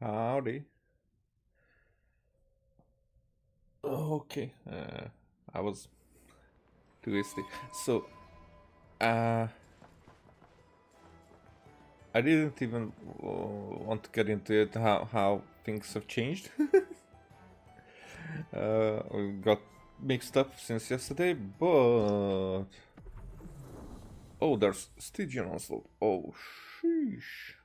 Howdy. Okay. I was too hasty. So, uh, I didn't even want to get into it. How things have changed. We got mixed up since yesterday, but oh, there's Stygian onslaught. Oh, sheesh.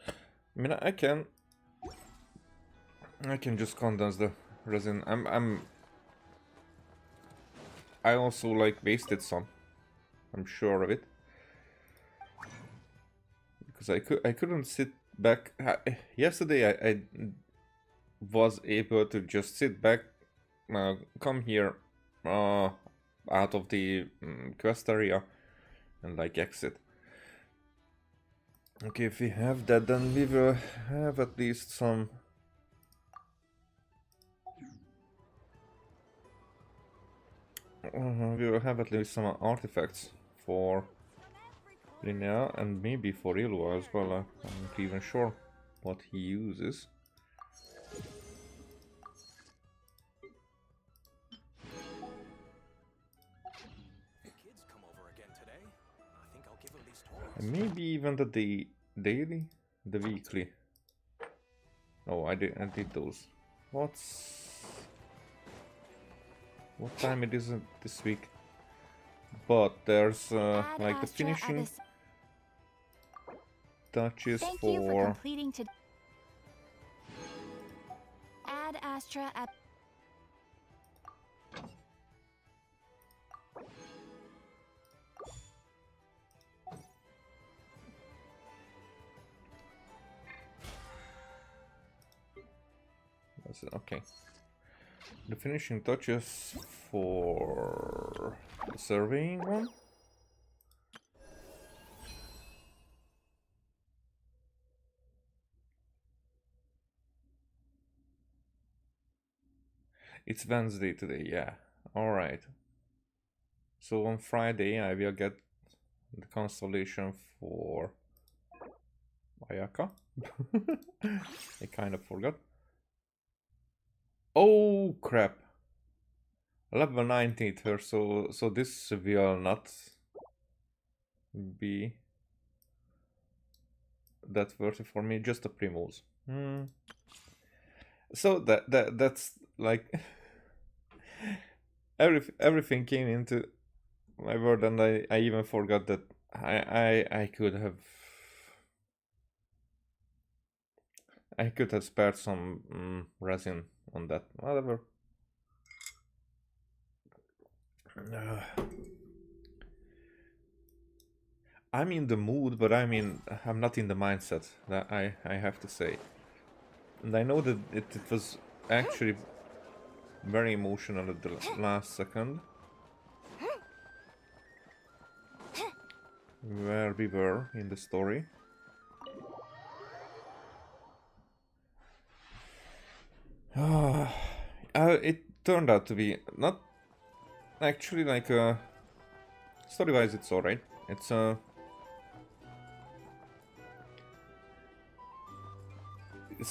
I mean, I can just condense the resin. I also like wasted some. I'm sure of it. Because I couldn't sit back. Yesterday I was able to just sit back, come here, out of the quest area, and like exit. Okay, if we have that, then we will have at least some. We will have at least some artifacts for Linnea and maybe for Ilua as well. I'm not even sure what he uses. And maybe even the daily, the weekly. Oh, I did those. What time it isn't this week? But there's like the finishing touches Thank for. You for completing to Add Astra at Okay. The finishing touches for the surveying one. It's Wednesday today, yeah. Alright. So on Friday I will get the constellation for Ayaka. I kind of forgot. Oh crap. Level 19 her, so this will not be that worthy for me, just a Primos. So that's like everything came into my world, and I even forgot that I could have spared some resin on that. Whatever. I'm in the mood, but I'm not in the mindset. That I have to say, and I know that it was actually very emotional at the last second, where we were in the story. It turned out to be not actually like story-wise. It's alright. It's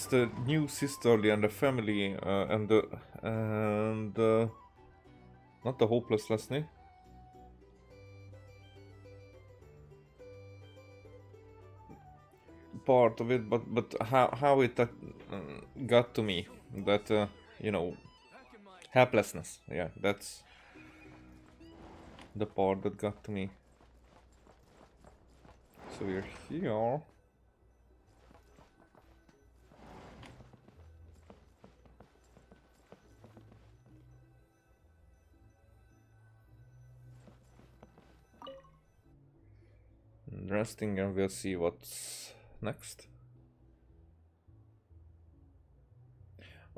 the new sisterly and the family and not the hopeless Leslie part of it, but how it got to me, that you know, helplessness. Yeah, that's the part that got to me. So we're here. Resting, and we'll see what's next.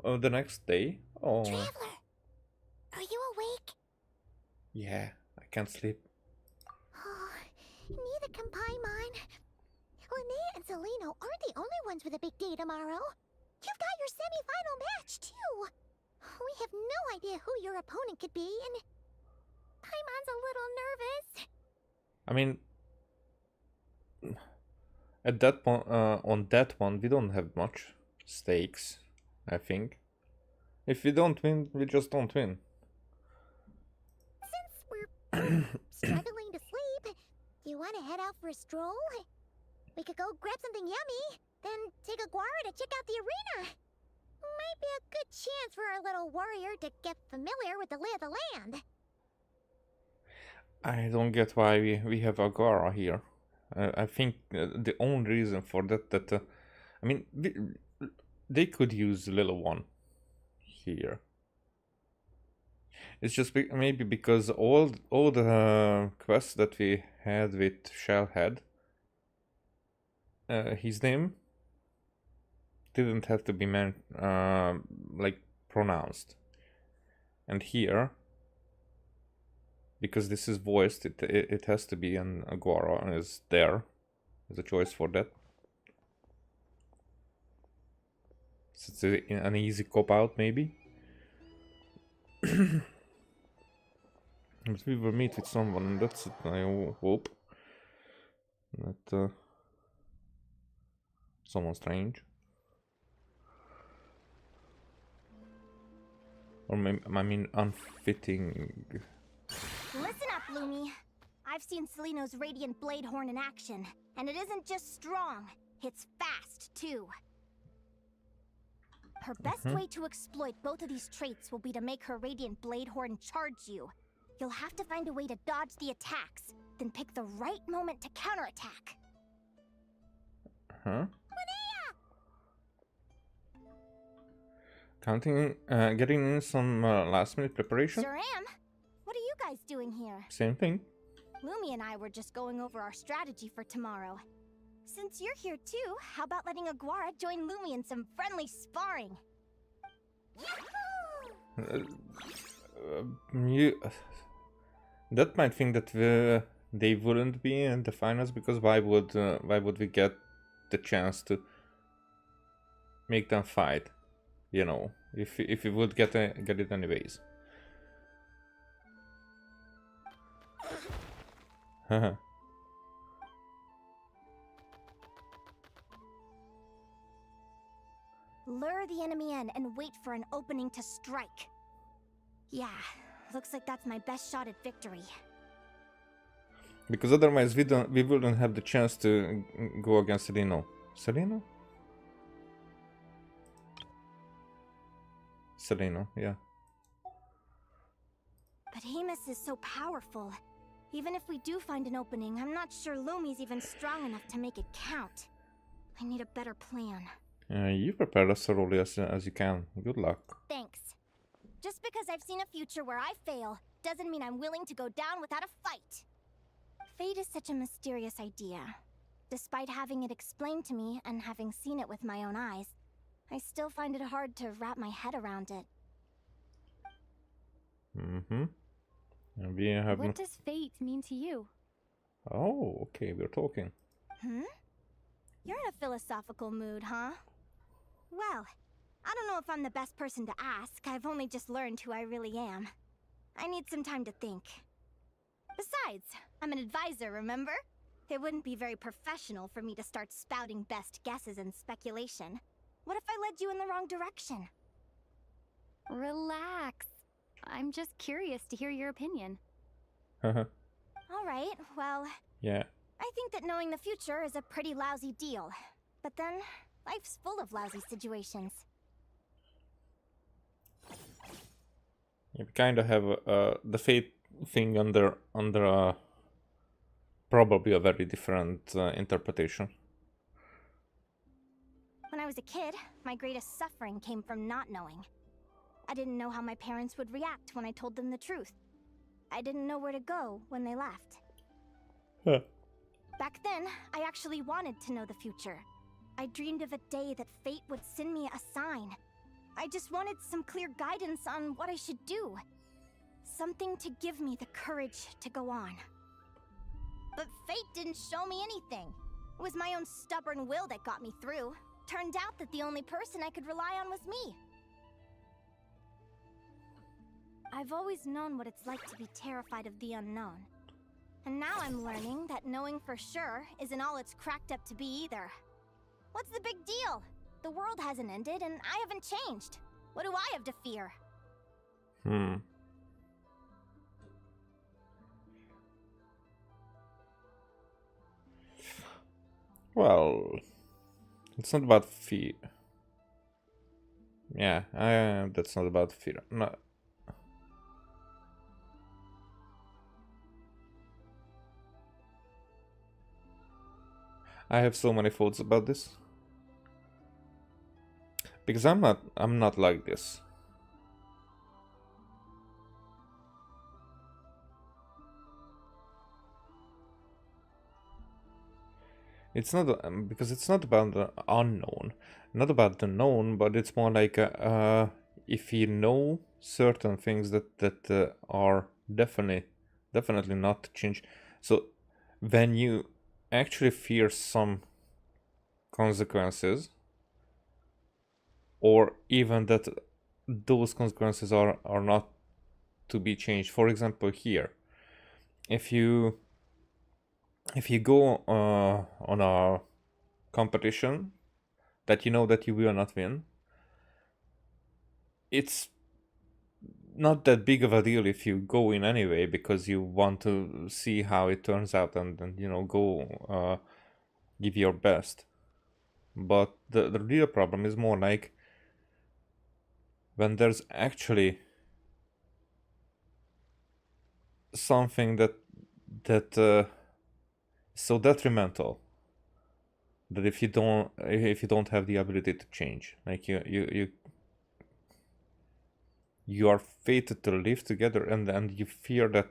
Oh, the next day. Oh. Traveler, are you awake? Yeah, I can't sleep. Oh, neither can Paimon. Linnea and Zelino aren't the only ones with a big day tomorrow. You've got your semi-final match, too. We have no idea who your opponent could be, and Paimon's a little nervous. I mean, At that point, on that one, we don't have much stakes, I think. If we don't win, we just don't win. Since we're both struggling to sleep, do you want to head out for a stroll? We could go grab something yummy, then take a guara to check out the arena. Might be a good chance for our little warrior to get familiar with the lay of the land. I don't get why we have Agara here. I think the only reason for that I mean they could use the little one here. It's just maybe because all the quests that we had with Shellhead, his name didn't have to be like pronounced, and here, because this is voiced, it has to be an Agora, and is there as a choice for that. So it's an easy cop out, maybe. But we will meet with someone, and that's it. I hope that someone strange, or maybe, I mean, unfitting. Listen up, Lumi. I've seen Seleno's Radiant Blade Horn in action, and it isn't just strong, it's fast, too. Her best way to exploit both of these traits will be to make her Radiant Blade Horn charge you. You'll have to find a way to dodge the attacks, then pick the right moment to counterattack. Huh? Linnea! Getting in some last-minute preparation? Sure am. What are you guys doing here? Same thing. Lumi and I were just going over our strategy for tomorrow. Since you're here too, how about letting Aguara join Lumi in some friendly sparring? That might think that they wouldn't be in the finals, because why would we get the chance to make them fight? You know, if we would get it anyways. Haha. Lure the enemy in and wait for an opening to strike. Yeah, looks like that's my best shot at victory. Because otherwise we wouldn't have the chance to go against Seleno. Seleno? Seleno, yeah. But Hemus is so powerful. Even if we do find an opening, I'm not sure Lumi's even strong enough to make it count. I need a better plan. You prepared as thoroughly as you can. Good luck. Thanks. Just because I've seen a future where I fail, doesn't mean I'm willing to go down without a fight. Fate is such a mysterious idea. Despite having it explained to me and having seen it with my own eyes, I still find it hard to wrap my head around it. Mm-hmm. We have... What does fate mean to you? Oh, okay, we're talking. Hmm? You're in a philosophical mood, huh? Well, I don't know if I'm the best person to ask. I've only just learned who I really am. I need some time to think. Besides, I'm an advisor, remember? It wouldn't be very professional for me to start spouting best guesses and speculation. What if I led you in the wrong direction? Relax. I'm just curious to hear your opinion. Haha. Alright, well, Yeah. I think that knowing the future is a pretty lousy deal. But then, life's full of lousy situations. We kind of have the fate thing under probably a very different interpretation. When I was a kid, my greatest suffering came from not knowing. I didn't know how my parents would react when I told them the truth. I didn't know where to go when they left. Huh. Back then, I actually wanted to know the future. I dreamed of a day that fate would send me a sign. I just wanted some clear guidance on what I should do. Something to give me the courage to go on. But fate didn't show me anything. It was my own stubborn will that got me through. Turned out that the only person I could rely on was me. I've always known what it's like to be terrified of the unknown. And now I'm learning that knowing for sure isn't all it's cracked up to be either. What's the big deal? The world hasn't ended and I haven't changed. What do I have to fear? Well, it's not about fear. Yeah, that's not about fear. No. I have so many thoughts about this. Because I'm not like this. It's not because it's not about the unknown, not about the known, but it's more like if you know certain things that are definitely not to change. So when you actually fear some consequences, or even that those consequences are not to be changed. For example, here, if you go on a competition that you know that you will not win, it's not that big of a deal if you go in anyway, because you want to see how it turns out and go give your best. But the real problem is more like when there's actually something that so detrimental that if you don't have the ability to change, like you are fated to live together, and you fear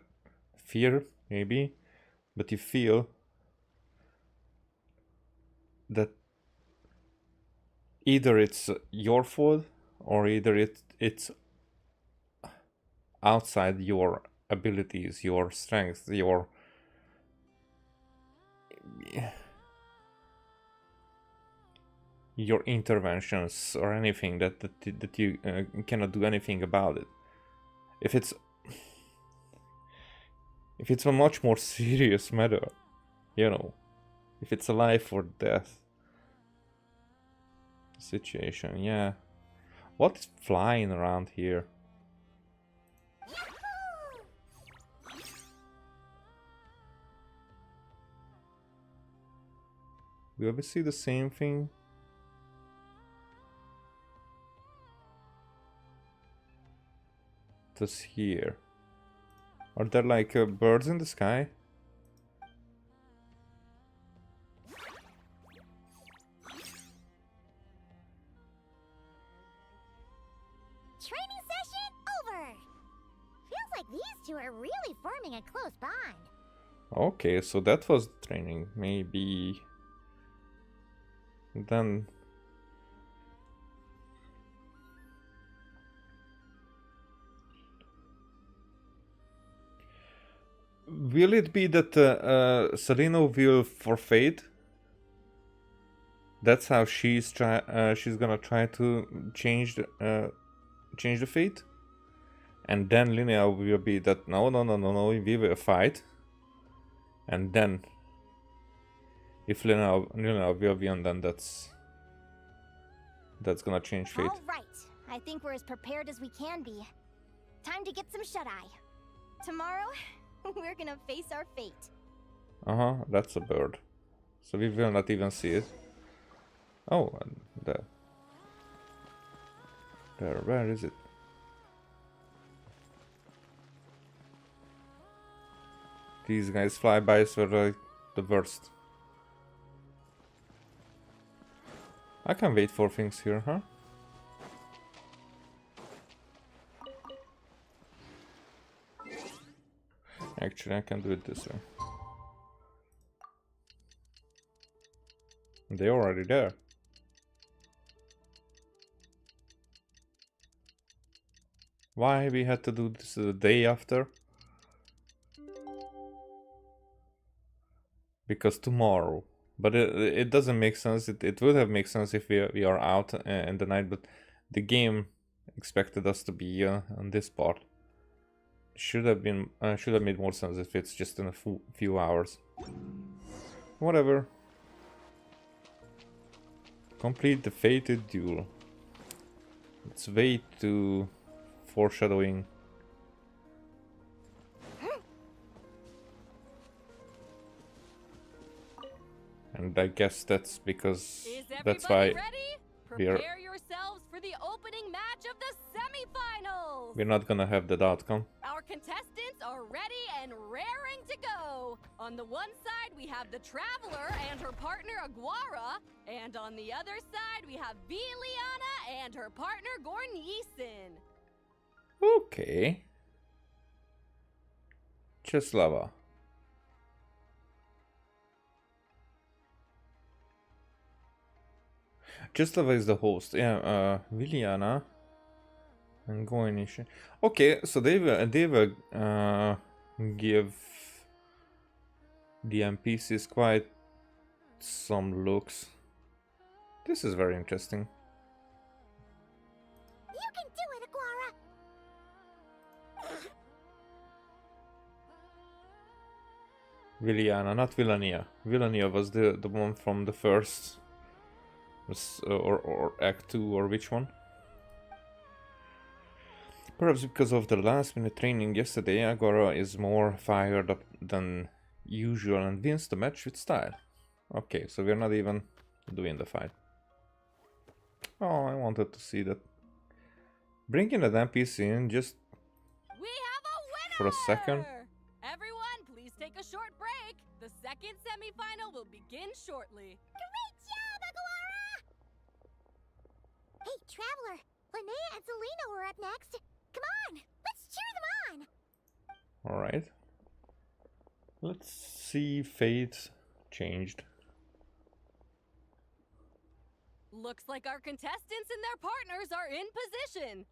maybe, but you feel that either it's your fault or either it's outside your abilities, your strengths, your interventions or anything that you cannot do anything about it. If it's a much more serious matter, if it's a life or death situation, yeah. What is flying around here? Will we see the same thing? This here. Are there like birds in the sky? Training session over! Feels like these two are really forming a close bond. Okay, so that was the training. Maybe then will it be that Salino will forfeit? That's how she's gonna try to change the fate, and then Linnea will be that no, we will fight, and then if Linnea will win, then that's gonna change fate. All right, I think we're as prepared as we can be. Time to get some shut-eye. Tomorrow, we're gonna face our fate. That's a bird. So we will not even see it. Oh, there. Where is it? These guys flybys were like the worst. I can wait for things here, huh? Actually, I can do it this way. They're already there. Why we had to do this the day after? Because tomorrow. But it doesn't make sense. It would have made sense if we are out in the night, but the game expected us to be on this part. should have made more sense if it's just in a few hours. Whatever. Complete the fated duel. It's way too foreshadowing. And I guess that's because that's why Prepare yourselves for the opening match of the semifinals. we're not gonna have that outcome. Our contestants are ready and raring to go. On the one side, we have the Traveler and her partner Aguara, and on the other side, we have Linnea and her partner Gornyesin. Okay. Cheslava. Cheslava is the host. Yeah, Liliana and Genshin. Okay, so they will give the NPCs quite some looks. This is very interesting. You can do it, Aguara! Liliana, not Linnea. Linnea was the one from the first, or Act 2, or which one? Perhaps because of the last minute training yesterday, Agora is more fired up than usual and wins the match with style. Okay, so we're not even doing the fight. Oh, I wanted to see that. Bringing that NPC in just We have a winner! for a second. Everyone, please take a short break. The second semifinal will begin shortly. Great job, Aguara! Hey, Traveler! Linnea and Selena were up next. Come on, let's cheer them on! Alright. Let's see fate changed. Looks like our contestants and their partners are in position.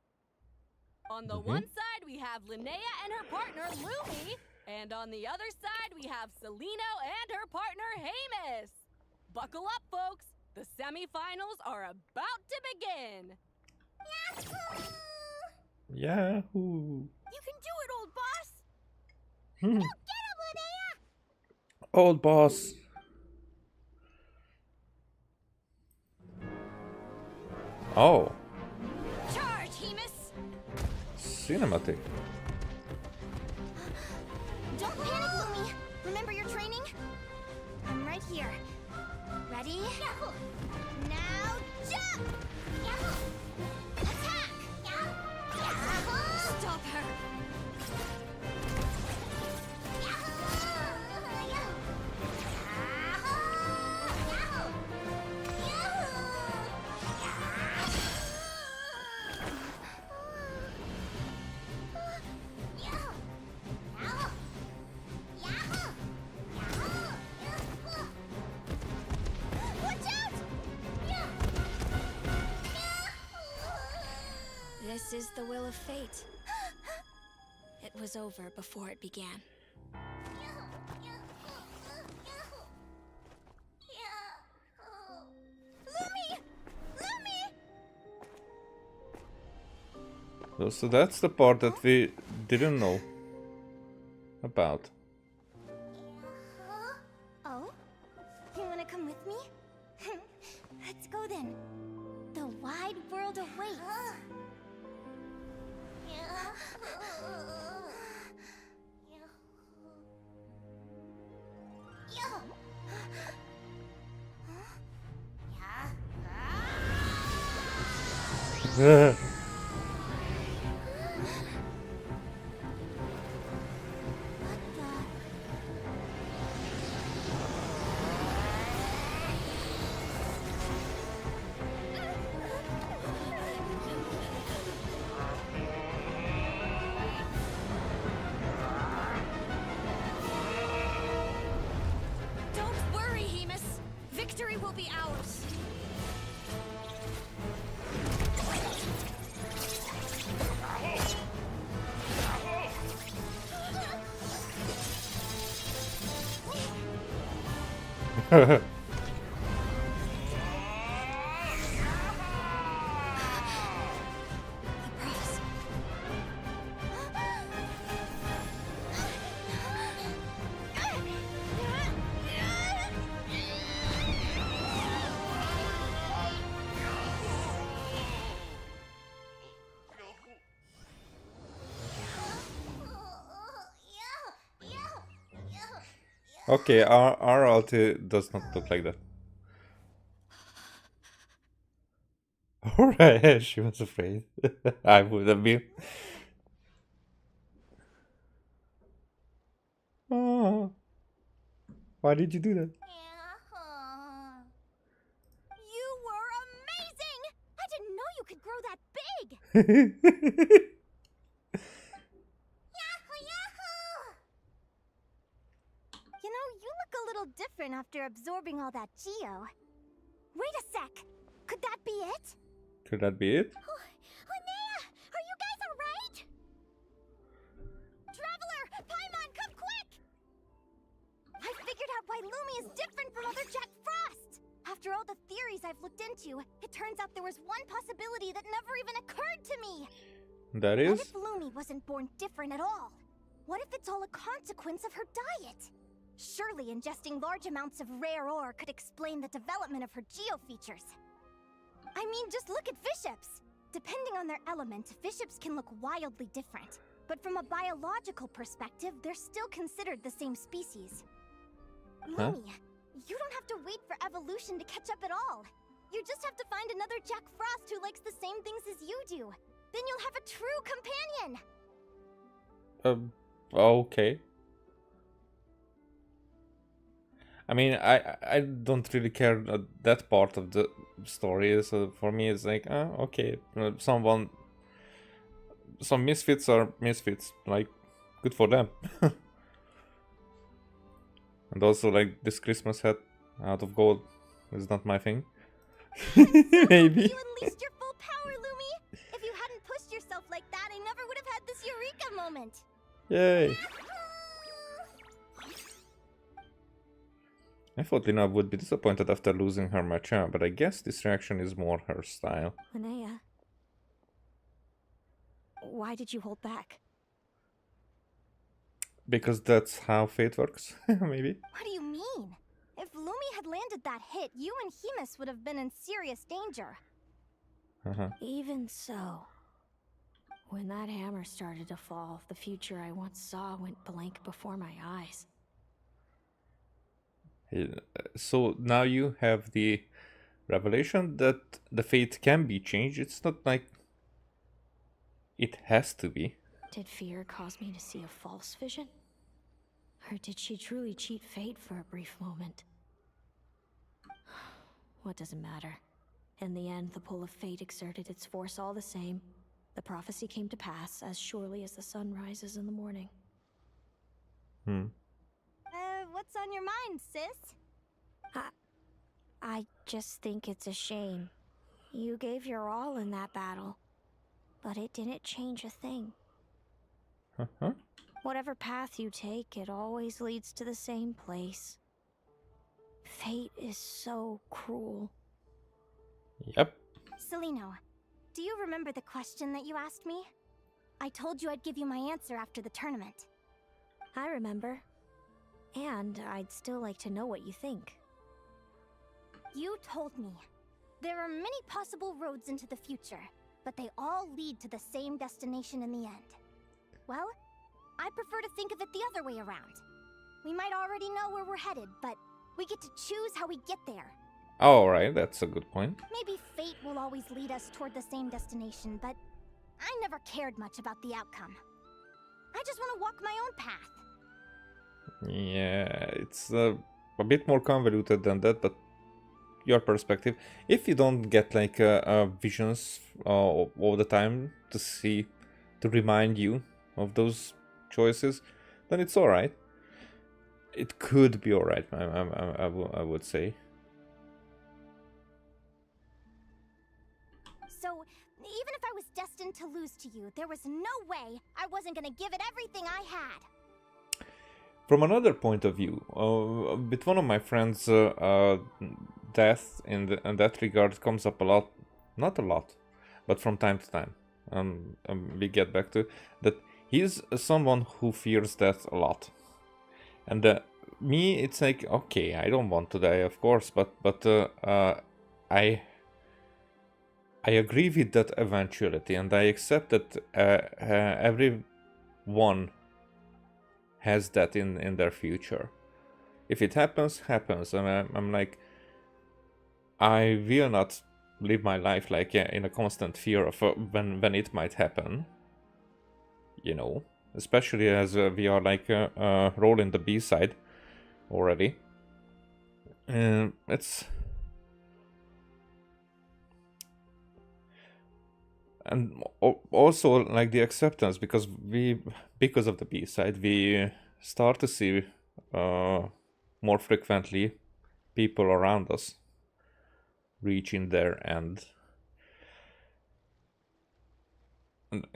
On the one side, we have Linnea and her partner Lumi, and on the other side, we have Celino and her partner Hamus. Buckle up, folks. The semifinals are about to begin. Yahoo! You can do it, old boss. Hmm. Get him, Linnea! Old boss. Oh, Charge, Hamus. cinematic. Don't panic, Lumi. Remember your training? I'm right here. Ready? Now jump! Attack! Stop her. This is the will of fate. It was over before it began. Lumi! Lumi! So that's the part that we didn't know about. Oh? You wanna come with me? Let's go then. The wide world awaits. Don't worry, Hamus. Victory will be ours. Okay, our ulti does not look like that. Alright, she was afraid. I would have been. Oh, why did you do that? You were amazing! I didn't know you could grow that big! Yahoo, yahoo! You know, you look a little different after absorbing all that geo. Wait a sec! Could that be it? Could that be it? Linnea! Are you guys alright? Traveler! Paimon, come quick! I figured out why Lumi is different from other Jack Frost! After all the theories I've looked into, it turns out there was one possibility that never even occurred to me! That What is? if Lumi wasn't born different at all? What if it's all a consequence of her diet? Surely ingesting large amounts of rare ore could explain the development of her geo-features. I mean, just look at fiships! Depending on their element, fiships can look wildly different. But from a biological perspective, they're still considered the same species. Huh? Lumi, you don't have to wait for evolution to catch up at all. You just have to find another Jack Frost who likes the same things as you do. Then you'll have a true companion! Okay. I mean, I don't really care that part of the story, so for me it's like, okay, some misfits are misfits, like, good for them. And also, like, this Christmas hat out of gold is not my thing. Maybe. You unleashed your full power, Lumi! If you hadn't pushed yourself like that, I never would have had this eureka moment! Yay. I thought Linnea would be disappointed after losing her matcha, but I guess this reaction is more her style. Linnea, why did you hold back? Because that's how fate works, maybe? What do you mean? If Lumi had landed that hit, you and Hemus would have been in serious danger. Even so, when that hammer started to fall, the future I once saw went blank before my eyes. So now you have the revelation that the fate can be changed. It's not like it has to be. Did fear cause me to see a false vision? Or did she truly cheat fate for a brief moment? What does it matter? In the end, the pull of fate exerted its force all the same. The prophecy came to pass as surely as the sun rises in the morning. What's on your mind, sis? I just think it's a shame. You gave your all in that battle, but it didn't change a thing. Whatever path you take, it always leads to the same place. Fate is so cruel. Yep. Celino, do you remember the question that you asked me? I told you I'd give you my answer after the tournament. I remember. And I'd still like to know what you think. You told me. There are many possible roads into the future, but they all lead to the same destination in the end. Well, I prefer to think of it the other way around. We might already know where we're headed, but we get to choose how we get there. Alright, that's a good point. Maybe fate will always lead us toward the same destination, but I never cared much about the outcome. I just want to walk my own path. Yeah, it's a bit more convoluted than that, but your perspective. If you don't get like visions all the time to remind you of those choices, then it's alright. It could be alright, I would say. So, even if I was destined to lose to you, there was no way I wasn't gonna give it everything I had. From another point of view, with one of my friends' death in that regard comes up a lot. Not a lot, but from time to time. We get back to that. He's someone who fears death a lot. And me, it's like, okay, I don't want to die, of course, but I agree with that eventuality, and I accept that everyone has that in their future. if it happens, happens. And I'm like, I will not live my life like in a constant fear of when it might happen. You know, especially as we are like rolling the B side already. It's and also like the acceptance, because of the B side we start to see more frequently people around us reaching their end. And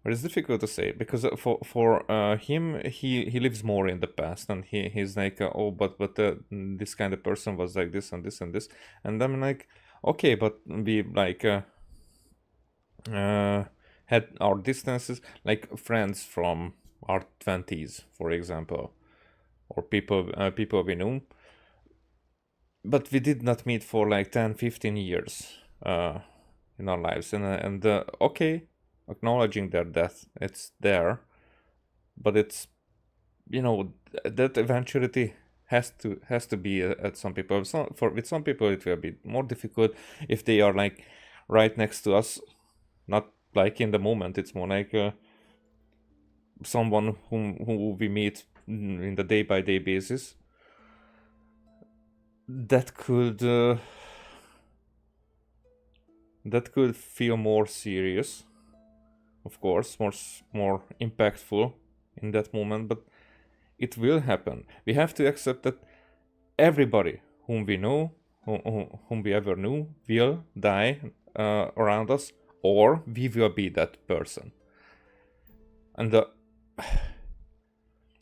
but it's difficult to say, because for him, he lives more in the past, and he's like, oh, but this kind of person was like this and this and this, and I'm like, okay, but we like had our distances, like friends from our 20s, for example, or people we knew, but we did not meet for like 10-15 years in our lives, and okay, acknowledging their death, it's there, but it's, you know, that eventuality has to be at some people. With some people it will be more difficult if they are like right next to us, not like in the moment. It's more like someone who we meet in the day-by-day basis. That could feel more serious, of course, more impactful in that moment, but it will happen. We have to accept that everybody whom we know, whom we ever knew, will die around us, or we will be that person. And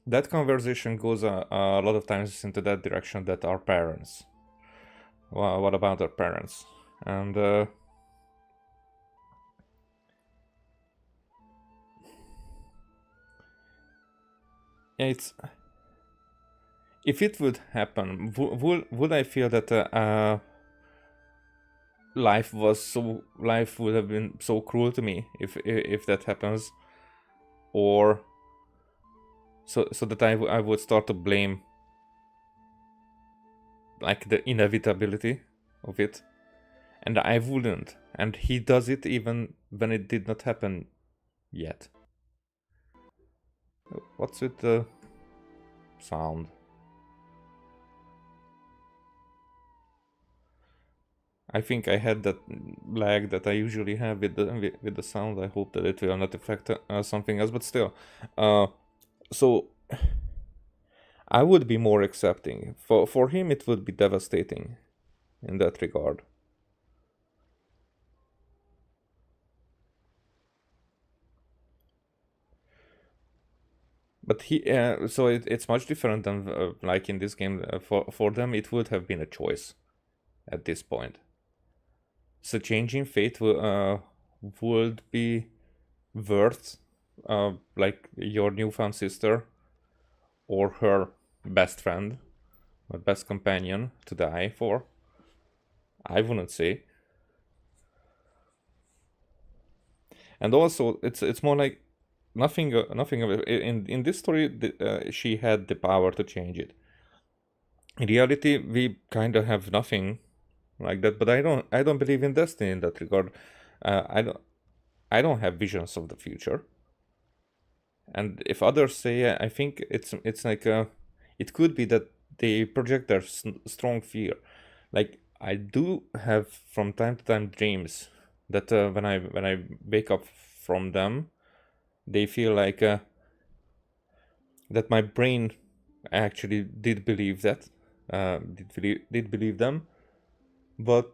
that conversation goes a lot of times into that direction, that our parents. Well, what about our parents? And it's, if it would happen, would I feel that life would have been so cruel to me if that happens, or so that I would start to blame like the inevitability of it, and I wouldn't. And he does it even when it did not happen yet. What's with the sound? I think I had that lag that I usually have with the sound. I hope that it will not affect something else, but still. So I would be more accepting. For him, it would be devastating in that regard. But it's much different than like in this game. For them, it would have been a choice at this point. So changing fate would be worth like your newfound sister or her best friend or best companion to die for? I wouldn't say. And also, it's more like nothing of it. In this story, she had the power to change it. In reality, we kind of have nothing like that. But I don't believe in destiny in that regard. I don't have visions of the future. And if others say, I think it's like it could be that they project their strong fear. Like I do have from time to time dreams that when I wake up from them, they feel like that my brain actually did believe that, did believe them, but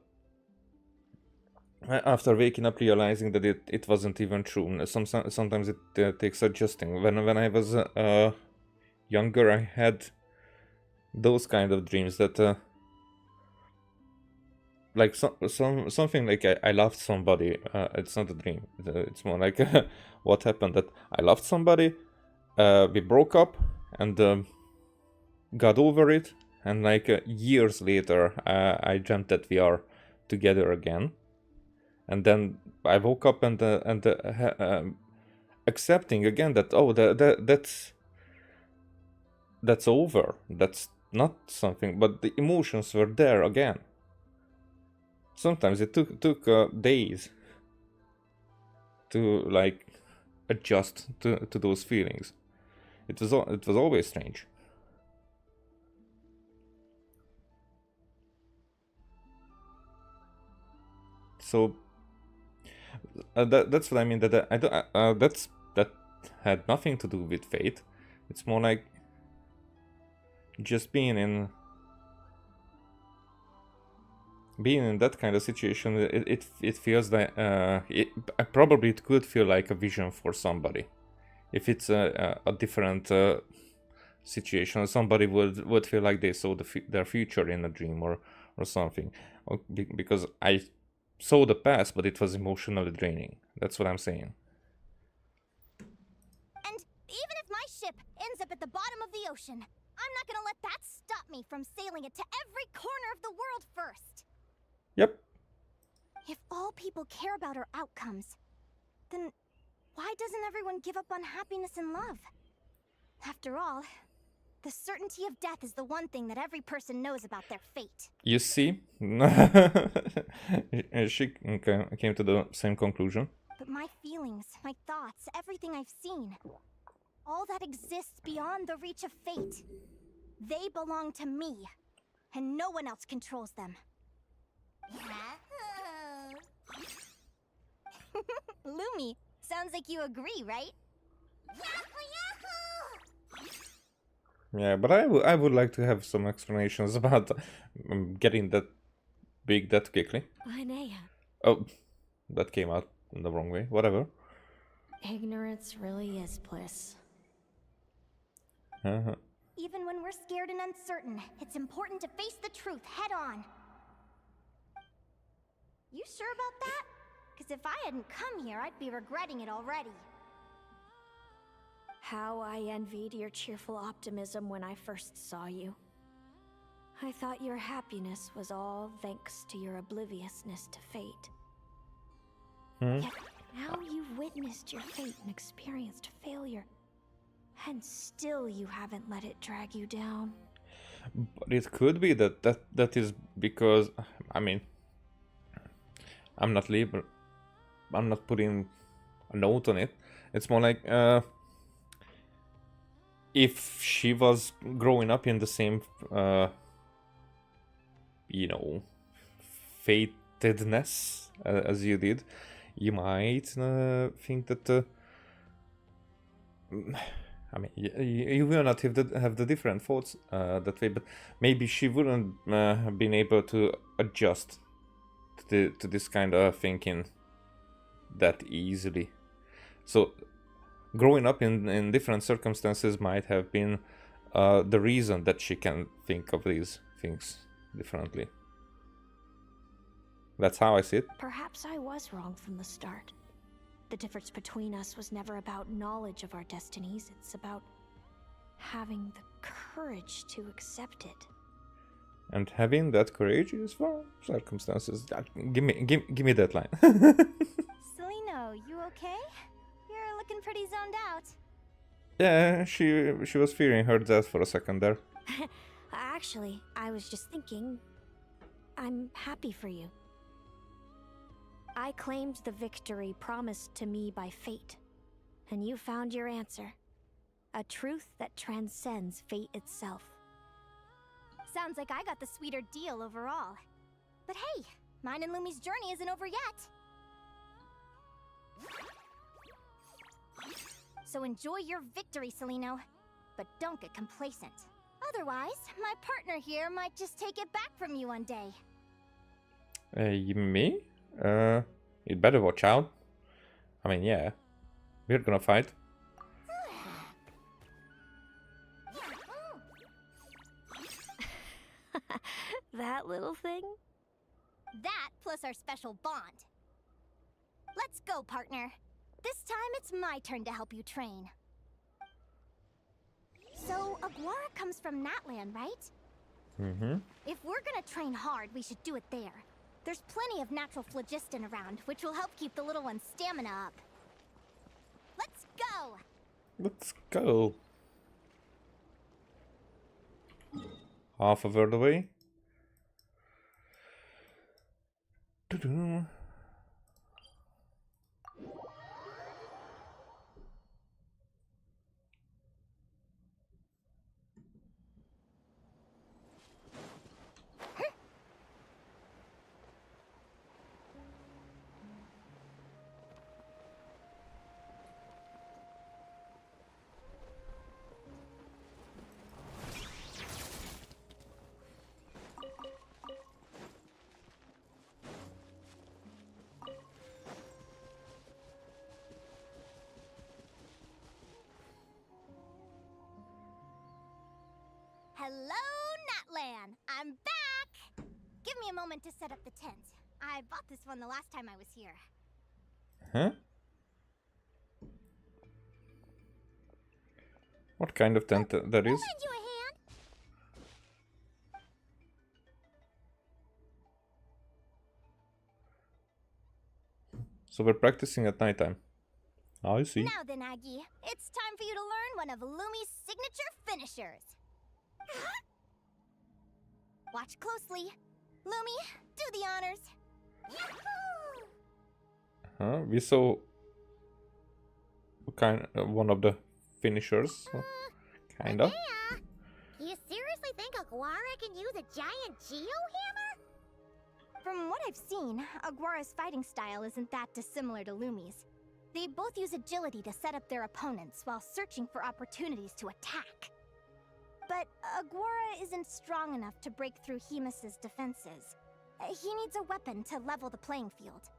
after waking up realizing that it wasn't even true. Sometimes it takes adjusting. When I was younger, I had those kind of dreams that like something like I loved somebody. It's not a dream. It's more like what happened, that I loved somebody, we broke up and got over it, and like years later I dreamt that we are together again. And then I woke up and accepting again that that's that's over. That's not something, but the emotions were there again. Sometimes it took days to like adjust to those feelings. It was always strange. So that's what I mean. That I don't. That had nothing to do with fate. It's more like just being in that kind of situation. It feels like probably it could feel like a vision for somebody. If it's a different situation, somebody would feel like they saw their future in a dream or something. Because I saw the past, but it was emotionally draining. That's what I'm saying. And even if my ship ends up at the bottom of the ocean, I'm not gonna let that stop me from sailing it to every corner of the world first. Yep. If all people care about are outcomes, then why doesn't everyone give up on happiness and love? After all, the certainty of death is the one thing that every person knows about their fate. You see? She came to the same conclusion. But my feelings, my thoughts, everything I've seen, all that exists beyond the reach of fate. They belong to me, and no one else controls them. Lumi, sounds like you agree, right? Yeah, but I would like to have some explanations about getting that big that quickly. Linnea, Oh, that came out in the wrong way. Whatever. ignorance really is bliss. Uh-huh. Even when we're scared and uncertain, it's important to face the truth head on. You sure about that? Because if I hadn't come here, I'd be regretting it already. How I envied your cheerful optimism when I first saw you. I thought your happiness was all thanks to your obliviousness to fate. Yet now you've witnessed your fate and experienced failure. And still you haven't let it drag you down. But it could be that is because, I mean, I'm not putting a note on it. It's more like if she was growing up in the same fatedness as you did, you might think that I mean, you will not have the different thoughts that way, but maybe she wouldn't have been able to adjust to this kind of thinking that easily. So, growing up in different circumstances might have been the reason that she can think of these things differently. That's how I see it. Perhaps I was wrong from the start. The difference between us was never about knowledge of our destinies, it's about having the courage to accept it. And having that courage is for circumstances. Give me that line. Selino, you okay? You're looking pretty zoned out. Yeah, she was fearing her death for a second there. Actually, I was just thinking, I'm happy for you. I claimed the victory promised to me by fate, and you found your answer. A truth that transcends fate itself. Sounds like I got the sweeter deal overall. But hey, mine and Lumi's journey isn't over yet. So enjoy your victory, Selino. But don't get complacent. Otherwise, my partner here might just take it back from you one day. Me? You'd better watch out. I mean, yeah. We're gonna fight. That little thing? That plus our special bond. Let's go, partner. This time it's my turn to help you train. So, Aguara comes from Natland, right? Mm-hmm. If we're gonna train hard, we should do it there. There's plenty of natural phlogiston around, which will help keep the little one's stamina up. Let's go! Let's go. half a world away. Doo-doo. Hello, Natlan! I'm back! Give me a moment to set up the tent. I bought this one the last time I was here. Huh? What kind of tent that is? I'll lend you a hand. So we're practicing at nighttime. I see. Now then, Aggie, it's time for you to learn one of Lumi's signature finishers. Watch closely. Lumi, do the honors. Yahoo! We saw one of the finishers, kind of. Yeah. You seriously think Aguara can use a giant geohammer? From what I've seen, Aguara's fighting style isn't that dissimilar to Lumi's. They both use agility to set up their opponents while searching for opportunities to attack. But Aguara isn't strong enough to break through Hemus's defenses. He needs a weapon to level the playing field.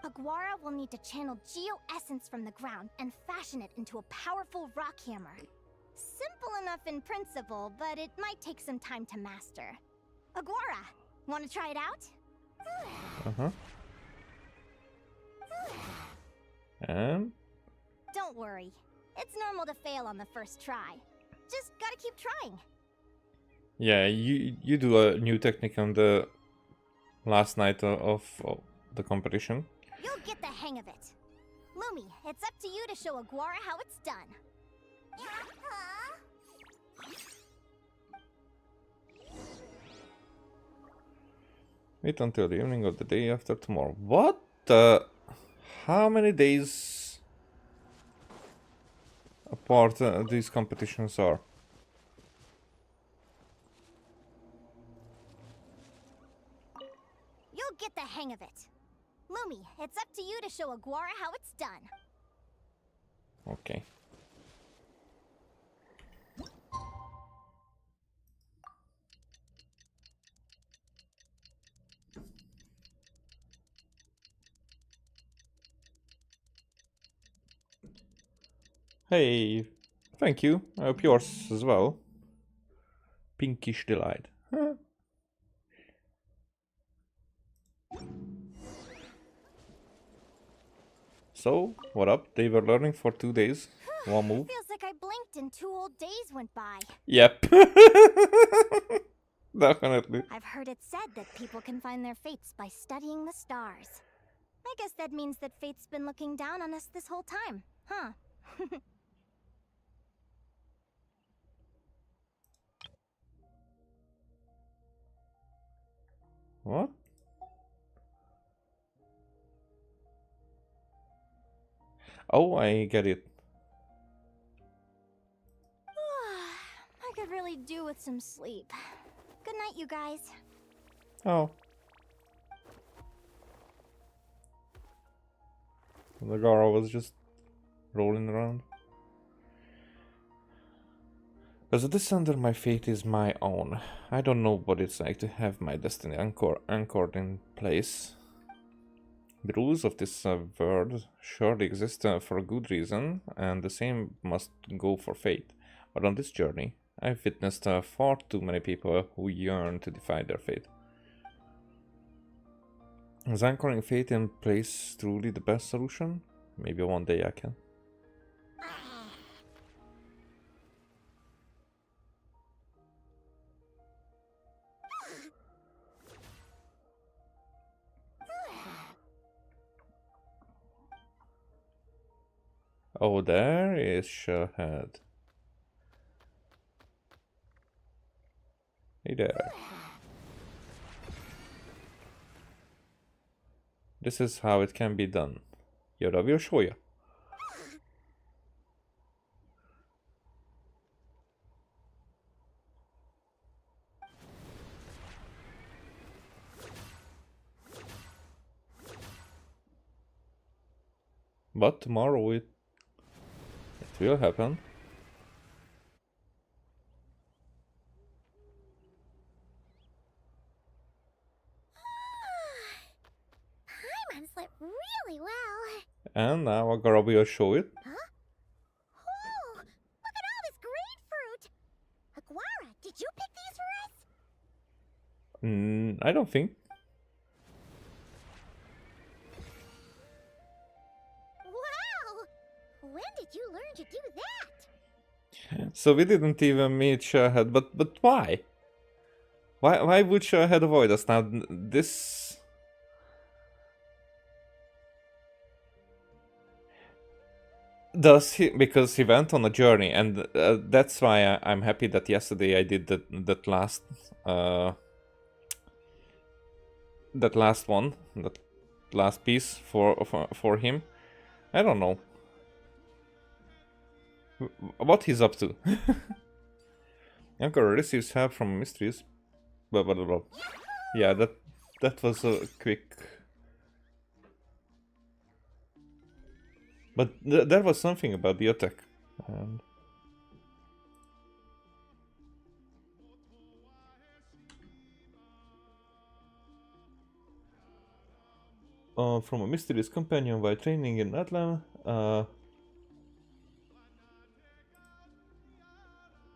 Aguara will need to channel geo-essence from the ground and fashion it into a powerful rock hammer. Simple enough in principle, but it might take some time to master. Aguara, want to try it out? Uh-huh. And? Don't worry. It's normal to fail on the first try. Just gotta keep trying. Yeah, you do a new technique on the last night of the competition. You'll get the hang of it. Lumi, it's up to you to show Aguara how it's done. Wait until the evening of the day after tomorrow. What the... How many days apart these competitions are? You'll get the hang of it. Lumi, it's up to you to show Aguara how it's done. Okay. Hey, thank you. I hope yours as well. Pinkish delight. Huh? So, what up? They were learning for 2 days. One move. Feels like I blinked and 2 whole days went by. Yep. Definitely. I've heard it said that people can find their fates by studying the stars. I guess that means that fate's been looking down on us this whole time, huh? What? Oh, I get it. I could really do with some sleep. Good night, you guys. Oh. The Gara was just rolling around. Because this under my fate is my own. I don't know what it's like to have my destiny anchored in place. The rules of this world surely exist for a good reason, and the same must go for fate. But on this journey, I've witnessed far too many people who yearn to defy their fate. Is anchoring fate in place truly the best solution? Maybe one day I can. Oh, there is Shellhead. Hey there. This is how it can be done. Jag vill show you. But tomorrow it will happen. Paimon slept really well. And now Agara will show it. Huh? Oh, look at all this grapefruit. Aguara, did you pick these for us? I don't think. Wow! When did you learn to do that? So we didn't even meet Shahad, but why? Why would Shahad avoid us now? This does he, because he went on a journey, and that's why I'm happy that yesterday I did that last piece for him. I don't know what he's up to. Emperor receives help from mysteries. Blah, blah, blah, blah. Yeah, that was a quick. But there was something about the attack. And from a mysterious companion while training in Atlan,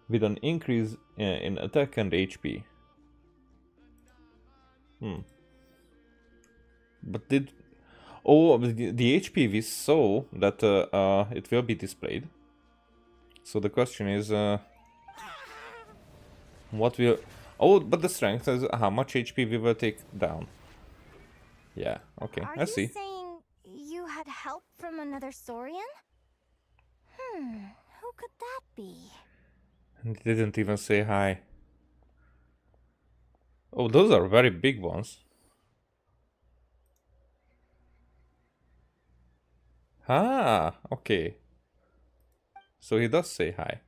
with an increase in attack and HP. But did... Oh, the HP we saw that it will be displayed. So the question is... what will... Oh, but the strength is how much HP we will take down. Yeah, okay, I see. Are you saying you had help from another Saurian? Who could that be? And they didn't even say hi. Oh, those are very big ones. Ah, okay. So he does say hi.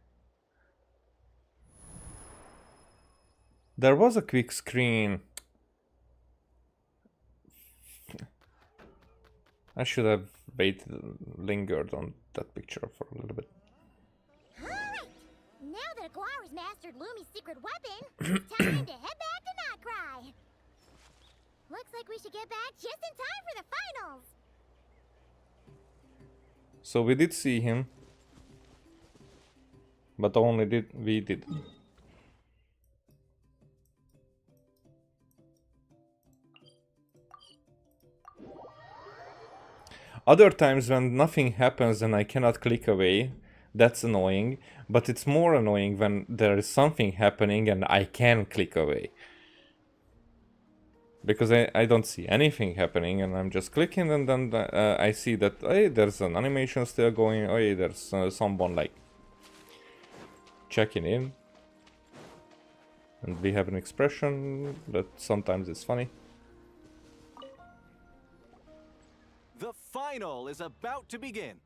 There was a quick screen. I should have lingered on that picture for a little bit. Alright! Now that Aguara's mastered Lumi's secret weapon, it's time to head back to Notcry. Looks like we should get back just in time for the finals. So we did see him, but only we did. Other times when nothing happens and I cannot click away, that's annoying, but it's more annoying when there is something happening and I can click away. Because I don't see anything happening and I'm just clicking, and then I see that, hey, there's an animation still going, hey, there's someone like checking in. And we have an expression that sometimes is funny. The final is about to begin.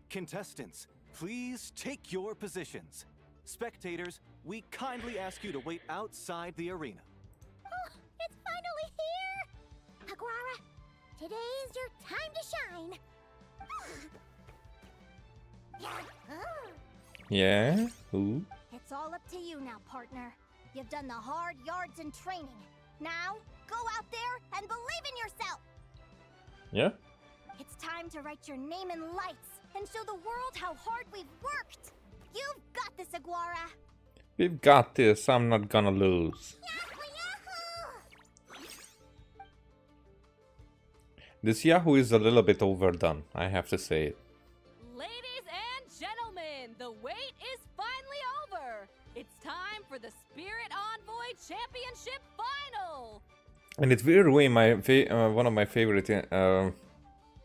Contestants, please take your positions. Spectators, we kindly ask you to wait outside the arena. Oh, it's finally here! Aguara, today's your time to shine. Yeah? Who? It's all up to you now, partner. You've done the hard yards in training. Now, go out there and believe in yourself! Yeah? It's time to write your name in lights and show the world how hard we've worked! You've got this, Aguara! We've got this, I'm not gonna lose. Yahoo! This Yahoo is a little bit overdone, I have to say it. Ladies and gentlemen, the wait is finally over. It's time for the Spirit Envoy Championship Final. And it will ruin my one of my favorite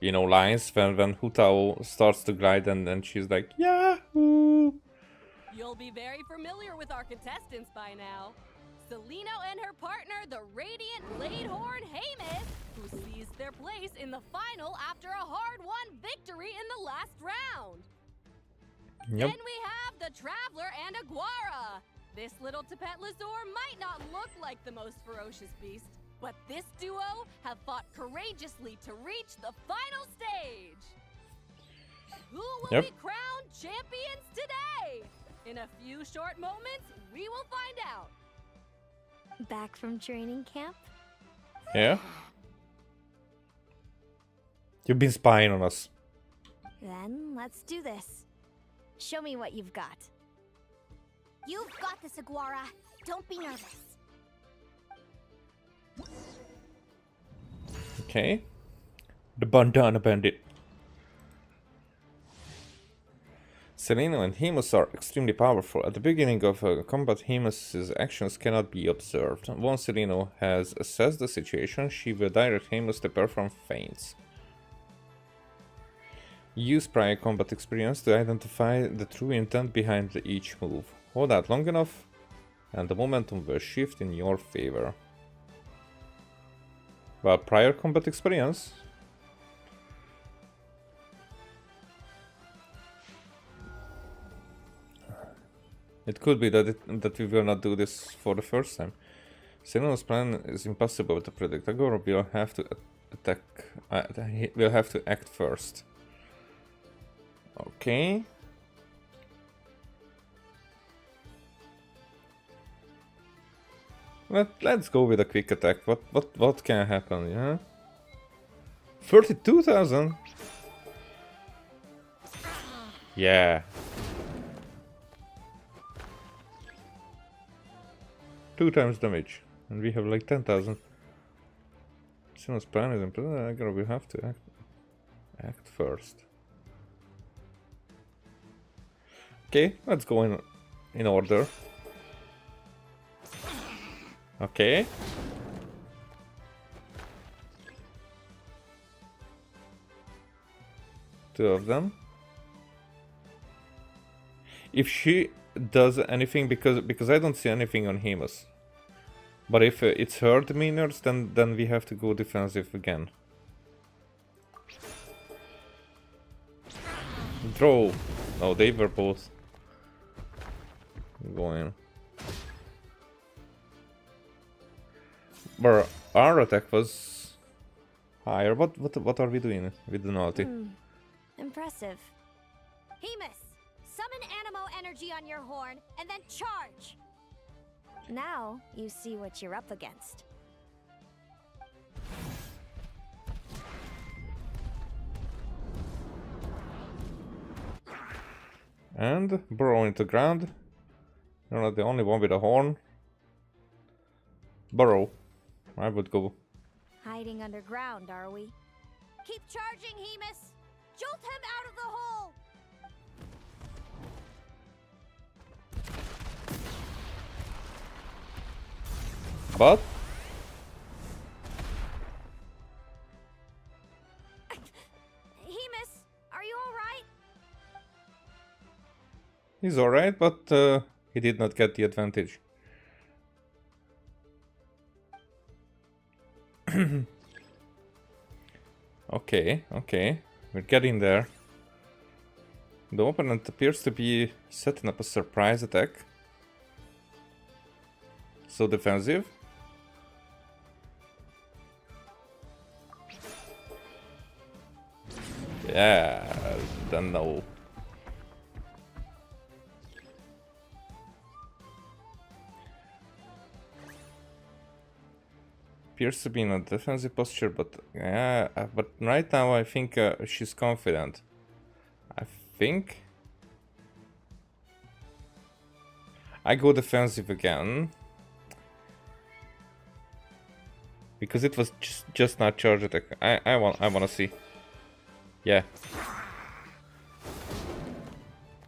lines when Hu Tao starts to glide and then she's like, Yahoo! You'll be very familiar with our contestants by now. Selino and her partner, the Radiant Bladehorn Hamus, who seized their place in the final after a hard-won victory in the last round. Yep. Then we have the Traveler and Aguara. This little Tapet Lazur might not look like the most ferocious beast, but this duo have fought courageously to reach the final stage. Who will be crowned champions today? In a few short moments, we will find out. Back from training camp? Yeah. You've been spying on us. Then let's do this. Show me what you've got. You've got this, Aguara. Don't be nervous. Okay. The Bandana Bandit. Selino and Hamus are extremely powerful. At the beginning of a combat, Hamus's actions cannot be observed. Once Selino has assessed the situation, she will direct Hamus to perform feints. Use prior combat experience to identify the true intent behind each move. Hold out long enough, and the momentum will shift in your favor. Well, prior combat experience? It could be that we will not do this for the first time. Selino's plan is impossible to predict. Agora will have to attack. He will have to act first. Okay. Let's go with a quick attack. What can happen? Yeah. 32,000. Yeah. 2 times damage, and we have like 10,000. Sinno's plan is important. I guess we have to act first. Okay, let's go in order. Okay. Two of them. If she does anything, because I don't see anything on Hamus. But if it's her demeanors, then we have to go defensive again. Draw. No, they were both going. But our attack was higher. What are we doing with the naughty? Impressive. Hamus, summon Animo energy on your horn, and then charge! Now you see what you're up against. And burrow into ground. You're not the only one with a horn. Burrow. I would go. Hiding underground, are we? Keep charging, Hamus! Jolt him out of the hole! But Hamus, are you alright? he's alright, but he did not get the advantage. Okay, we're getting there. The opponent appears to be setting up a surprise attack. So defensive. Yeah, then no. Appears to be in a defensive posture, but yeah, but right now I think she's confident. I think I go defensive again because it was just not charge attack. I wanna see. Yeah.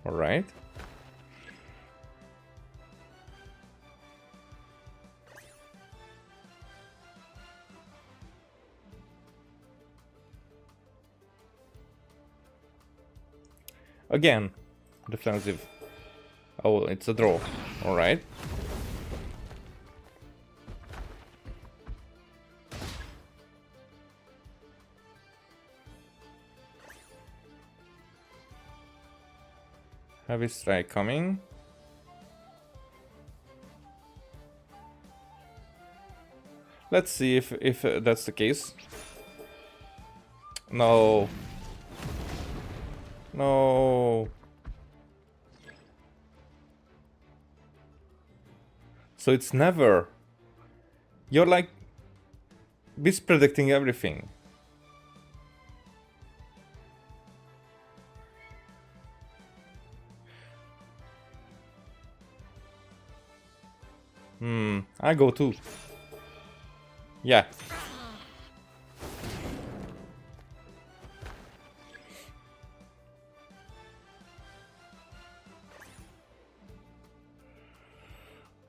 All right. Again, defensive. Oh, it's a draw. All right. Heavy strike coming. Let's see if that's the case. No. No. So it's never. You're like mispredicting everything. I go too. Yeah.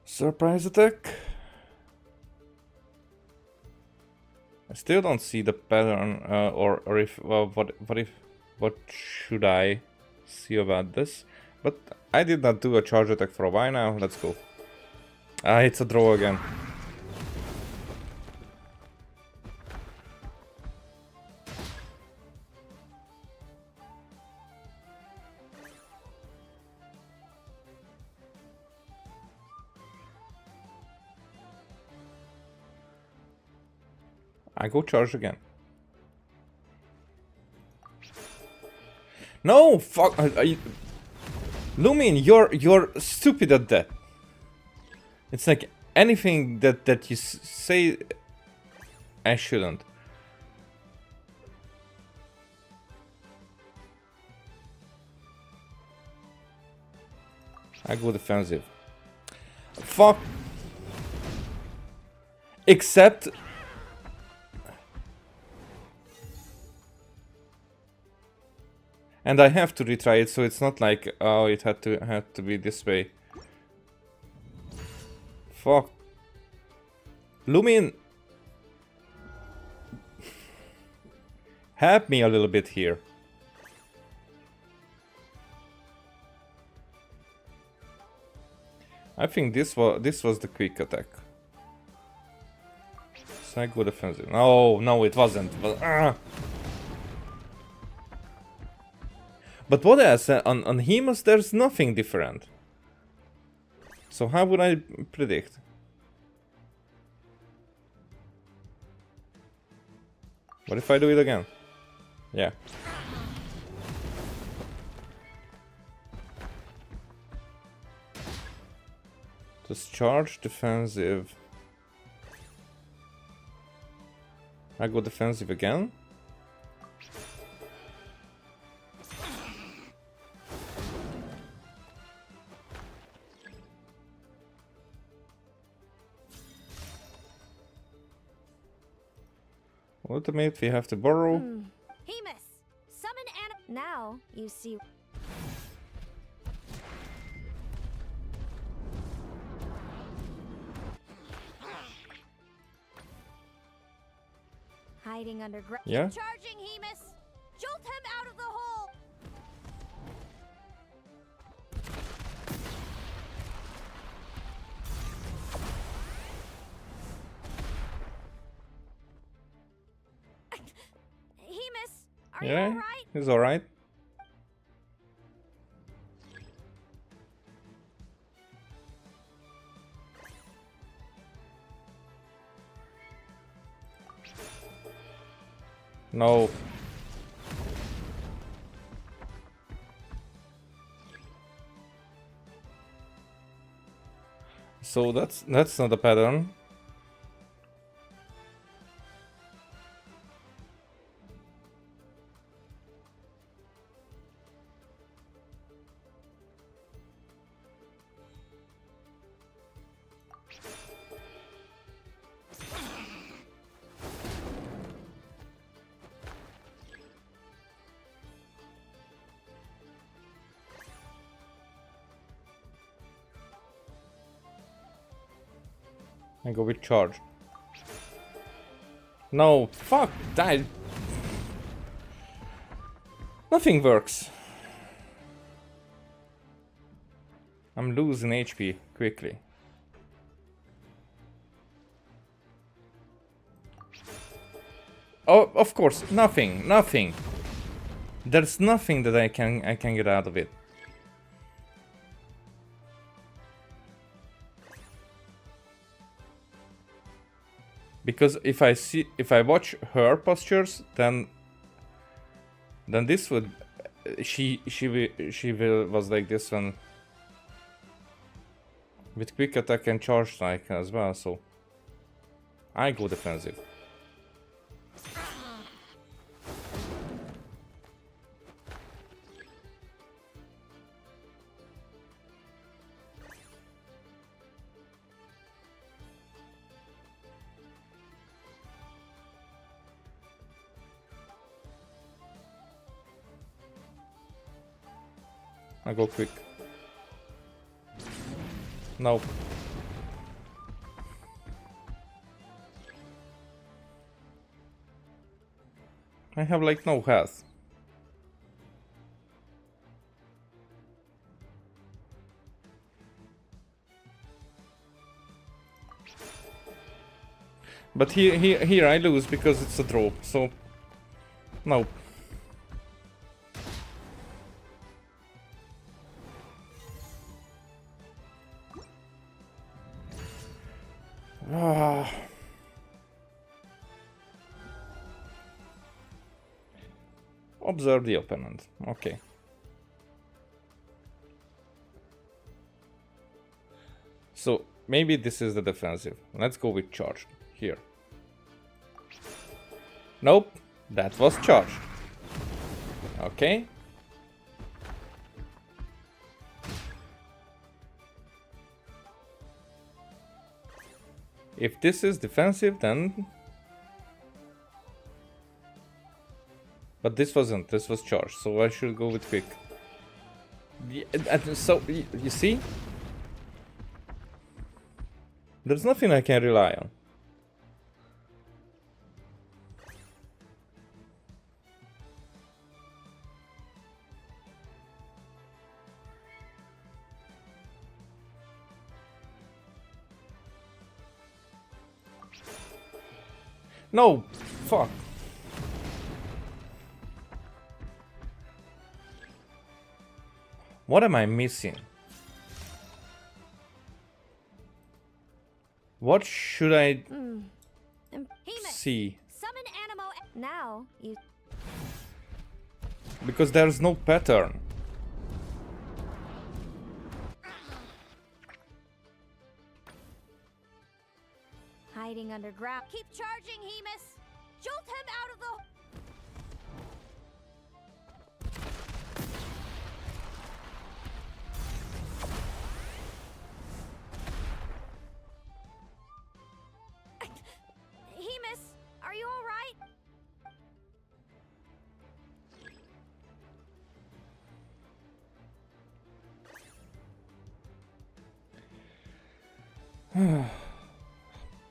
Surprise attack. I still don't see the pattern, or if what should I see about this? But I did not do a charge attack for a while now. Let's go. Ah, it's a draw again. I go charge again. No, fuck! Lumin, you're stupid at that. It's like anything that you say, I shouldn't. I go defensive. Fuck. Except. And I have to retry it, so it's not like, oh, it had to be this way. Fuck. Lumin! Help me a little bit here. I think this was the quick attack. So I go defensive. No, it wasn't. But what else? On Hemus there's nothing different. So how would I predict? What if I do it again? Yeah. Just charge defensive. I go defensive again. Ultimate, we have to borrow. Hemus, summon Now you see. Hiding under ground. Yeah. Charging Hemus. Jolt him out of the hole. Hemus, are you alright? He's alright. No. So that's not a pattern. I go with charge. No, fuck that. Nothing works. I'm losing HP quickly. Oh, of course, nothing. There's nothing that I can get out of it. Because if I watch her postures, then this would she was like this one with quick attack and charge strike as well. So I go defensive. I go quick. Nope. I have like no health. But here I lose because it's a draw, so nope. Observe the opponent. Okay. So maybe this is the defensive. Let's go with charged here. Nope, that was charged. Okay. If this is defensive, then... But this wasn't, this was charged, so I should go with quick. So, you see? There's nothing I can rely on. No! Fuck. What am I missing? What should I see? Summon Animo. Now you. Because there's no pattern. Hiding underground. Keep charging, Hemus. Jolt him out of the. Hemus, are you all right?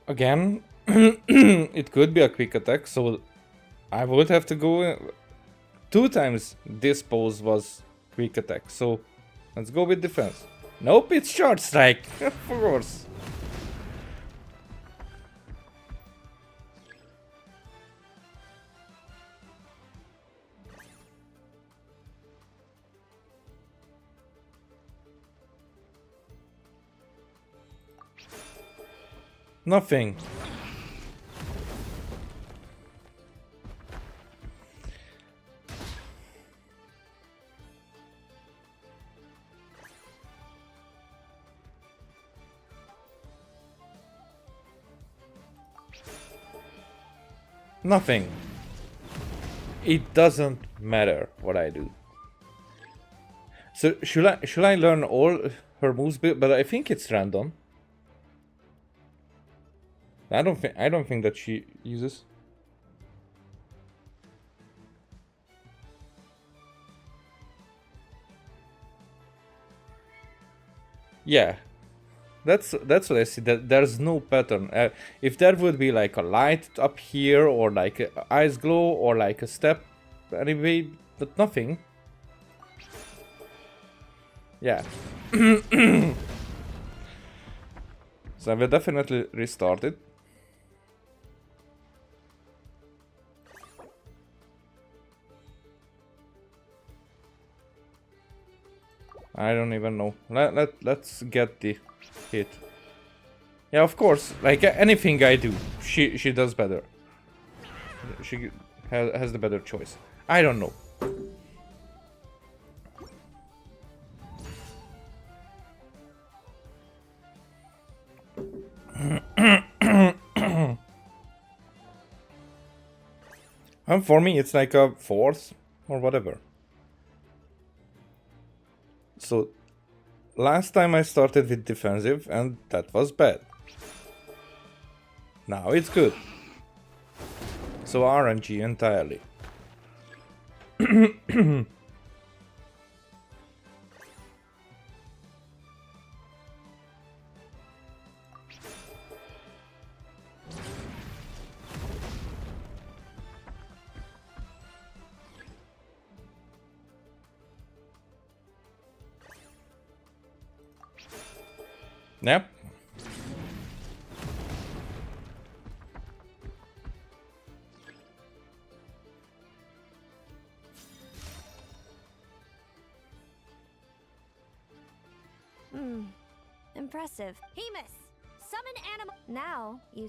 Again, it could be a quick attack, so I would have to go 2 times this pose was quick attack, so let's go with defense. Nope, it's short strike, of course. Nothing. Nothing. It doesn't matter what I do. So should I learn all her moves? But I think it's random. I don't think that she uses. Yeah, that's what I see. That there's no pattern. If there would be like a light up here, or like a ice glow, or like a step, anyway, but nothing. Yeah. So I will definitely restart it. I don't even know. Let's get the hit. Yeah, of course. Like anything I do, she does better. She has the better choice. I don't know. And for me, it's like a fourth or whatever. So, last time I started with defensive, and that was bad. Now it's good. So RNG entirely. Yep. Impressive. Hemus, summon animal. Now, you...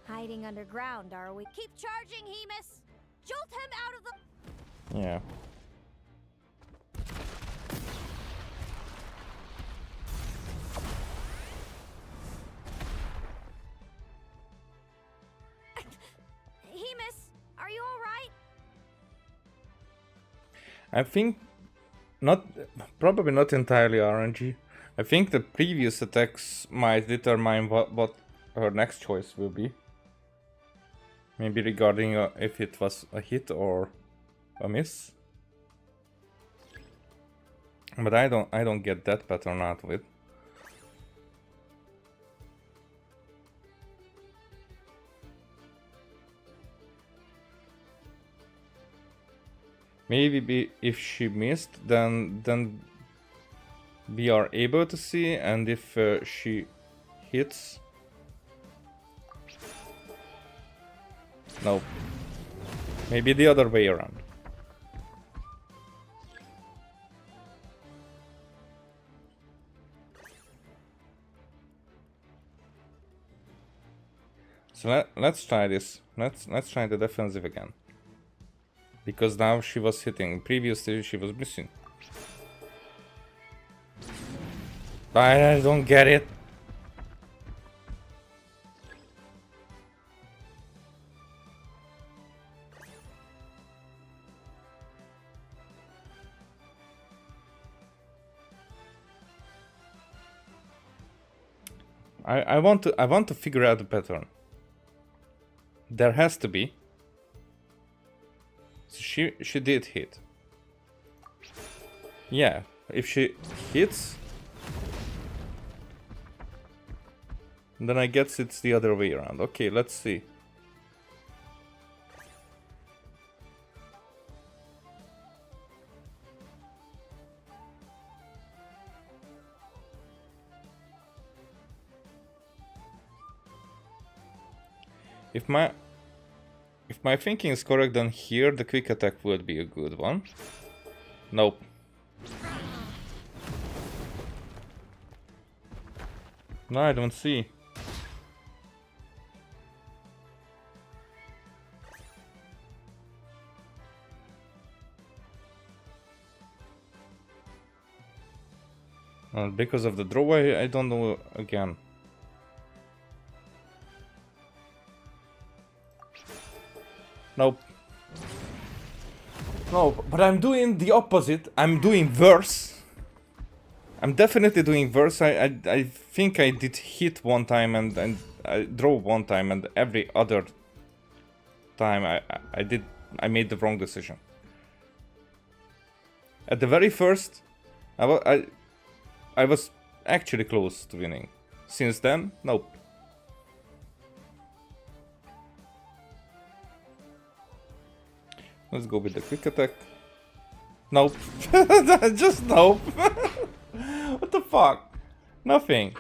Hiding underground, are we? Keep charging, Hemus. Jolt him out of the. Yeah. Hemus, are you all right? I think probably not entirely RNG. I think the previous attacks might determine what her next choice will be. Maybe regarding if it was a hit or a miss. But I don't get that pattern out of it. Maybe if she missed, then we are able to see, and if she hits, no. Maybe the other way around. So let's try this. Let's try the defensive again. Because now she was hitting. Previously she was missing. I don't get it. I want to figure out the pattern. There has to be. So she did hit. Yeah, if she hits, then I guess it's the other way around. Okay, let's see. If my thinking is correct, then here the quick attack would be a good one. Nope. No, I don't see. Because of the draw, I don't know again. Nope. No, but I'm doing the opposite. I'm doing worse. I'm definitely doing worse. I think I did hit one time and I draw one time, and every other time I made the wrong decision. At the very first, I was actually close to winning. Since then, nope. Let's go with the quick attack. Nope. Just nope. What the fuck? Nothing.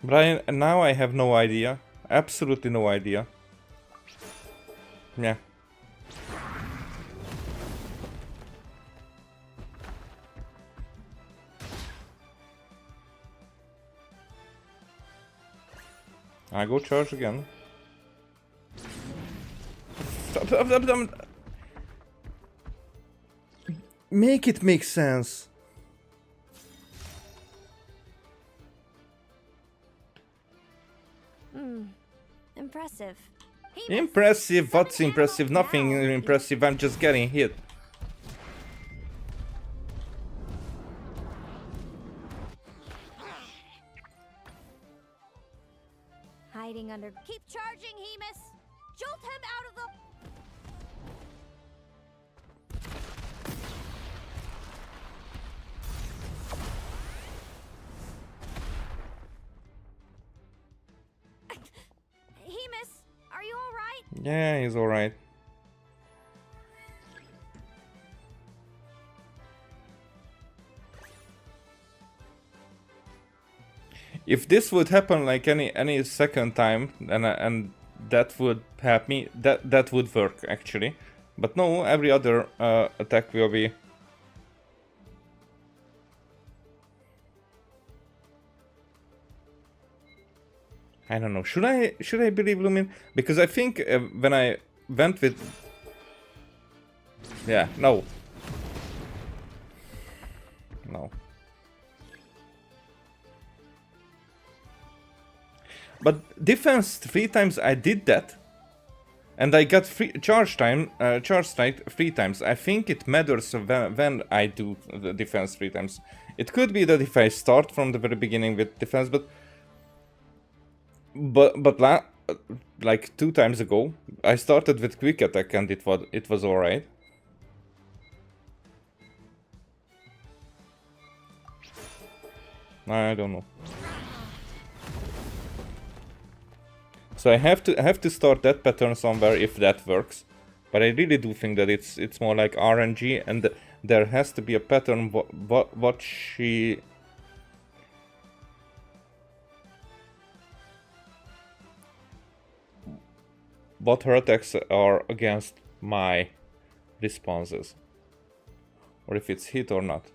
Brian, now I have no idea. Absolutely no idea. Yeah. I go charge again. Stop. Make it make sense. Impressive. Impressive? What's impressive? Nothing impressive. I'm just getting hit. Hiding under. Keep charging, Hemus! Jolt him out of the... Hemus, are you alright? Yeah, he's alright. If this would happen like any second time, and that would help me, that would work actually. But no, every other attack will be. I don't know. Should I believe Lumin? Because I think when I went with. Yeah. No. No. But defense 3 times I did that, and I got free charge strike 3 times. I think it matters when I do the defense 3 times. It could be that if I start from the very beginning with defense, but like 2 times ago, I started with quick attack and it was alright. I don't know. So I have to start that pattern somewhere if that works, but I really do think that it's more like RNG, and there has to be a pattern. What her attacks are against my responses, or if it's hit or not.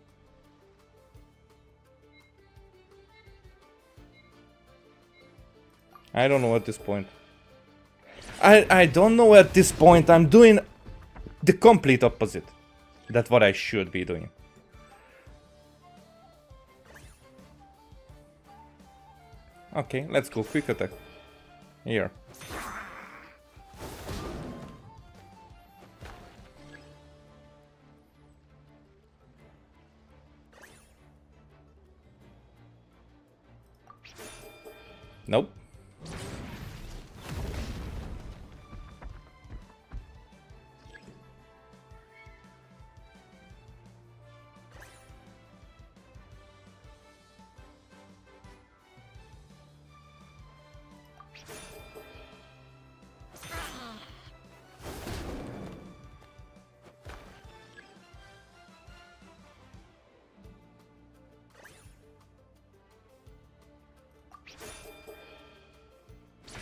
I don't know at this point. I don't know at this point. I'm doing the complete opposite. That's what I should be doing. Okay, let's go quick attack. Here. Nope.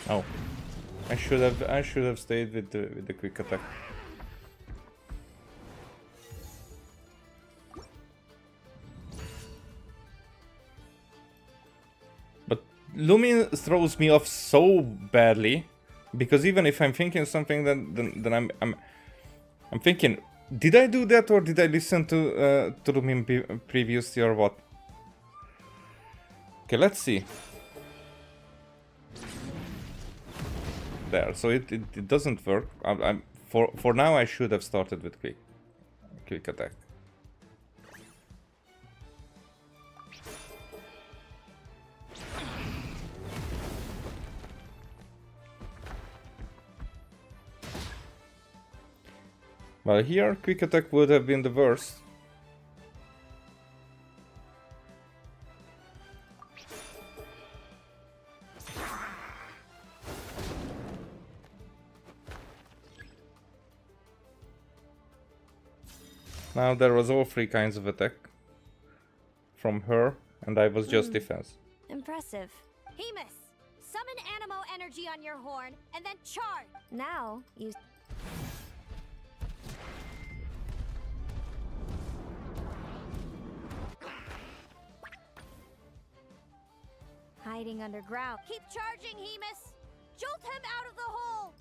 Oh, I should have stayed with the quick attack. But Lumin throws me off so badly, because even if I'm thinking something, then I'm thinking, did I do that or did I listen to Lumin previously or what? Okay, let's see. There, so it doesn't work. For now I should have started with quick attack. Well, here quick attack would have been the worst. Now there was all 3 kinds of attack from her, and I was just defense. Impressive. Hemus, summon Animo energy on your horn and then charge. Now you. Hiding underground. Keep charging, Hemus. Jolt him out of the hole.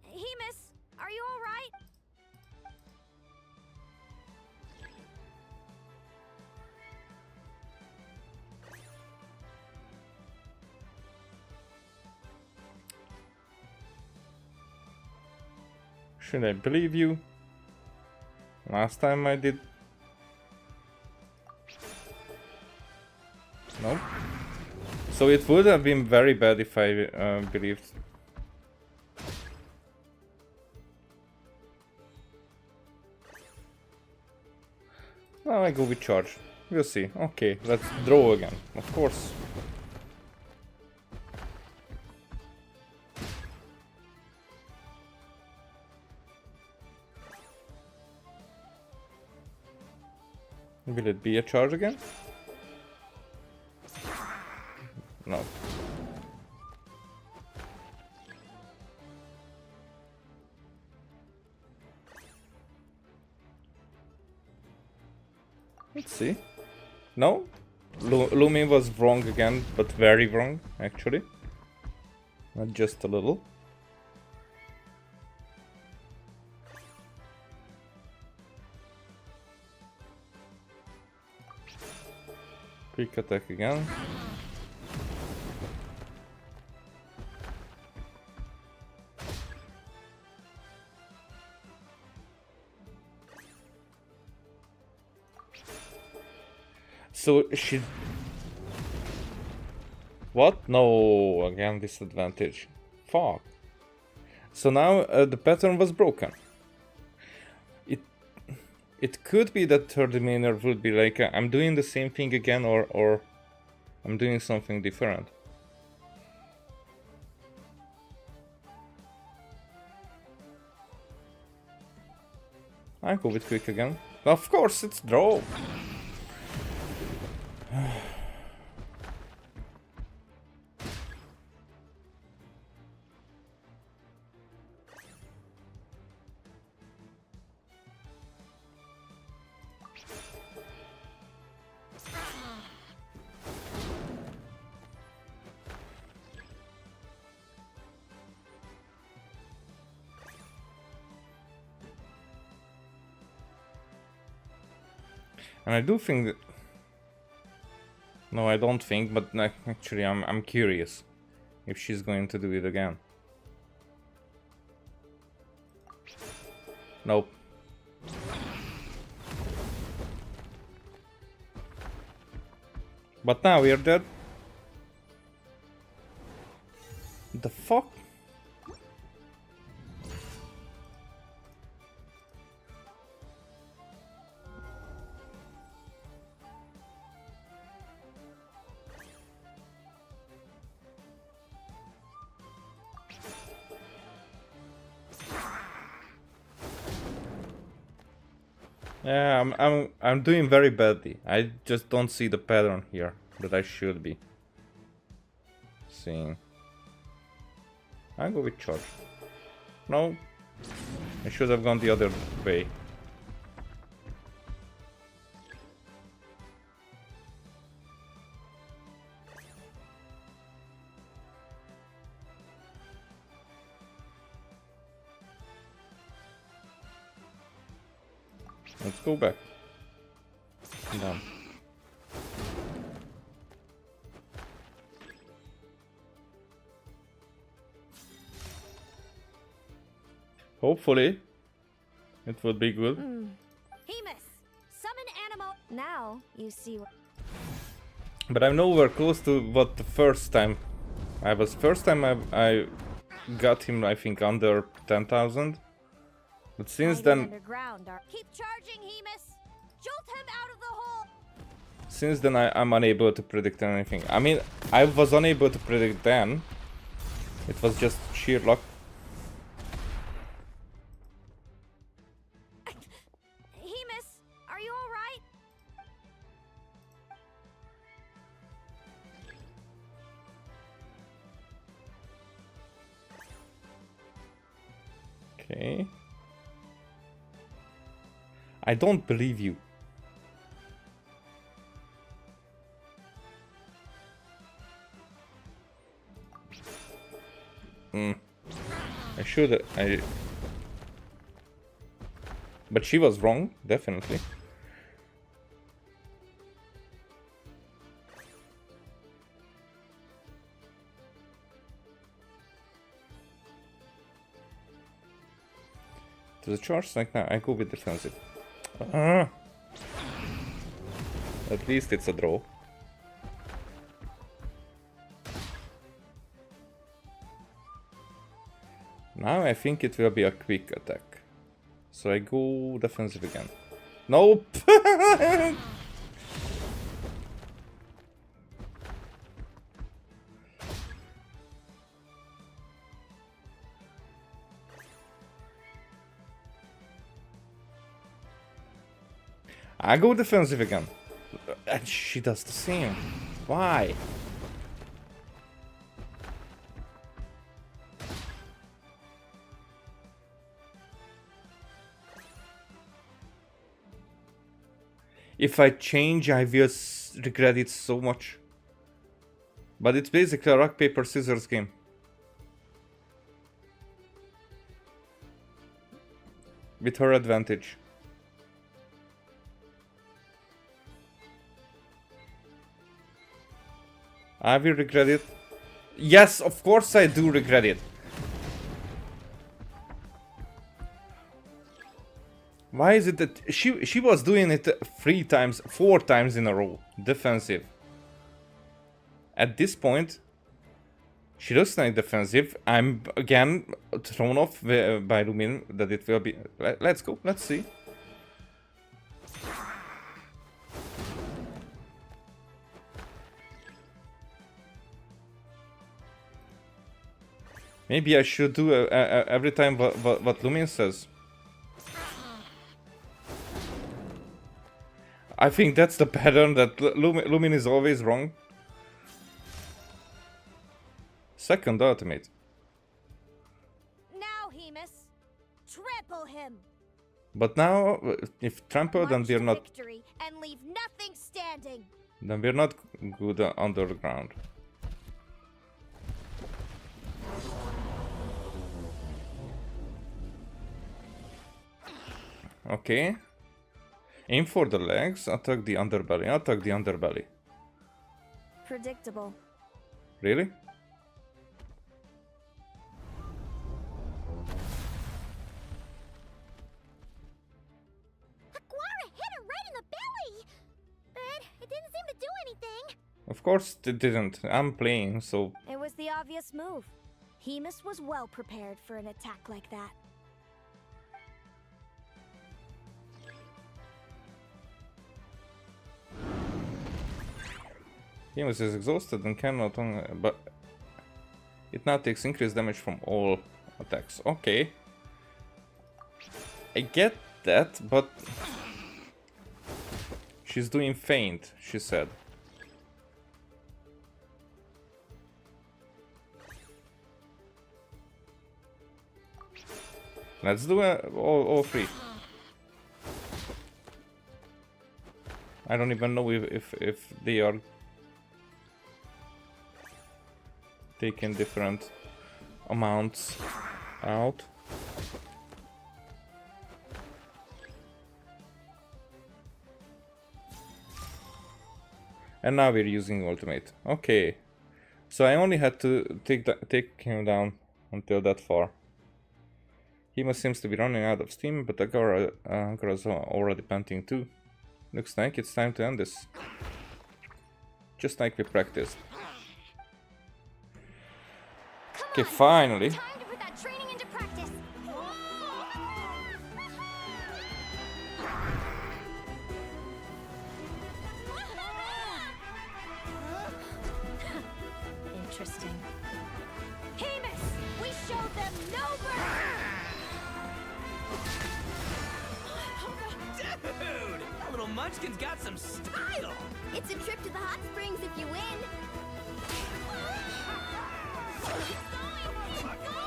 Hemus, are you all right? Should I believe you? Last time I did. No. So it would have been very bad if I believed. Now I go with charge. We'll see. Okay, let's draw again. Of course. Will it be a charge again? No. Let's see. No? Lumi was wrong again, but very wrong, actually. Not just a little. Quick attack again. So she... What? No, again disadvantage. Fuck. So now the pattern was broken. It could be that her demeanor would be like, I'm doing the same thing again, or I'm doing something different. I go with quick again. Of course, it's draw. And I do think that... No, I don't think, but actually I'm curious if she's going to do it again. Nope. But now we're dead. The fuck? Yeah, I'm doing very badly. I just don't see the pattern here that I should be seeing. I go with charge. No, I should have gone the other way. Let's go back. Done. Hopefully, it would be good. Hemus, summon Animo. Now you see what. But I'm nowhere close to what the first time I was. First time I got him, I think, under 10,000. But since then, keep charging, Hemus. Jolt him out of the hole. Since then, I'm unable to predict anything. I mean, I was unable to predict then, It was just sheer luck. Hemus, are you alright? Okay. I don't believe you. I should. But she was wrong, definitely. To the charge like now, I go with defensive. At least it's a draw. Now I think it will be a quick attack. So I go defensive again. Nope! I go defensive again. And she does the same. Why? If I change, I will regret it so much. But it's basically a rock, paper, scissors game. With her advantage. I will regret it. Yes, of course I do regret it. Why is it that she was doing it 4 times in a row, defensive. At this point, she looks like defensive. I'm again thrown off by Lumin that it will be. Let's go. Let's see. Maybe I should do every time what Lumin says. I think that's the pattern, that Lumin is always wrong. Second ultimate. Now, Hemus, trample him. But now, if trample, then we're not. Victory and leave nothing standing. Then we're not good underground. Okay. Aim for the legs, attack the underbelly, attack the underbelly. Predictable. Really? Aquara hit her right in the belly! But it didn't seem to do anything. Of course it didn't. I'm playing, so... It was the obvious move. Hemus was well prepared for an attack like that. Hemus is exhausted and cannot... but... It now takes increased damage from all attacks. Okay. I get that, but... She's doing feint, she said. Let's do all three. I don't even know if they are taking different amounts out. And now we're using ultimate. Okay. So I only had to take him down until that far. Hemus seems to be running out of steam, but Agara's already panting too. Looks like it's time to end this. Just like we practiced. Okay, finally. Time to put that training into practice. Interesting. Hemus! Munchkin's got some style! It's a trip to the hot springs if you win.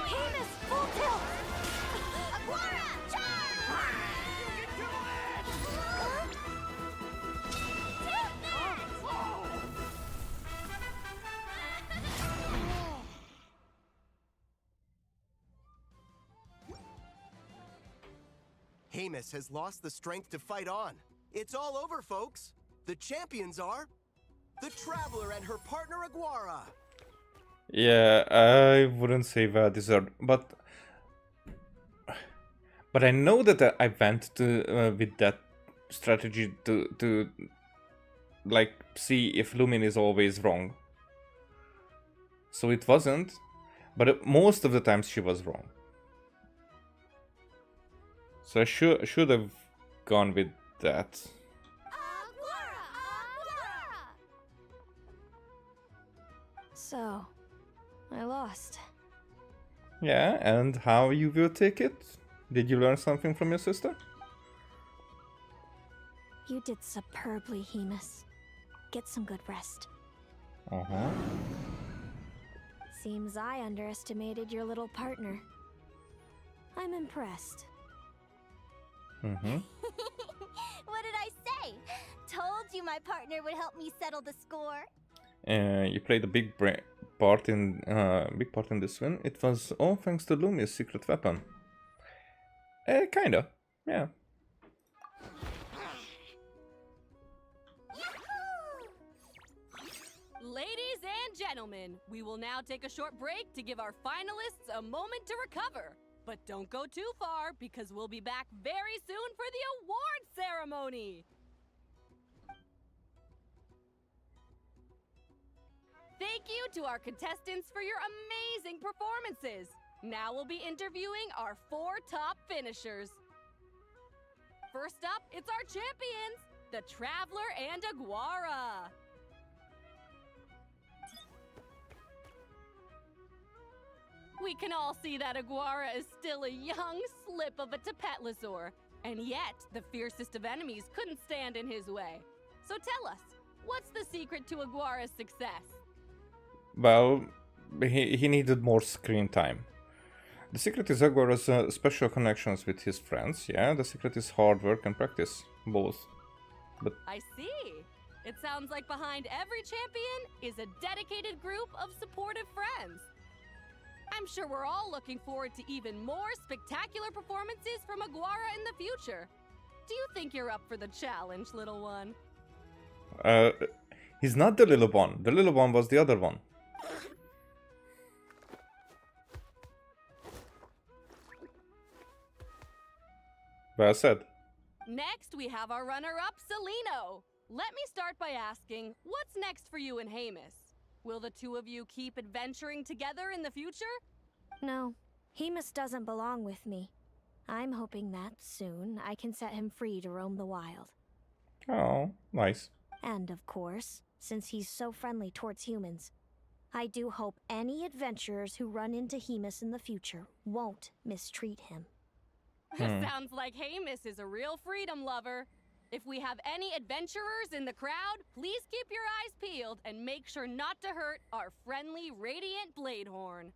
Heinous, full tilt! Aguara, charge! You can do it! Hamus has lost the strength to fight on. It's all over, folks. The champions are the Traveler and her partner Aguara. Yeah, I wouldn't say well deserved, but I know that I went to with that strategy to like see if Lumin is always wrong. So it wasn't, but most of the times she was wrong. So I should have gone with that. So, I lost. Yeah, and how you will take it? Did you learn something from your sister? You did superbly, Hemus. Get some good rest. Uh-huh. Seems I underestimated your little partner. I'm impressed. Mm-hmm. What did I say? Told you my partner would help me settle the score. You played a big part in this win. It was all thanks to Lumi's secret weapon. Kinda, yeah. Ladies and gentlemen, we will now take a short break to give our finalists a moment to recover. But don't go too far, because we'll be back very soon for the award ceremony! Thank you to our contestants for your amazing performances! Now we'll be interviewing our 4 top finishers. First up, it's our champions, the Traveler and Aguara. We can all see that Aguara is still a young slip of a Tapetlosaur, and yet the fiercest of enemies couldn't stand in his way. So tell us, what's the secret to Aguara's success? Well, he needed more screen time. The secret is Aguara's special connections with his friends. Yeah, the secret is hard work and practice, both. But I see. It sounds like behind every champion is a dedicated group of supportive friends. I'm sure we're all looking forward to even more spectacular performances from Aguara in the future. Do you think you're up for the challenge, little one? he's not the little one. The little one was the other one. Well said. Next, we have our runner-up, Celino. Let me start by asking, what's next for you and Hamus? Will the two of you keep adventuring together in the future? No, Hemus doesn't belong with me. I'm hoping that soon I can set him free to roam the wild. Oh, nice. And of course, since he's so friendly towards humans, I do hope any adventurers who run into Hemus in the future won't mistreat him. Sounds like Hamus is a real freedom lover. If we have any adventurers in the crowd, please keep your eyes peeled and make sure not to hurt our friendly Radiant Bladehorn.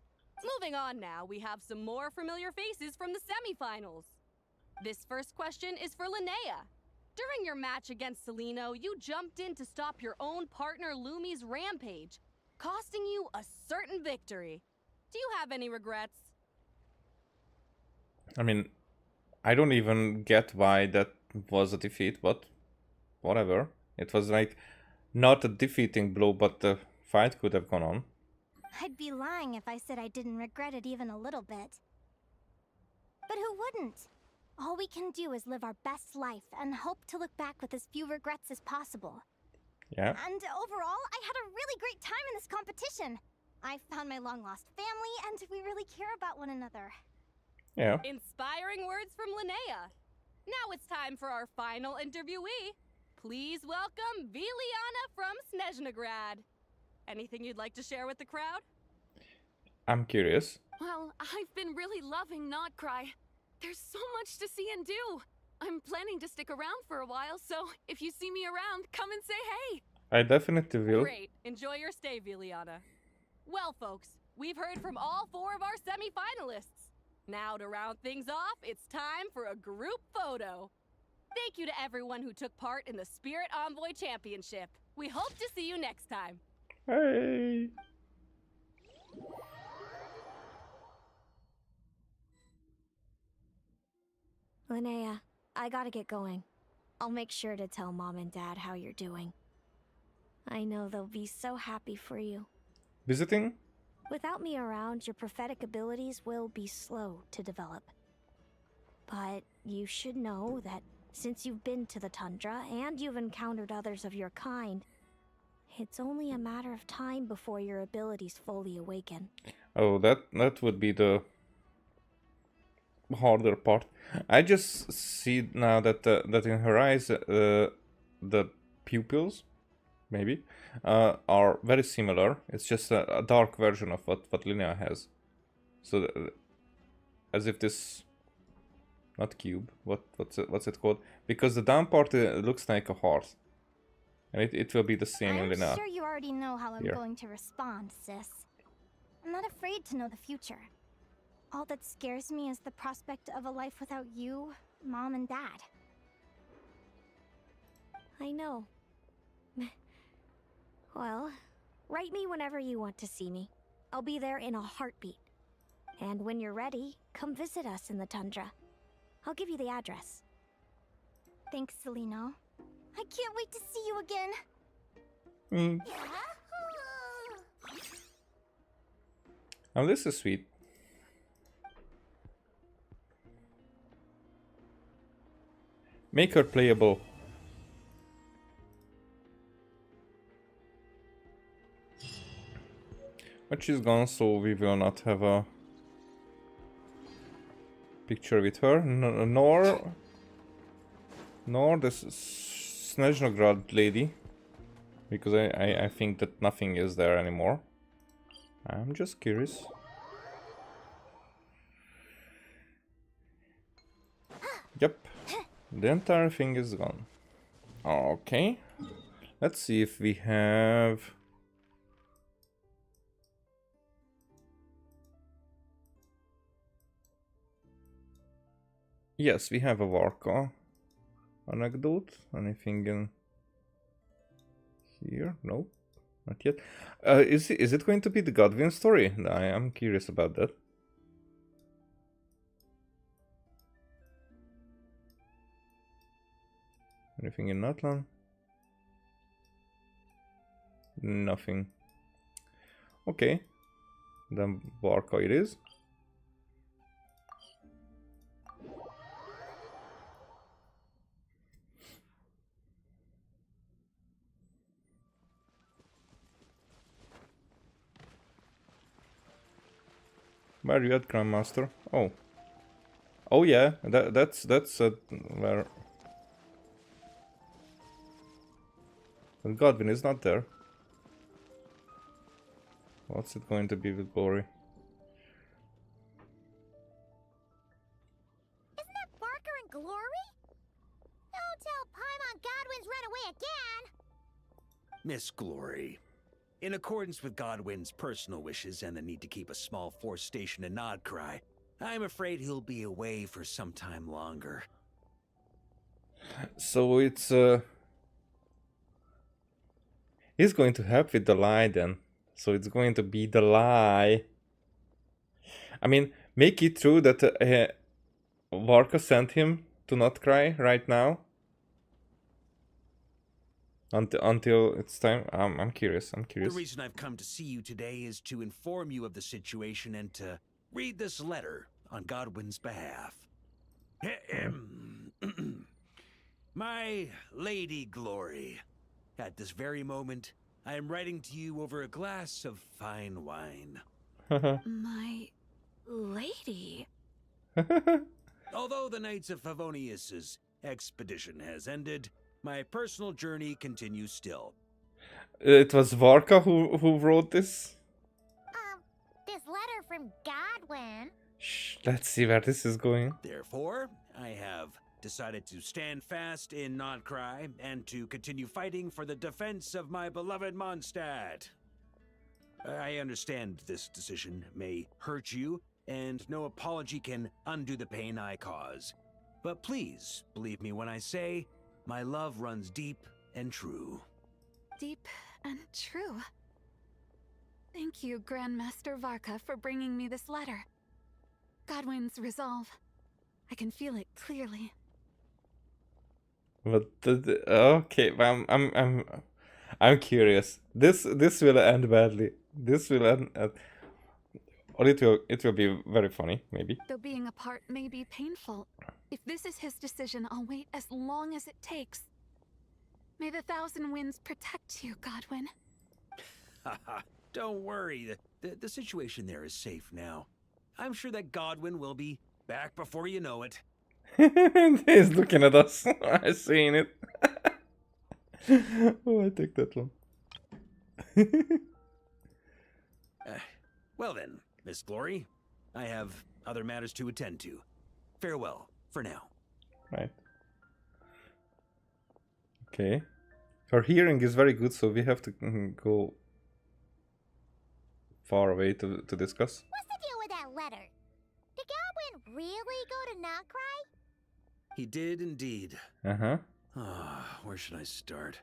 Moving on now, we have some more familiar faces from the semifinals. This first question is for Linnea. During your match against Celino, you jumped in to stop your own partner Lumi's rampage, costing you a certain victory. Do you have any regrets? I mean, I don't even get why that was a defeat, but whatever. It was like not a defeating blow, but the fight could have gone on. I'd be lying if I said I didn't regret it even a little bit. But who wouldn't? All we can do is live our best life and hope to look back with as few regrets as possible. Yeah. And overall, I had a really great time in this competition. I found my long-lost family, and we really care about one another. Yeah. Inspiring words from Linnea. Now it's time for our final interviewee. Please welcome Viliana from Snezhnegrad. Anything you'd like to share with the crowd? I'm curious. Well, I've been really loving Not Cry. There's so much to see and do. I'm planning to stick around for a while, so if you see me around, come and say hey. I definitely will. Great. Enjoy your stay, Viliana. Well, folks, we've heard from all 4 of our semi-finalists. Now, to round things off, it's time for a group photo. Thank you to everyone who took part in the Spirit Envoy Championship. We hope to see you next time. Hey. Linnea, I gotta get going. I'll make sure to tell Mom and Dad how you're doing. I know they'll be so happy for you. Visiting? Without me around, your prophetic abilities will be slow to develop. But you should know that since you've been to the tundra and you've encountered others of your kind, it's only a matter of time before your abilities fully awaken. Oh, that would be the harder part. I just see now that that in her eyes the pupils maybe are very similar. It's just a dark version of what Linnea has. So as if this, not cube, what's it called? Because the down part looks like a heart, and it will be the same in Linnea. I'm sure you already know how I'm Here. going to respond, sis. I'm not afraid to know the future. All that scares me is the prospect of a life without you, Mom, and Dad. I know. Well, write me whenever you want to see me. I'll be there in a heartbeat. And when you're ready, come visit us in the tundra. I'll give you the address. Thanks, Celino. I can't wait to see you again. Mm. Oh, this is sweet. Make her playable. But she's gone, so we will not have a picture with her, nor the Snezhnograd lady, because I think that nothing is there anymore. I'm just curious. Yep, the entire thing is gone. Okay, let's see if we have... Yes, we have a Varka anecdote. Anything in here? No, not yet. Is it going to be the Godwin story? I am curious about that. Anything in Natlan? Nothing. Okay, then Varka it is. Where are you at, Grandmaster? Oh. Oh yeah, that's where... But Godwin is not there. What's it going to be with Glory? Isn't that Barker and Glory? Don't tell Paimon Godwin's run away again! Miss Glory, in accordance with Godwin's personal wishes and the need to keep a small force station in Nodcry, I'm afraid he'll be away for some time longer. So it's he's going to help with the lie then. So it's going to be the lie. I mean, make it true that Varka sent him to not cry right now. Until it's time. I'm curious. I'm curious. The reason I've come to see you today is to inform you of the situation and to read this letter on Godwin's behalf. My Lady Glory, at this very moment, I am writing to you over a glass of fine wine. My lady. Although the Knights of Favonius's expedition has ended, my personal journey continues still. It was Varka who wrote this? This letter from Godwin. Shh, let's see where this is going. Therefore, I have decided to stand fast in Nordcry and to continue fighting for the defense of my beloved Mondstadt. I understand this decision may hurt you, and no apology can undo the pain I cause. But please, believe me when I say, my love runs deep and true. Deep and true. Thank you, Grandmaster Varka, for bringing me this letter. Godwin's resolve. I can feel it clearly. But okay, I'm curious. This will end badly. This will end, or it will be very funny, maybe. Though being apart may be painful, if this is his decision, I'll wait as long as it takes. May the Thousand Winds protect you, Godwin. Haha, don't worry. The situation there is safe now. I'm sure that Godwin will be back before you know it. He's looking at us. I seen it. Oh, I take that one. Well then, Miss Glory, I have other matters to attend to. Farewell, for now. Right. Okay. Her hearing is very good, so we have to go far away to discuss. What's the deal with that letter? Did Godwin really go to Nordcry? He did indeed. Uh-huh. Where should I start?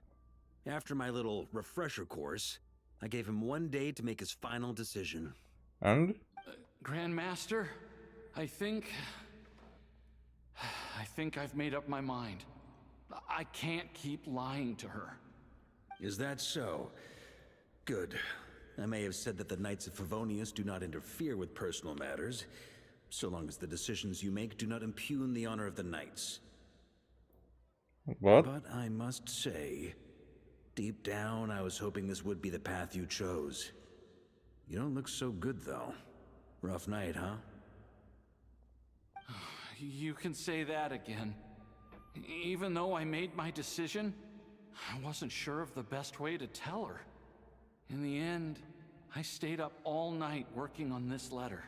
After my little refresher course, I gave him 1 day to make his final decision. And? Grandmaster, I think I've made up my mind. I can't keep lying to her. Is that so? Good. I may have said that the Knights of Favonius do not interfere with personal matters, so long as the decisions you make do not impugn the honor of the Knights. What? But I must say, deep down, I was hoping this would be the path you chose. You don't look so good, though. Rough night, huh? You can say that again. Even though I made my decision, I wasn't sure of the best way to tell her. In the end, I stayed up all night working on this letter.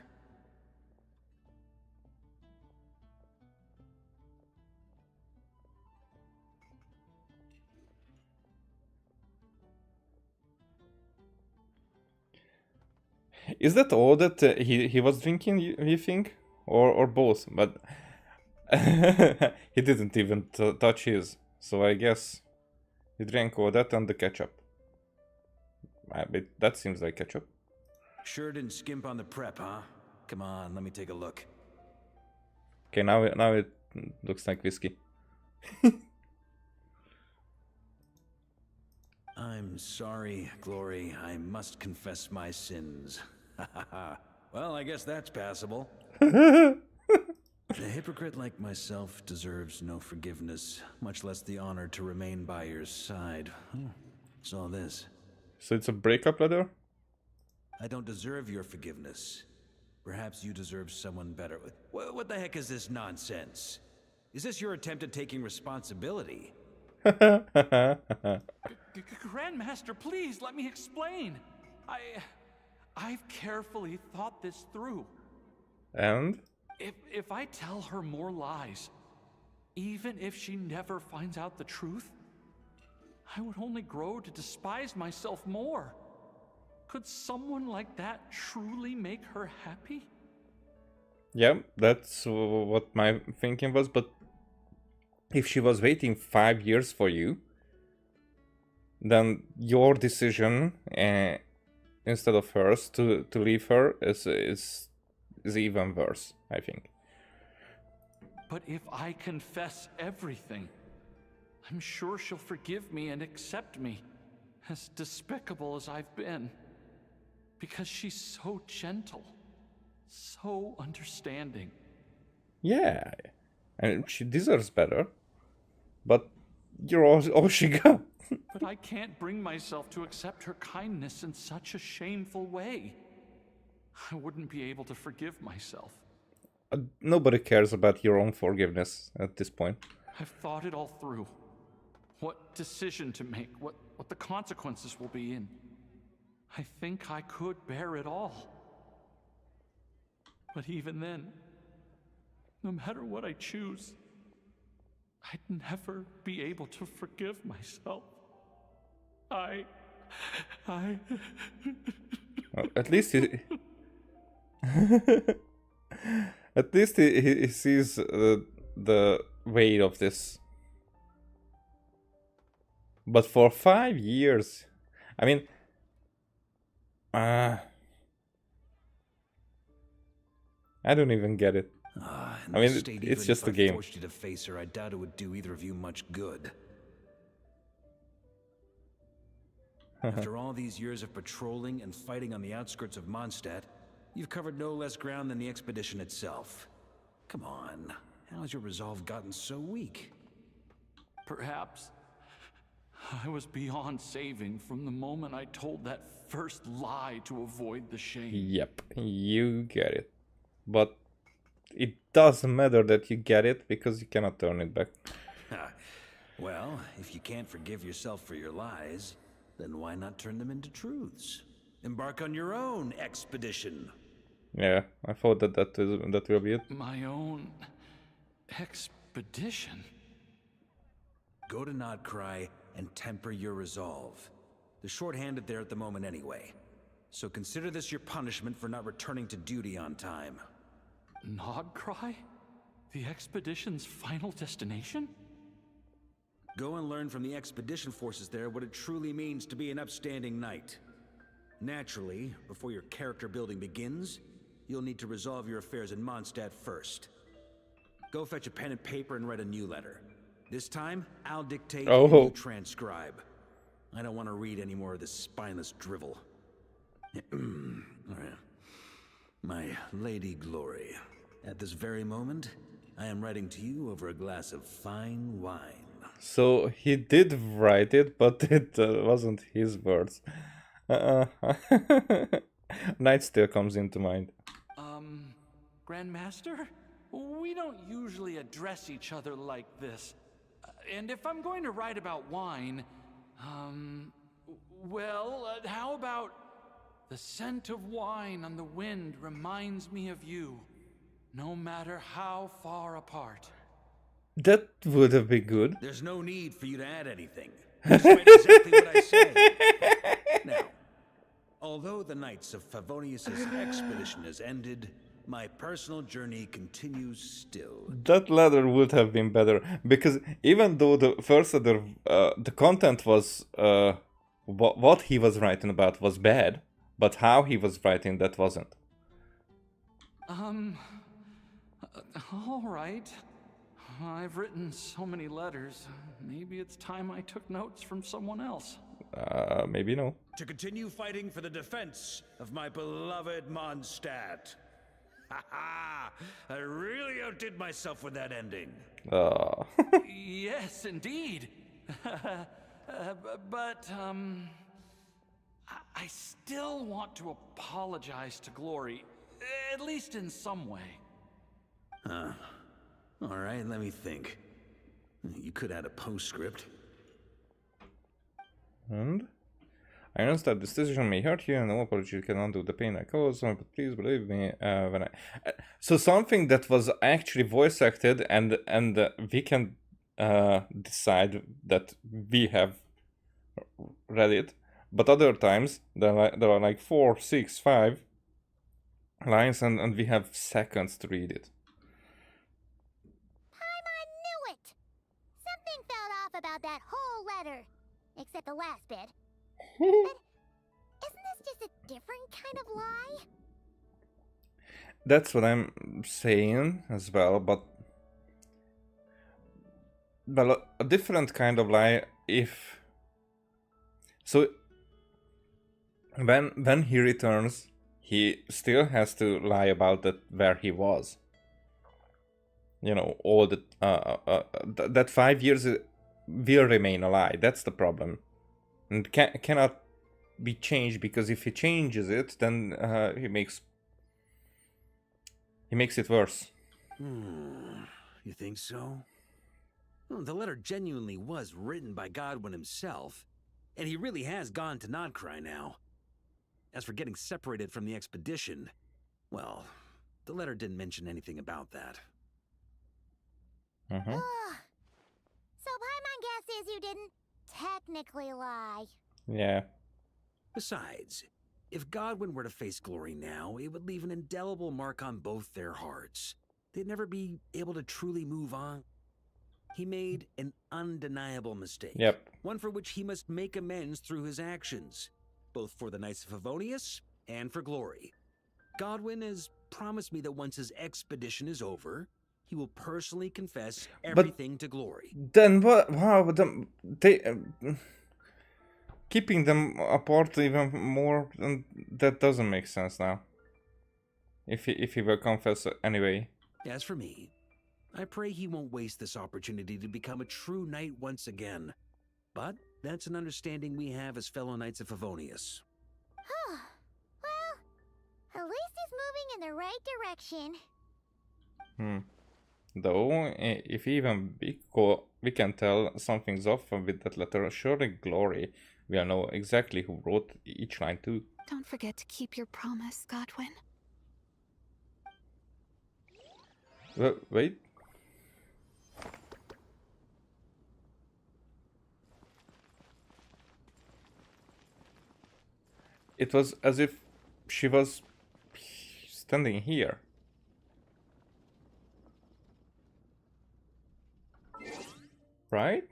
Is that all that he was drinking, you think? Or both? But he didn't even touch his. So I guess he drank all that and the ketchup. That seems like ketchup. Sure didn't skimp on the prep, huh? Come on, let me take a look. Okay, now it looks like whiskey. I'm sorry, Glory. I must confess my sins. Well, I guess that's passable. A hypocrite like myself deserves no forgiveness, much less the honor to remain by your side. What's all this? So it's a breakup letter? I don't deserve your forgiveness. Perhaps you deserve someone better. What the heck is this nonsense? Is this your attempt at taking responsibility? Grandmaster, please let me explain. I've carefully thought this through. And? If I tell her more lies, even if she never finds out the truth, I would only grow to despise myself more. Could someone like that truly make her happy? Yeah, that's what my thinking was, but if she was waiting 5 years for you, then your decision instead of hers to leave her is even worse, I think. But if I confess everything, I'm sure she'll forgive me and accept me, as despicable as I've been. Because she's so gentle, so understanding. Yeah, and she deserves better, but you're all she got. But I can't bring myself to accept her kindness in such a shameful way. I wouldn't be able to forgive myself. Nobody cares about your own forgiveness at this point. I've thought it all through. What decision to make, what the consequences will be, and I think I could bear it all. But even then, no matter what I choose, I'd never be able to forgive myself. I... Well, at least he... At least he sees the weight of this. But for 5 years, I mean, I don't even get it. I mean, it's just a game. If I forced you to face her, I doubt it would do either of you much good. After all these years of patrolling and fighting on the outskirts of Mondstadt, you've covered no less ground than the expedition itself. Come on, how has your resolve gotten so weak? Perhaps I was beyond saving from the moment I told that first lie to avoid the shame. Yep, you get it. But it doesn't matter that you get it, because you cannot turn it back. Well, if you can't forgive yourself for your lies, then why not turn them into truths? Embark on your own expedition. Yeah, I thought that will be it. My own expedition? Go to Nodcry and temper your resolve. They're short-handed there at the moment anyway. So consider this your punishment for not returning to duty on time. Nodcry? The expedition's final destination? Go and learn from the expedition forces there what it truly means to be an upstanding knight. Naturally, before your character building begins, you'll need to resolve your affairs in Mondstadt first. Go fetch a pen and paper and write a new letter. This time, I'll dictate and you transcribe. I don't want to read any more of this spineless drivel. My Lady Glory, at this very moment, I am writing to you over a glass of fine wine. So he did write it, but it wasn't his words. Night still comes into mind. Grandmaster? We don't usually address each other like this. And if I'm going to write about wine, how about the scent of wine on the wind reminds me of you, no matter how far apart. That would have been good. There's no need for you to add anything. Just write exactly what I say. Now, although the Knights of Favonius's expedition has ended, my personal journey continues still. That letter would have been better, because even though the first letter, the content was, what he was writing about was bad, but how he was writing, that wasn't. All right. I've written so many letters. Maybe it's time I took notes from someone else. Maybe no. To continue fighting for the defense of my beloved Mondstadt. Ha! I really outdid myself with that ending. Yes, indeed. But I still want to apologize to Glory, at least in some way. All right, let me think. You could add a postscript. And I understand this decision may hurt you, and no apology can undo the pain I caused, but please believe me when I... So something that was actually voice acted, and we can decide that we have read it, but other times there are like 4, 6, 5 lines, and we have seconds to read it. I knew it! Something felt off about that whole letter. Except the last bit. But isn't this just a different kind of lie? That's what I'm saying as well, but... Well, a different kind of lie if... So, when he returns, he still has to lie about where he was. You know, all the... that 5 years will remain a lie. That's the problem. And cannot be changed, because if he changes it, then he makes it worse. You think so? Well, the letter genuinely was written by Godwin himself, and he really has gone to Nodcry now. As for getting separated from the expedition, well, the letter didn't mention anything about that. is you didn't technically lie. Yeah. Besides, if Godwin were to face Glory now, it would leave an indelible mark on both their hearts. They'd never be able to truly move on. He made an undeniable mistake. Yep. One for which he must make amends through his actions, both for the Knights of Favonius and for Glory. Godwin has promised me that once his expedition is over, he will personally confess everything to Glory. Then what? Wow, they keeping them apart even more, that doesn't make sense now. If he will confess anyway. As for me, I pray he won't waste this opportunity to become a true knight once again. But that's an understanding we have as fellow Knights of Favonius. Well, at least he's moving in the right direction. Though, if even we can tell something's off with that letter, surely Glory will know exactly who wrote each line too. Don't forget to keep your promise, Godwin. Wait. It was as if she was standing here. Right?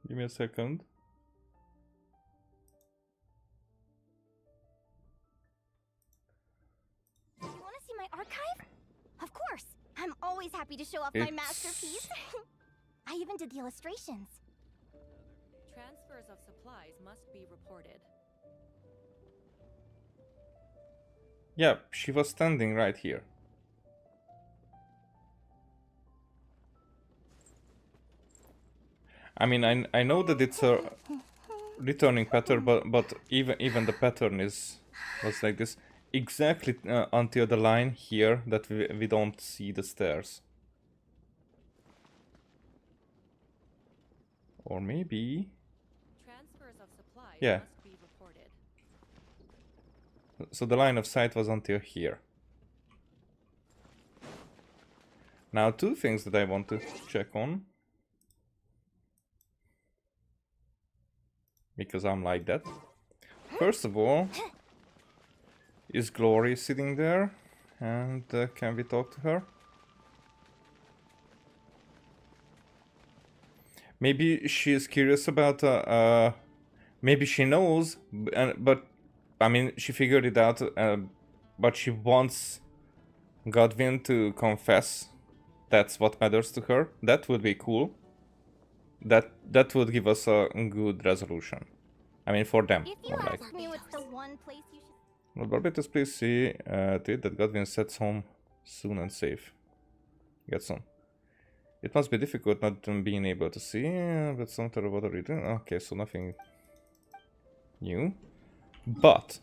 Give me a second. You want to see my archive? Of course. I'm always happy to show off my masterpiece. I even did the illustrations. Transfers of supplies must be reported. Yeah, she was standing right here. I mean, I know that it's a returning pattern, but even the pattern was like this exactly until the line here that we don't see the stairs. Or maybe. Transfers of supplies Yeah. must be reported. So the line of sight was until here. Now, two things that I want to check on. Because I'm like that. First of all, is Glory sitting there? And can we talk to her? Maybe she is curious about, maybe she knows, but I mean, she figured it out, but she wants Godwin to confess. That's what matters to her. That would be cool. That would give us a good resolution. I mean, for them. If you More like. ask me what's the one place you should... Lord Barbatos, please see to it that Godwin sets home soon and safe. Gets on. It must be difficult not being able to see, but some matter what are you doing? Okay, so nothing new. But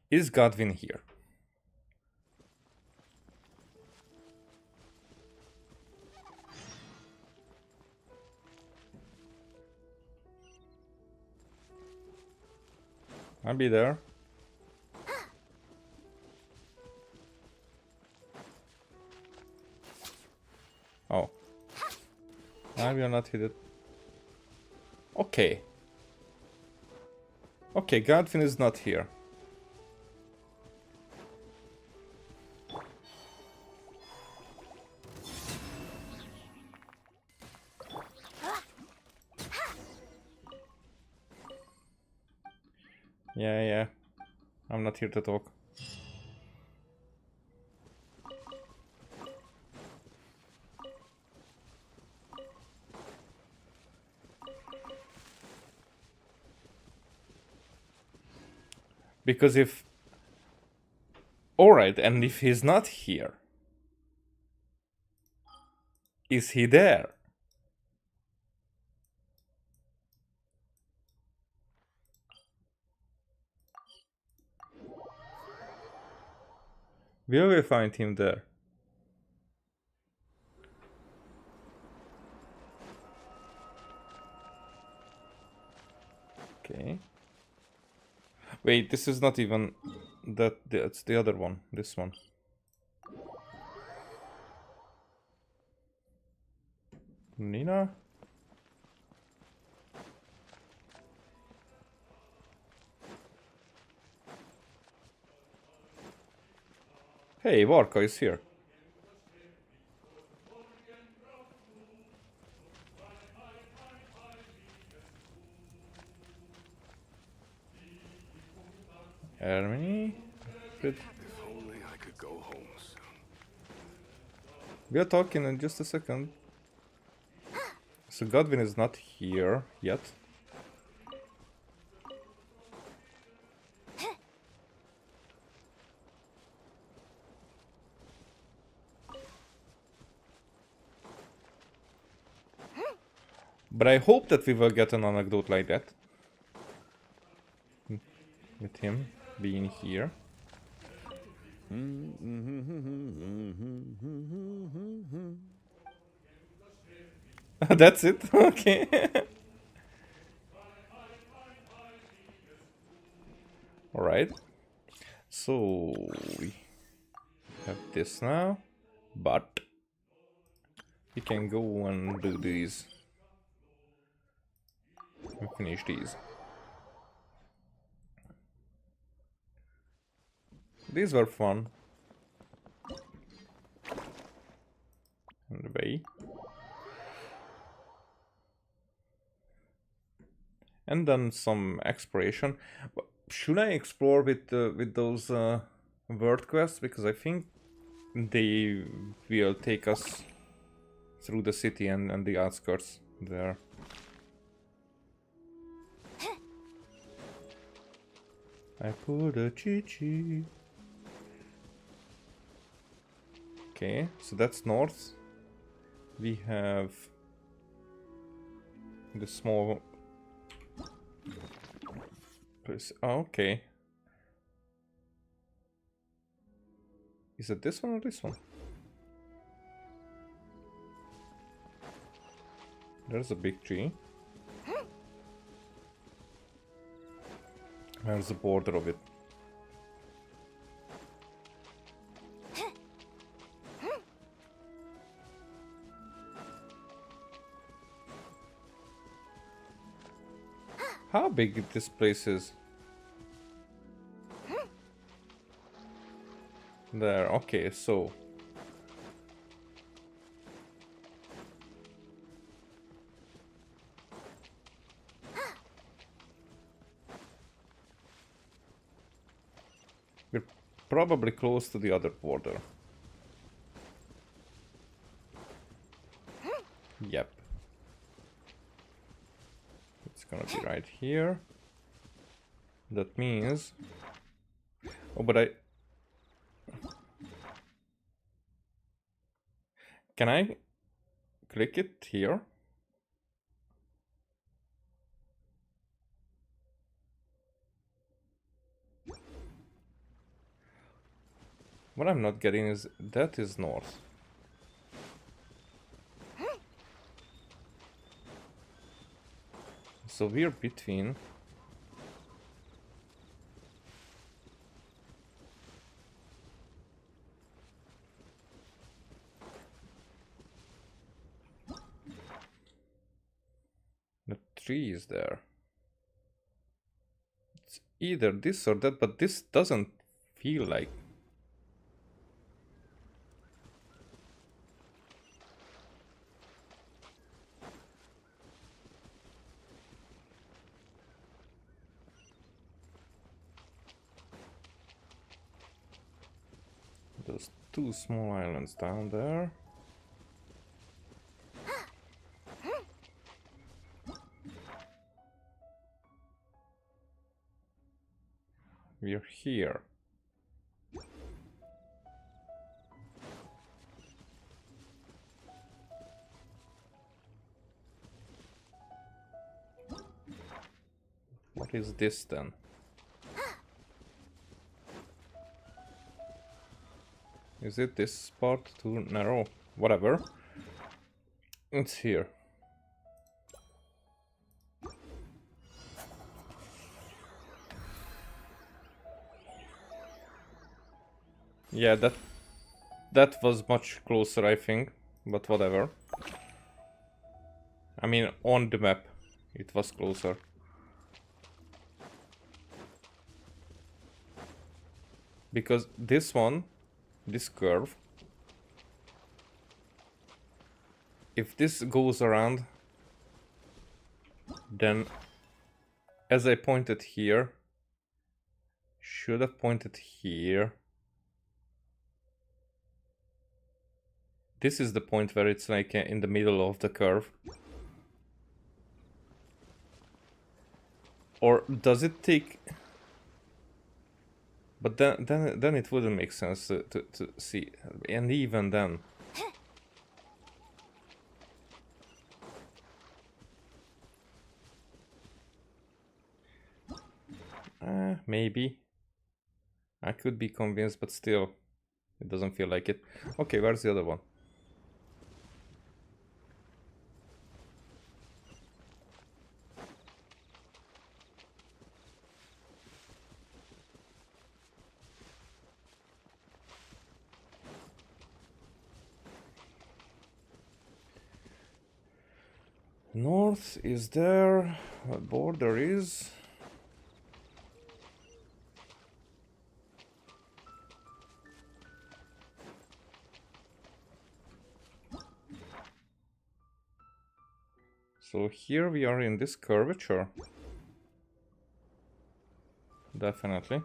is Godwin here? I'll be there. Oh. I will not hit it. Okay. Okay, Godwin is not here. Yeah. I'm not here to talk. Because if... Alright, and if he's not here... Is he there? Will we find him there? Okay. Wait, this is not even that. That's the other one. This one. Nina? Hey, Varka is here. Hermione? Good. If only I could go home soon. We are talking in just a second. So Godwin is not here yet. But I hope that we will get an anecdote like that. With him being here. That's it? Okay. Alright. So we have this now. But we can go and do these. And finish these. These were fun. On the way. And then some exploration. Should I explore with those word quests? Because I think they will take us through the city and the outskirts there. I put a chi-chi. Okay, so that's north. We have the small place. Oh, okay. Is it this one or this one? There's a big tree. Where's the border of it? How big this place is? There, okay, so we're probably close to the other border. Yep. It's gonna be right here. That means... Oh, but I... Can I click it here? What I'm not getting is that is north. So we're between. The tree is there. It's either this or that, but this doesn't feel like. Those two small islands down there. We're here. What is this then? Is it this part too narrow? Whatever. It's here. Yeah, that was much closer, I think, but whatever. I mean, on the map, it was closer. Because this one, this curve, if this goes around, then as I pointed here, should have pointed here. This is the point where it's like in the middle of the curve. Or does it take... But then it wouldn't make sense to see. And even then... Maybe. I could be convinced, but still. It doesn't feel like it. Okay, where's the other one? North is there. What border is? So here we are in this curvature. Definitely.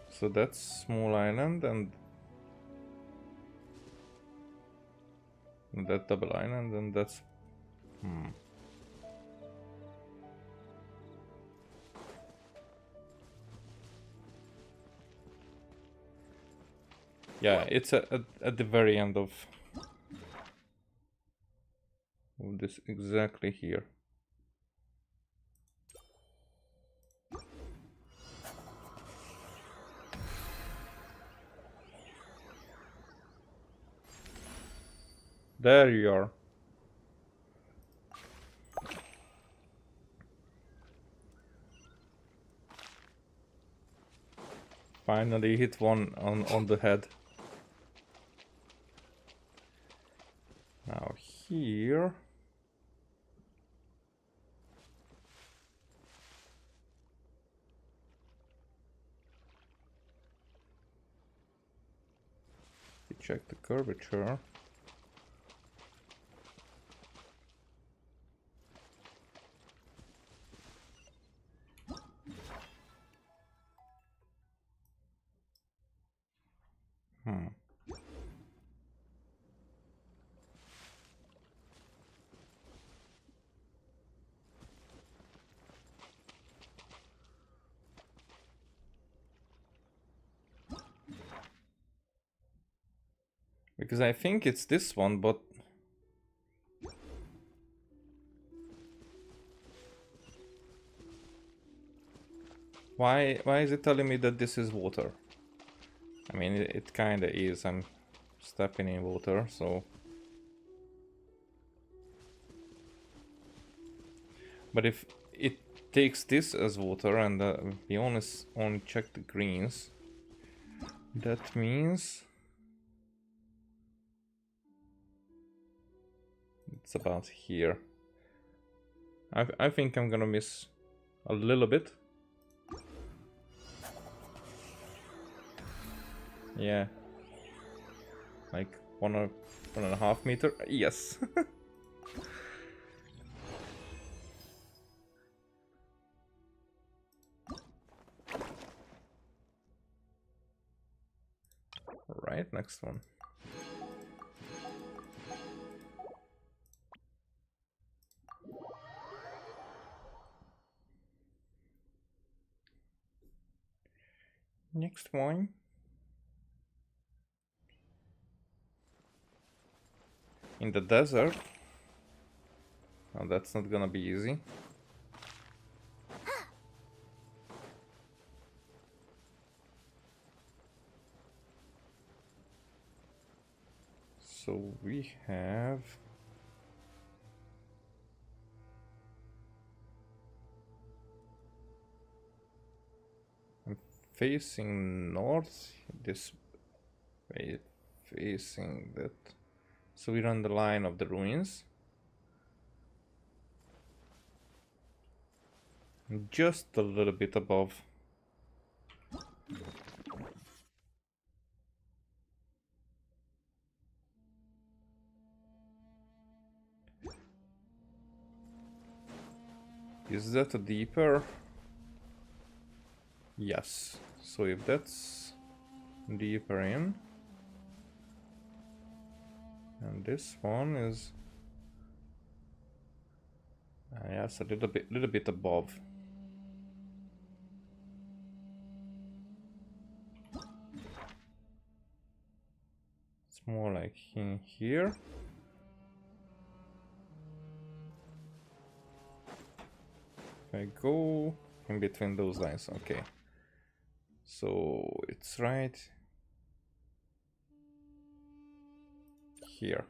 So that's small island and that double island and that's... Yeah, it's at the very end of this, exactly here. There you are. Finally hit one on the head. Now here. We check the curvature. Because I think it's this one, but... Why is it telling me that this is water? I mean, it kinda is. I'm stepping in water, so... But if it takes this as water and we only check the greens, that means... It's about here. I think I'm gonna miss a little bit. Yeah. Like 1.5 meter. Yes. Alright, next one. Next one. In the desert. Oh, that's not gonna be easy. we have... I'm facing north, this way, facing that. So we're on the line of the ruins. Just a little bit above. Is that a deeper? Yes. So if that's deeper in, and this one is yes, a little bit above. It's more like in here. If I go in between those lines, okay. So it's right here.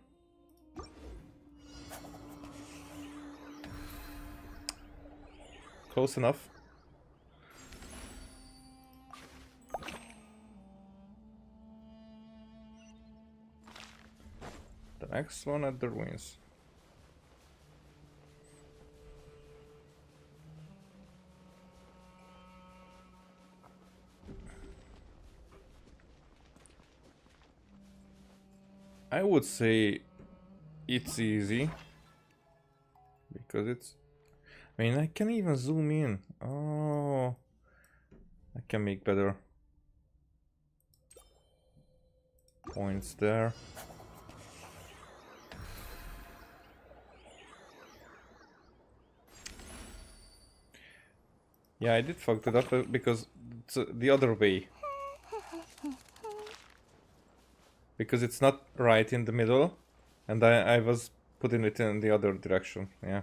Close enough. The next one at the ruins. I would say it's easy because it's... I mean, I can even zoom in. Oh, I can make better points there. Yeah, I did fuck it up because it's the other way. Because it's not right in the middle, and I was putting it in the other direction, yeah.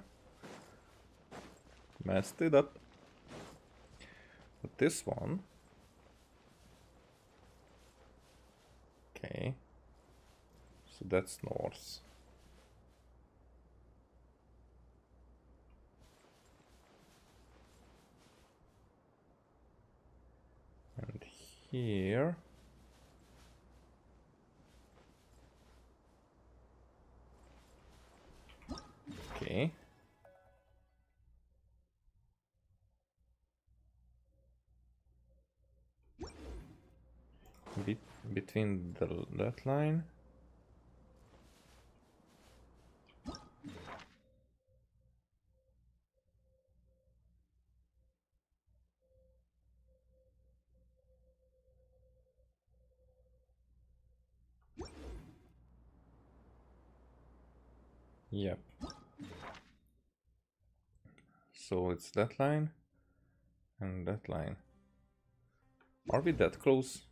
Messed it up. But this one... Okay. So that's north. And here... Okay. Between that line. Yep. So it's that line and that line. Are we that close?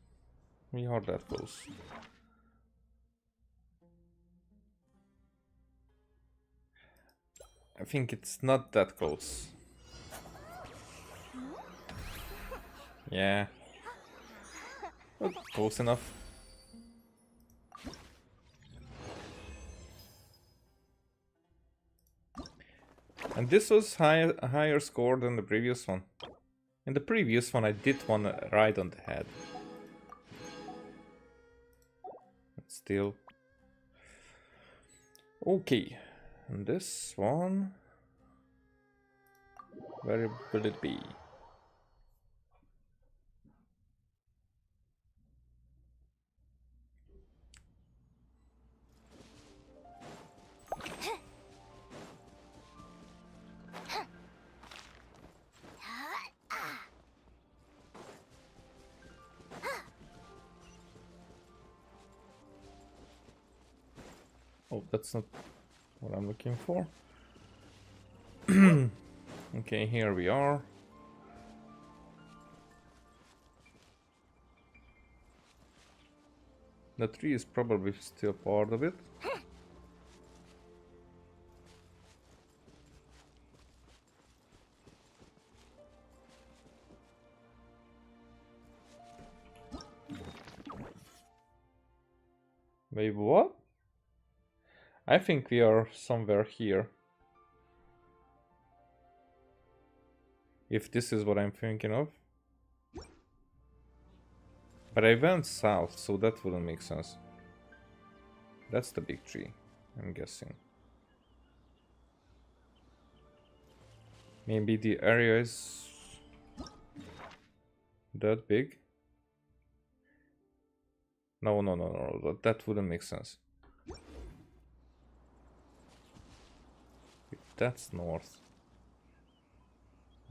We are that close. I think it's not that close. Yeah. But close enough. And this was a higher score than the previous one. In the previous one I did one right on the head. But still. Okay. And this one... Where will it be? Oh, that's not what I'm looking for. Okay, here we are. The tree is probably still part of it. Wait, what? I think we are somewhere here. If this is what I'm thinking of. But I went south, so that wouldn't make sense. That's the big tree, I'm guessing. Maybe the area is that big? No, that wouldn't make sense. That's north.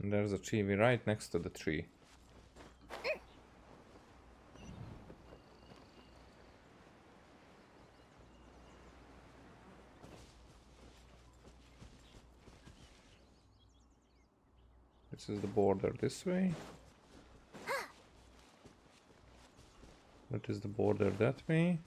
And there's a tree right next to the tree. This is the border this way. That is the border that way.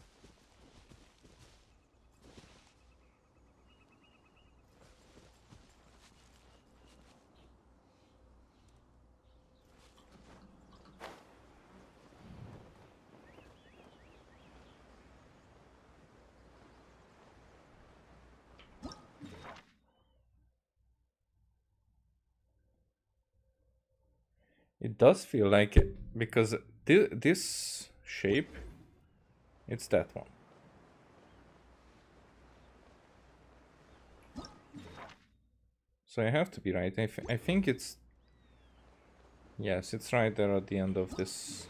It does feel like it, because this shape, it's that one. So I have to be right. I think it's... Yes, it's right there at the end of this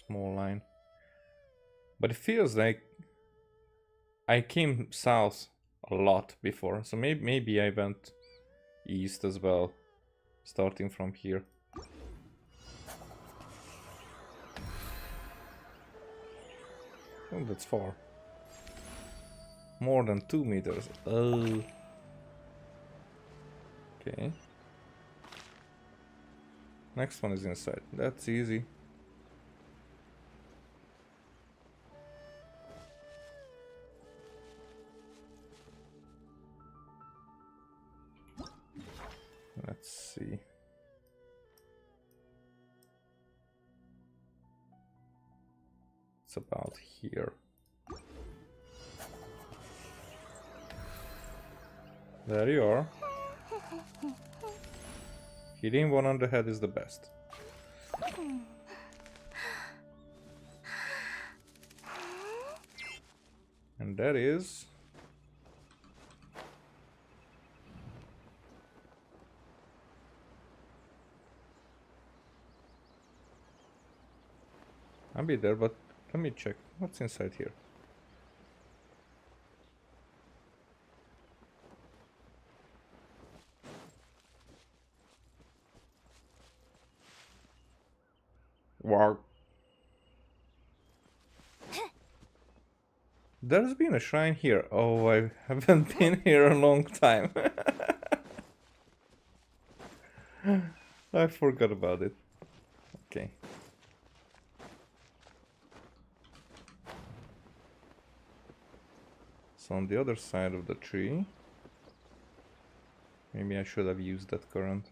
small line. But it feels like I came south a lot before, so maybe I went east as well, starting from here. Oh, that's far. More than 2 meters. Oh. Okay. Next one is inside. That's easy. Let's see. It's about here. There you are. Hitting one on the head is the best. And that is... I'll be there, but let me check what's inside here. Wow. There's been a shrine here. Oh, I haven't been here a long time. I forgot about it. Okay. So on the other side of the tree, maybe I should have used that current.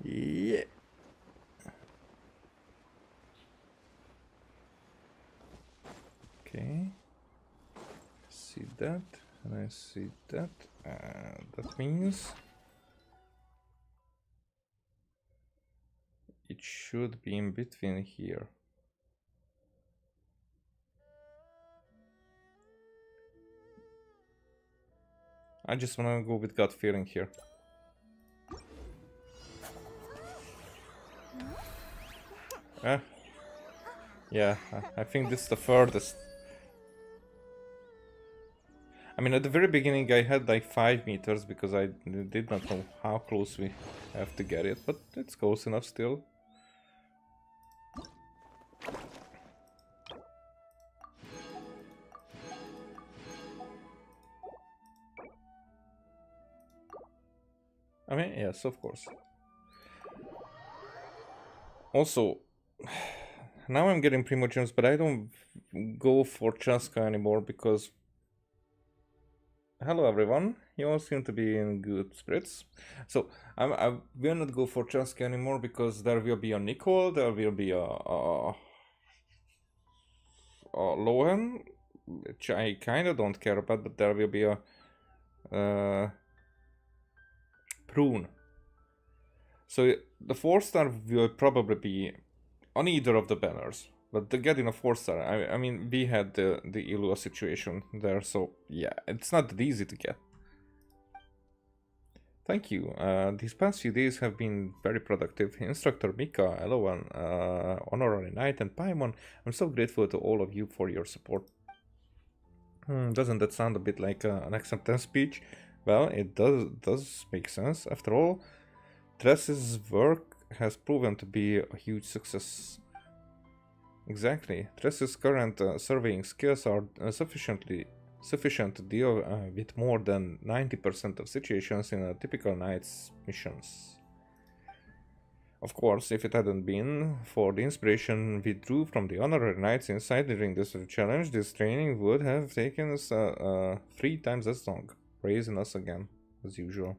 Yeah. Okay. See that, and I see that. That means it should be in between here. I just want to go with gut feeling here. Yeah, I think this is the furthest. I mean, at the very beginning I had like 5 meters because I did not know how close we have to get it, but it's close enough still. I mean, yes, of course. Also, now I'm getting Primogems, but I don't go for Chaska anymore because... Hello everyone, You all seem to be in good spirits. So, I will not go for Chelsea anymore because there will be a Nicole, there will be a Lohan, which I kind of don't care about, but there will be a Prune. So the 4-star will probably be on either of the banners, but getting a 4-star, I mean, we had the Illua situation there, so yeah, it's not that easy to get. Thank you. These past few days have been very productive. Instructor Mika, Eloan, Honorary Knight, and Paimon, I'm so grateful to all of you for your support. Doesn't that sound a bit like an acceptance speech? Well, it does make sense. After all, Tress's work has proven to be a huge success. Exactly. Tress's current surveying skills are sufficient to deal with more than 90% of situations in a typical knight's missions. Of course, if it hadn't been for the inspiration we drew from the honorary knights inside during this challenge, this training would have taken us 3 times as long, raising us again, as usual.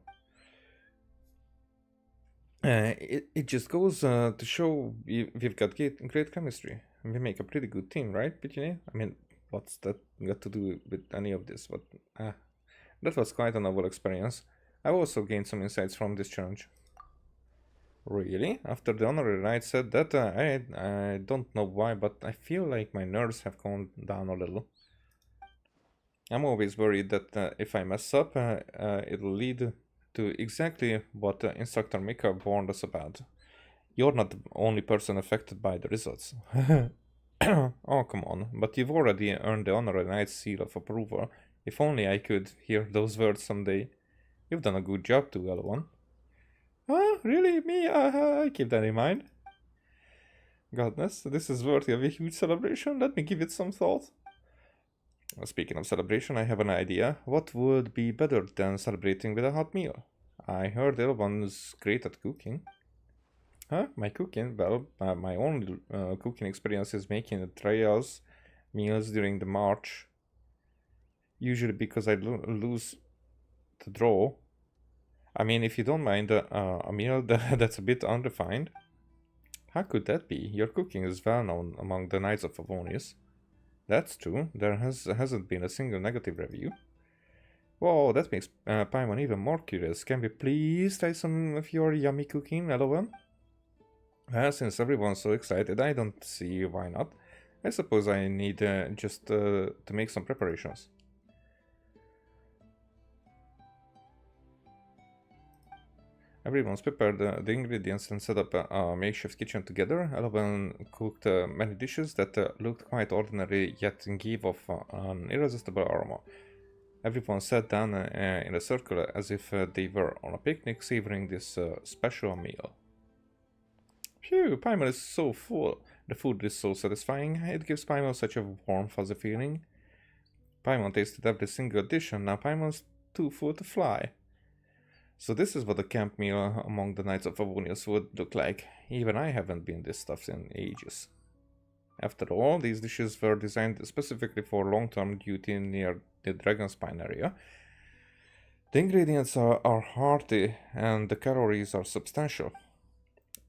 It just goes to show we've got great chemistry. We make a pretty good team, right, Pitine? I mean, what's that got to do with any of this? But that was quite a novel experience. I've also gained some insights from this challenge. Really? After the honorary knight said that, I don't know why, but I feel like my nerves have calmed down a little. I'm always worried that if I mess up, it'll lead to exactly what Instructor Mika warned us about. You're not the only person affected by the results. Oh, come on, but you've already earned the honorary knight's seal of approval. If only I could hear those words someday. You've done a good job too, L1. Ah, really? Me? I keep that in mind. Goodness, this is worthy of a huge celebration. Let me give it some thought. Speaking of celebration, I have an idea. What would be better than celebrating with a hot meal? I heard Elvan's great at cooking. Huh? My cooking? Well, my only cooking experience is making the trials meals during the march. Usually because I lose the draw. I mean, if you don't mind a meal that's a bit unrefined. How could that be? Your cooking is well known among the Knights of Favonius. That's true. There hasn't been a single negative review. Whoa, that makes Paimon even more curious. Can we please try some of your yummy cooking, LOL? Well, since everyone's so excited, I don't see why not. I suppose I need just to make some preparations. Everyone's prepared the ingredients and set up a makeshift kitchen together. Elovan cooked many dishes that looked quite ordinary, yet gave off an irresistible aroma. Everyone sat down in a circle as if they were on a picnic, savoring this special meal. Phew, Paimon is so full. The food is so satisfying. It gives Paimon such a warm, fuzzy feeling. Paimon tasted every single dish, and now Paimon's too full to fly. So this is what a camp meal among the Knights of Favonius would look like. Even I haven't been this stuffed in ages. After all, these dishes were designed specifically for long-term duty near the Dragonspine area. The ingredients are hearty and the calories are substantial.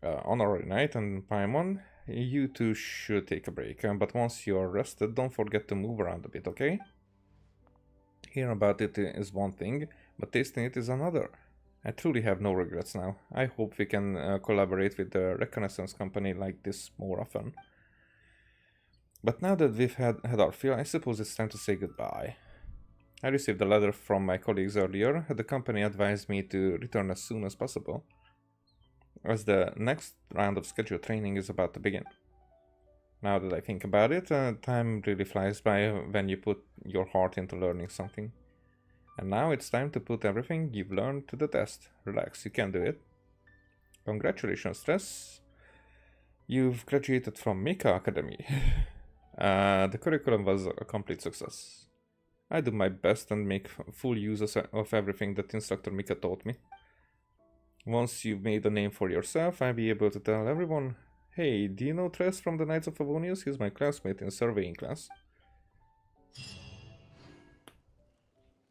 Honorary Knight and Paimon, you two should take a break, but once you're rested, don't forget to move around a bit, okay? Hearing about it is one thing, but tasting it is another. I truly have no regrets now. I hope we can collaborate with the Reconnaissance Company like this more often. But now that we've had our fill, I suppose it's time to say goodbye. I received a letter from my colleagues earlier. The company advised me to return as soon as possible, as the next round of scheduled training is about to begin. Now that I think about it, time really flies by when you put your heart into learning something. And now it's time to put everything you've learned to the test. Relax, you can do it. Congratulations, Stress. You've graduated from Mika Academy. The curriculum was a complete success. I do my best and make full use of everything that Instructor Mika taught me. Once you've made a name for yourself, I'll be able to tell everyone, hey, do you know Tress from the Knights of Favonius? He's my classmate in surveying class.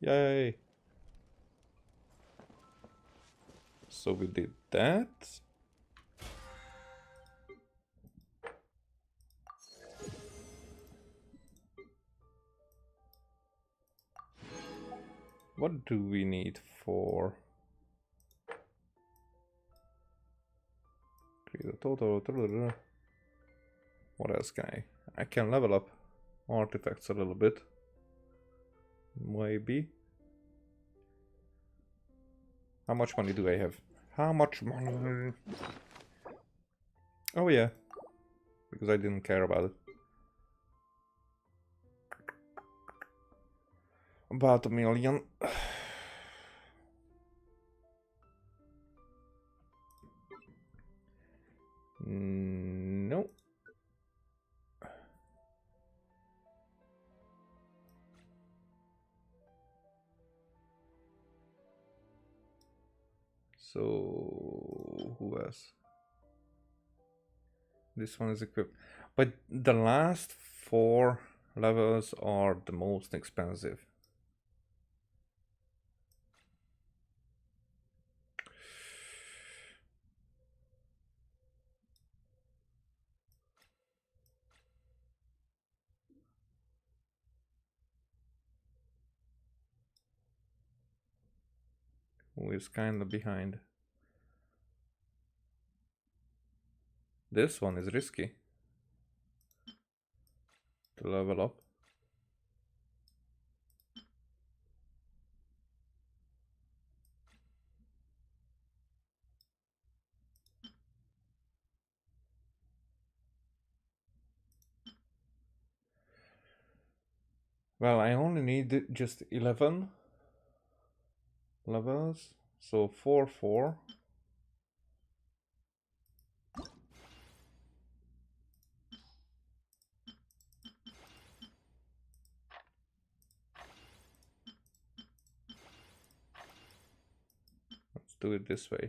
Yay! So we did that. What do we need for... Create a total... What else can I can level up artifacts a little bit. Maybe. How much money do I have? How much money? Oh yeah. Because I didn't care about it. About 1 million. No. So who else? This one is equipped, but the last 4 levels are the most expensive. Who is kind of behind? This one is risky to level up. Well, I only need just 11 levels, so 4. Let's do it this way.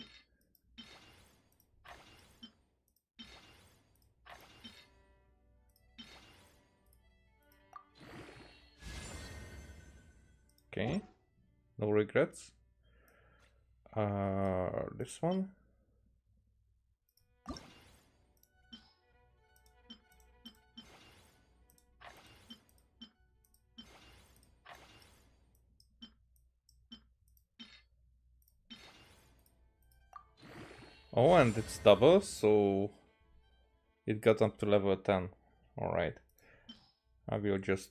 Okay, no regrets. This one. Oh, and it's double, so it got up to level 10. Alright. I will just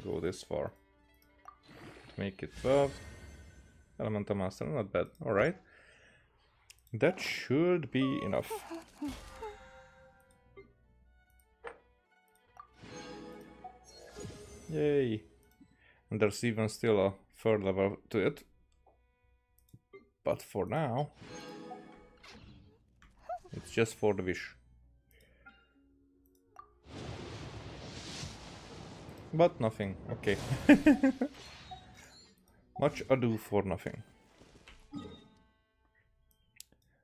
go this far. Make it 12. Elemental Master, not bad. Alright. That should be enough. Yay. And there's even still a 3rd level to it. But for now, it's just for the wish. But nothing, okay. Much ado for nothing.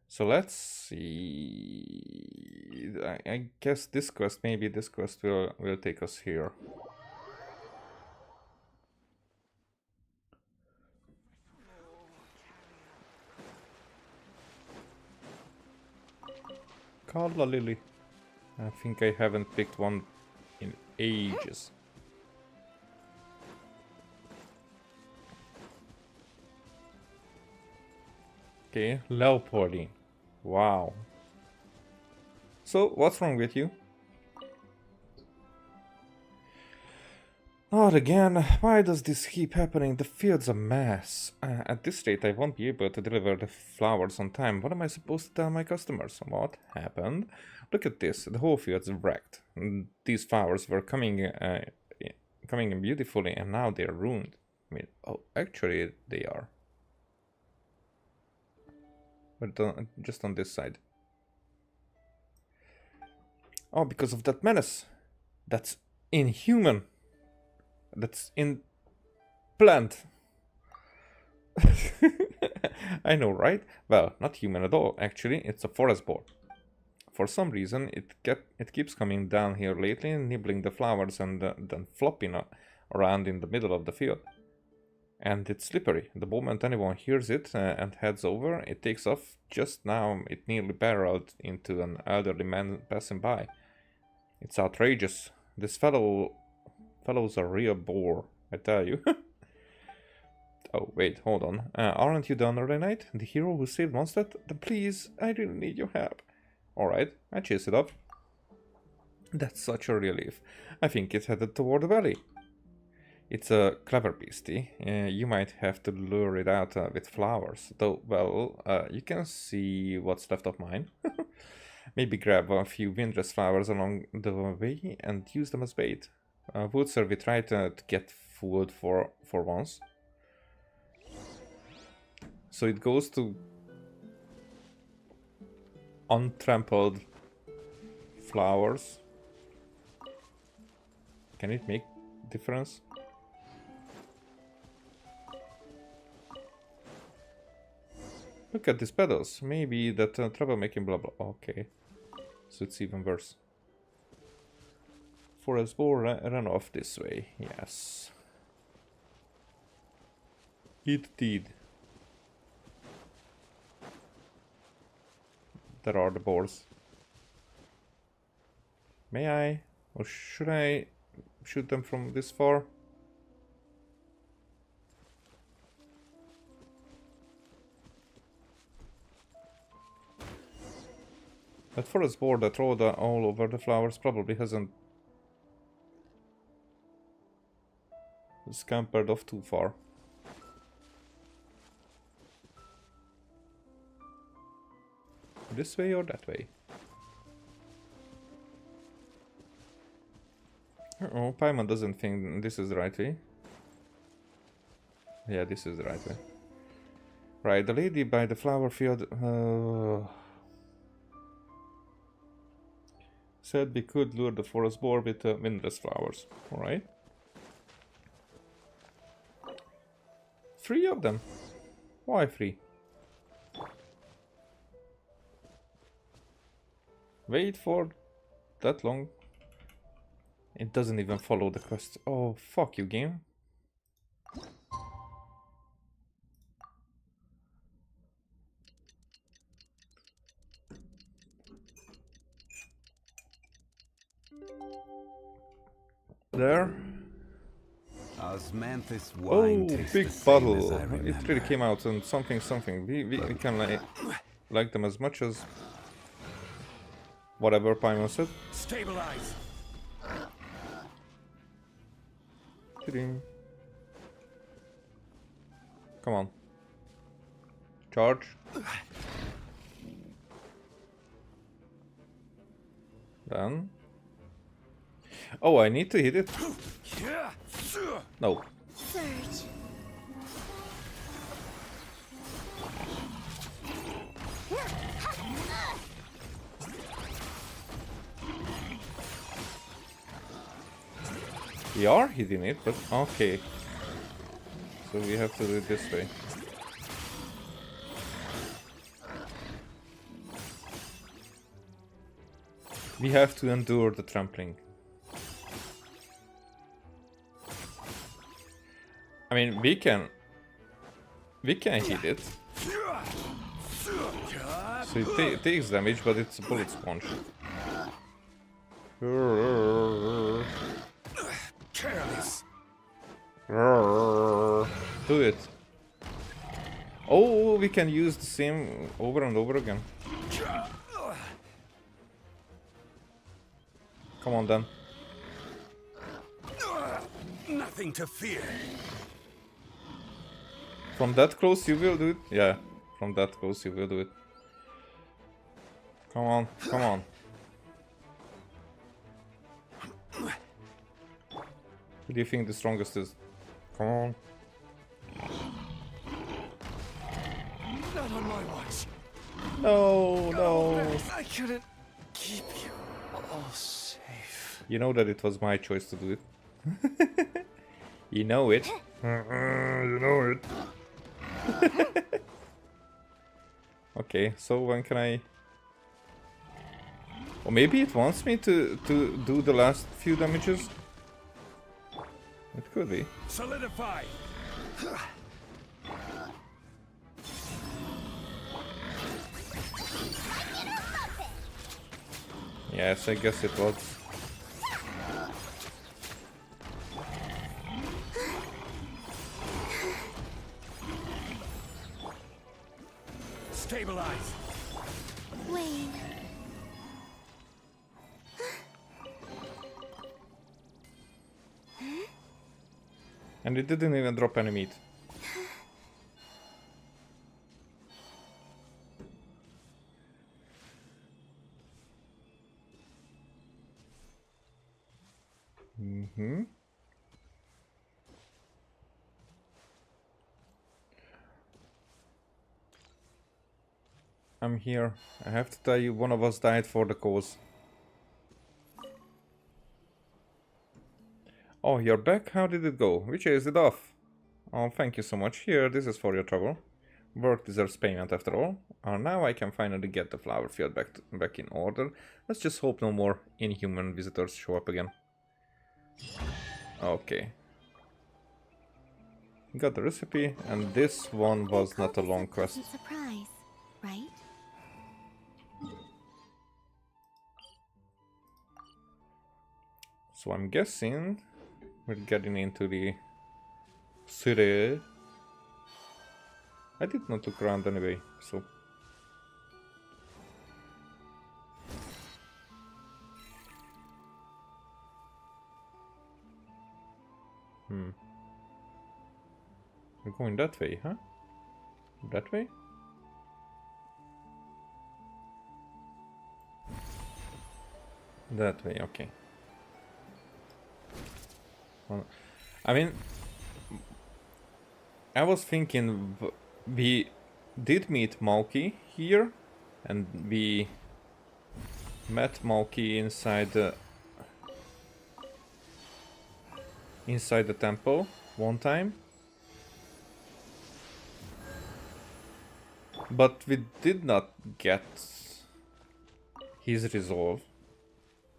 So let's see. I guess this quest, maybe this quest will take us here. Carla Lily. I think I haven't picked one in ages. Okay, Leopoldine. Wow. So, what's wrong with you? Not again. Why does this keep happening? The field's a mess. At this rate, I won't be able to deliver the flowers on time. What am I supposed to tell my customers? What happened? Look at this. The whole field's wrecked. These flowers were coming in beautifully, and now they're ruined. I mean, oh, actually, they are. But just on this side. Oh, because of that menace. That's inhuman. That's in plant. I know, right? Well, not human at all. Actually, it's a forest boar. For some reason, it keeps coming down here lately and nibbling the flowers and then flopping around in the middle of the field. And it's slippery. The moment anyone hears it and heads over, it takes off. Just now, it nearly barreled into an elderly man passing by. It's outrageous. This fellow's a real bore, I tell you. Oh, wait, hold on. Aren't you the honorary knight? The hero who saved Mondstadt? Then please, I really need your help. Alright, I chase it up. That's such a relief. I think it's headed toward the valley. It's a clever beastie. You might have to lure it out with flowers. Though, well, you can see what's left of mine. Maybe grab a few windrest flowers along the way and use them as bait. Would serve it right to get food for once. So it goes to untrampled flowers. Can it make difference? Look at these pedals. Maybe that troublemaking blah blah. Okay. So it's even worse. Forest boar ran off this way. Yes. It did. There are the boars. May I? Or should I shoot them from this far? That forest boar that rode all over the flowers probably hasn't scampered off too far. This way or that way? Uh-oh, Paimon doesn't think this is the right way. Yeah, this is the right way. Right, the lady by the flower field said we could lure the forest boar with windrest flowers. Alright. 3 of them. Why 3? Wait for that long. It doesn't even follow the quest. Oh, fuck you, game. There. Oh, big bottle. It really came out and something. We can like them as much as whatever Paimon said. Stabilize. Come on. Charge. Then. Oh, I need to hit it? No. Surge. We are hitting it, but okay. So we have to do it this way. We have to endure the trampling. I mean, we can hit it. So it takes damage, but it's a bullet sponge. Careless. Do it. Oh, we can use the same over and over again. Come on then. Nothing to fear. From that close you will do it? Yeah, from that close you will do it. Come on, come on. Who do you think the strongest is? Come on. Not on my watch. No, no. I couldn't keep you all safe. You know that it was my choice to do it. You know it. You know it. Okay, so when can I... Or maybe it wants me to do the last few damages? It could be. Solidify! Yes, I guess it was. Stabilize! Wayne. And it didn't even drop any meat. Mm-hmm. I'm here. I have to tell you, one of us died for the cause. Oh, you're back? How did it go? We chased it off. Oh, thank you so much. Here, this is for your trouble. Work deserves payment after all. Now I can finally get the flower field back in order. Let's just hope no more inhuman visitors show up again. Okay. Got the recipe, and this one was not a long quest. Surprise, right? So I'm guessing we're getting into the city. I did not look around anyway, so... We're going that way, huh? That way? That way, okay. Well, I mean, I was thinking we did meet Malky here, and we met Malky inside the temple one time, but we did not get his resolve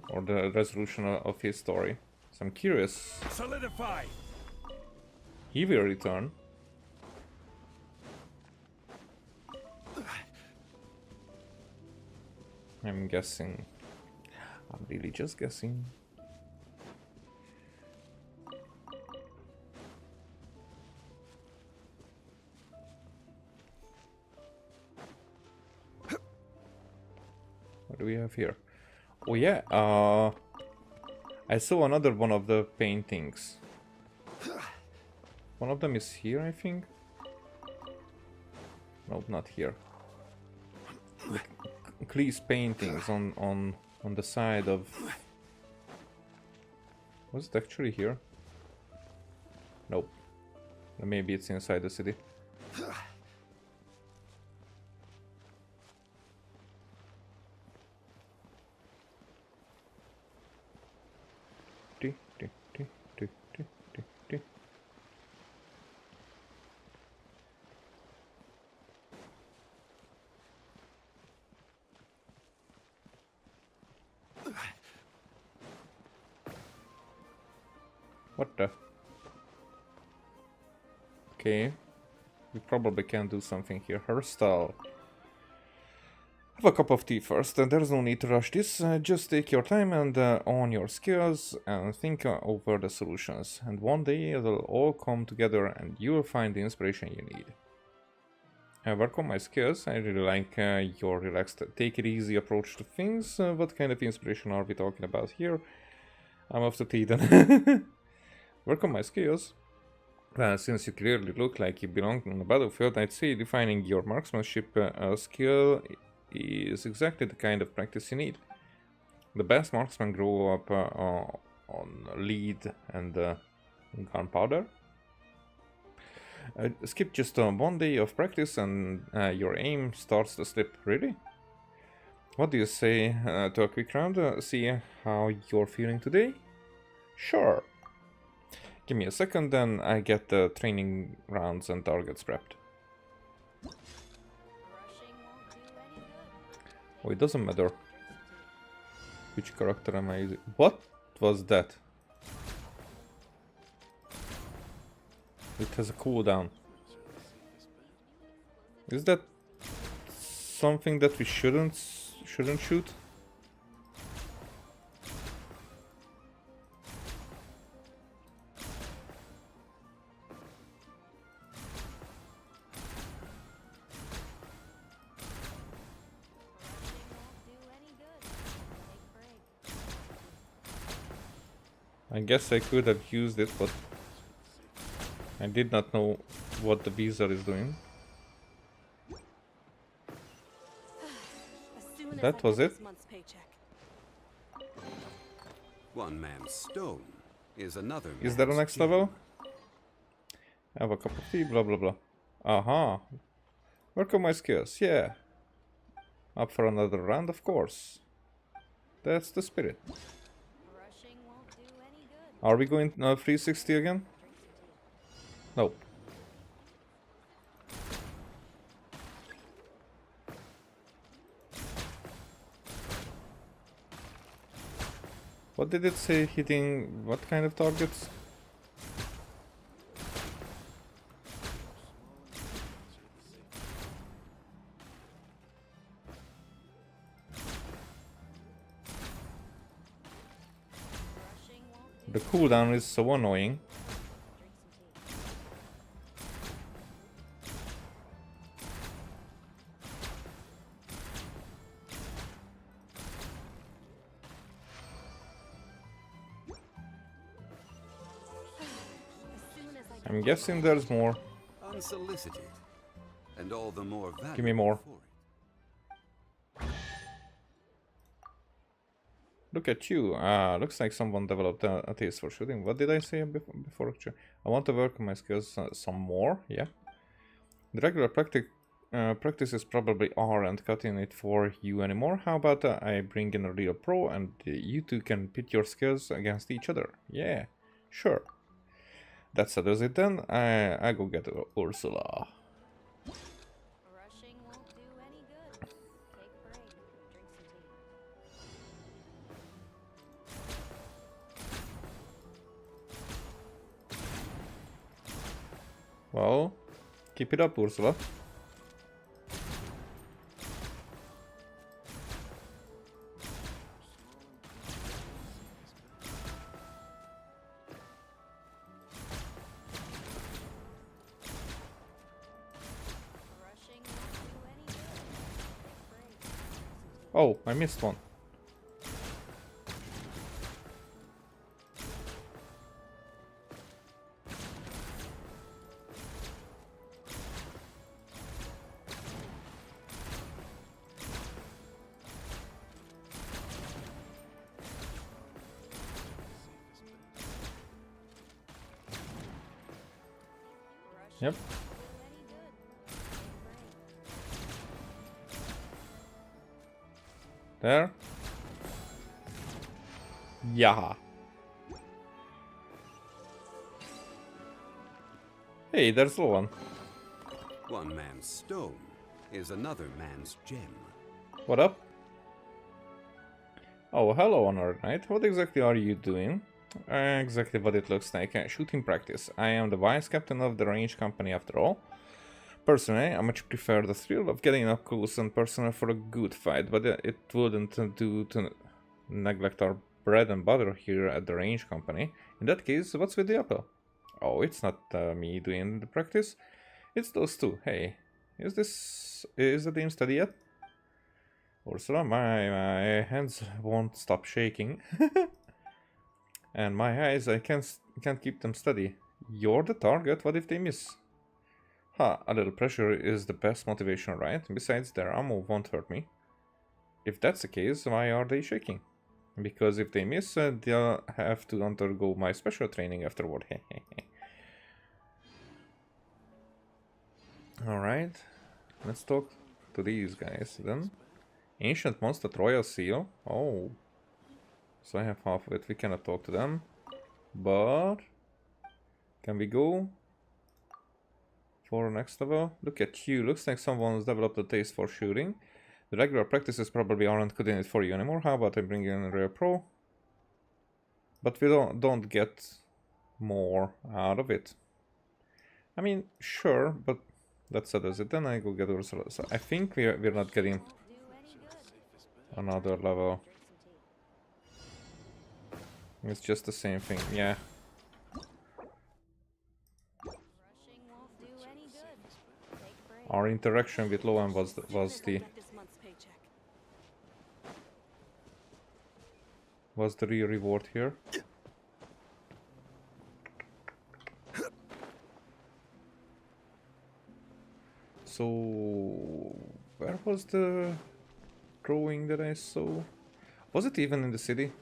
or the resolution of his story. So I'm curious. Solidify! He will return. I'm guessing. I'm really just guessing. What do we have here? Oh yeah, I saw another one of the paintings. One of them is here, I think. Nope, not here. Cleese paintings on the side of... Was it actually here? Nope. Maybe it's inside the city. What the? Okay. We probably can do something here. Hairstyle. Have a cup of tea first. There's no need to rush this. Just take your time and own your skills and think over the solutions. And one day it'll all come together and you'll find the inspiration you need. Work on my skills. I really like your relaxed, take it easy approach to things. What kind of inspiration are we talking about here? I'm off to tea then. Work on my skills. Since you clearly look like you belong on the battlefield, I'd say defining your marksmanship skill is exactly the kind of practice you need. The best marksmen grow up on lead and gunpowder. Skip just 1 day of practice and your aim starts to slip. Really? What do you say to a quick round? See how you're feeling today? Sure. Give me a second, then I get the training rounds and targets prepped. Oh, it doesn't matter which character am I using. What was that? It has a cooldown. Is that something that we shouldn't shoot? I guess I could have used it, but I did not know what the visa is doing. That was it. One man's stone is another man's Is there a next gem. level? Have a cup of tea, blah blah blah. Aha. Work on my skills, yeah. Up for another round, of course. That's the spirit. Are we going 360 again? Nope. What did it say hitting what kind of targets? The cooldown is so annoying. I'm guessing there's more. Unsolicited, and all the more valuable. Give me more. for it. Look at you. Looks like someone developed a taste for shooting. What did I say before? Actually, I want to work on my skills some more. Yeah. The regular practices probably aren't cutting it for you anymore. How about I bring in a real pro and you two can pit your skills against each other? Yeah, sure. That settles it then. I go get Ursula. Rushing won't do any good. Take a break. Drink some tea. Well, keep it up, Ursula. Rushing won't do any good. Take a break. Drink some tea. Oh, I missed one. Yep. There. Yeah. Hey, there's the one. One man's stone is another man's gem. What up? Oh, hello, Honor Knight. What exactly are you doing? Exactly what it looks like. Shooting practice. I am the vice captain of the range company after all. Personally, I much prefer the thrill of getting up close and personal for a good fight, but it wouldn't do to neglect our bread and butter here at the range company. In that case, what's with the apple? Oh, it's not me doing the practice. It's those two. Hey, is the team steady yet? Ursula, my hands won't stop shaking. And my eyes, I can't keep them steady. You're the target, what if they miss? Ha, a little pressure is the best motivation, right? Besides, their ammo won't hurt me. If that's the case, why are they shaking? Because if they miss, they'll have to undergo my special training afterward. Alright, let's talk to these guys then. Ancient Monster Royal Seal. Oh. So I have half of it. We cannot talk to them. But can we go for next level? Look at you. Looks like someone's developed a taste for shooting. The regular practices probably aren't cutting it for you anymore. How about I bring in a real pro? But we don't get more out of it. I mean, sure, but that settles it. Then I go get Ursula. So I think we're not getting another level. It's just the same thing, yeah. Our interaction with Loan was the real reward here. So where was the drawing that I saw? Was it even in the city?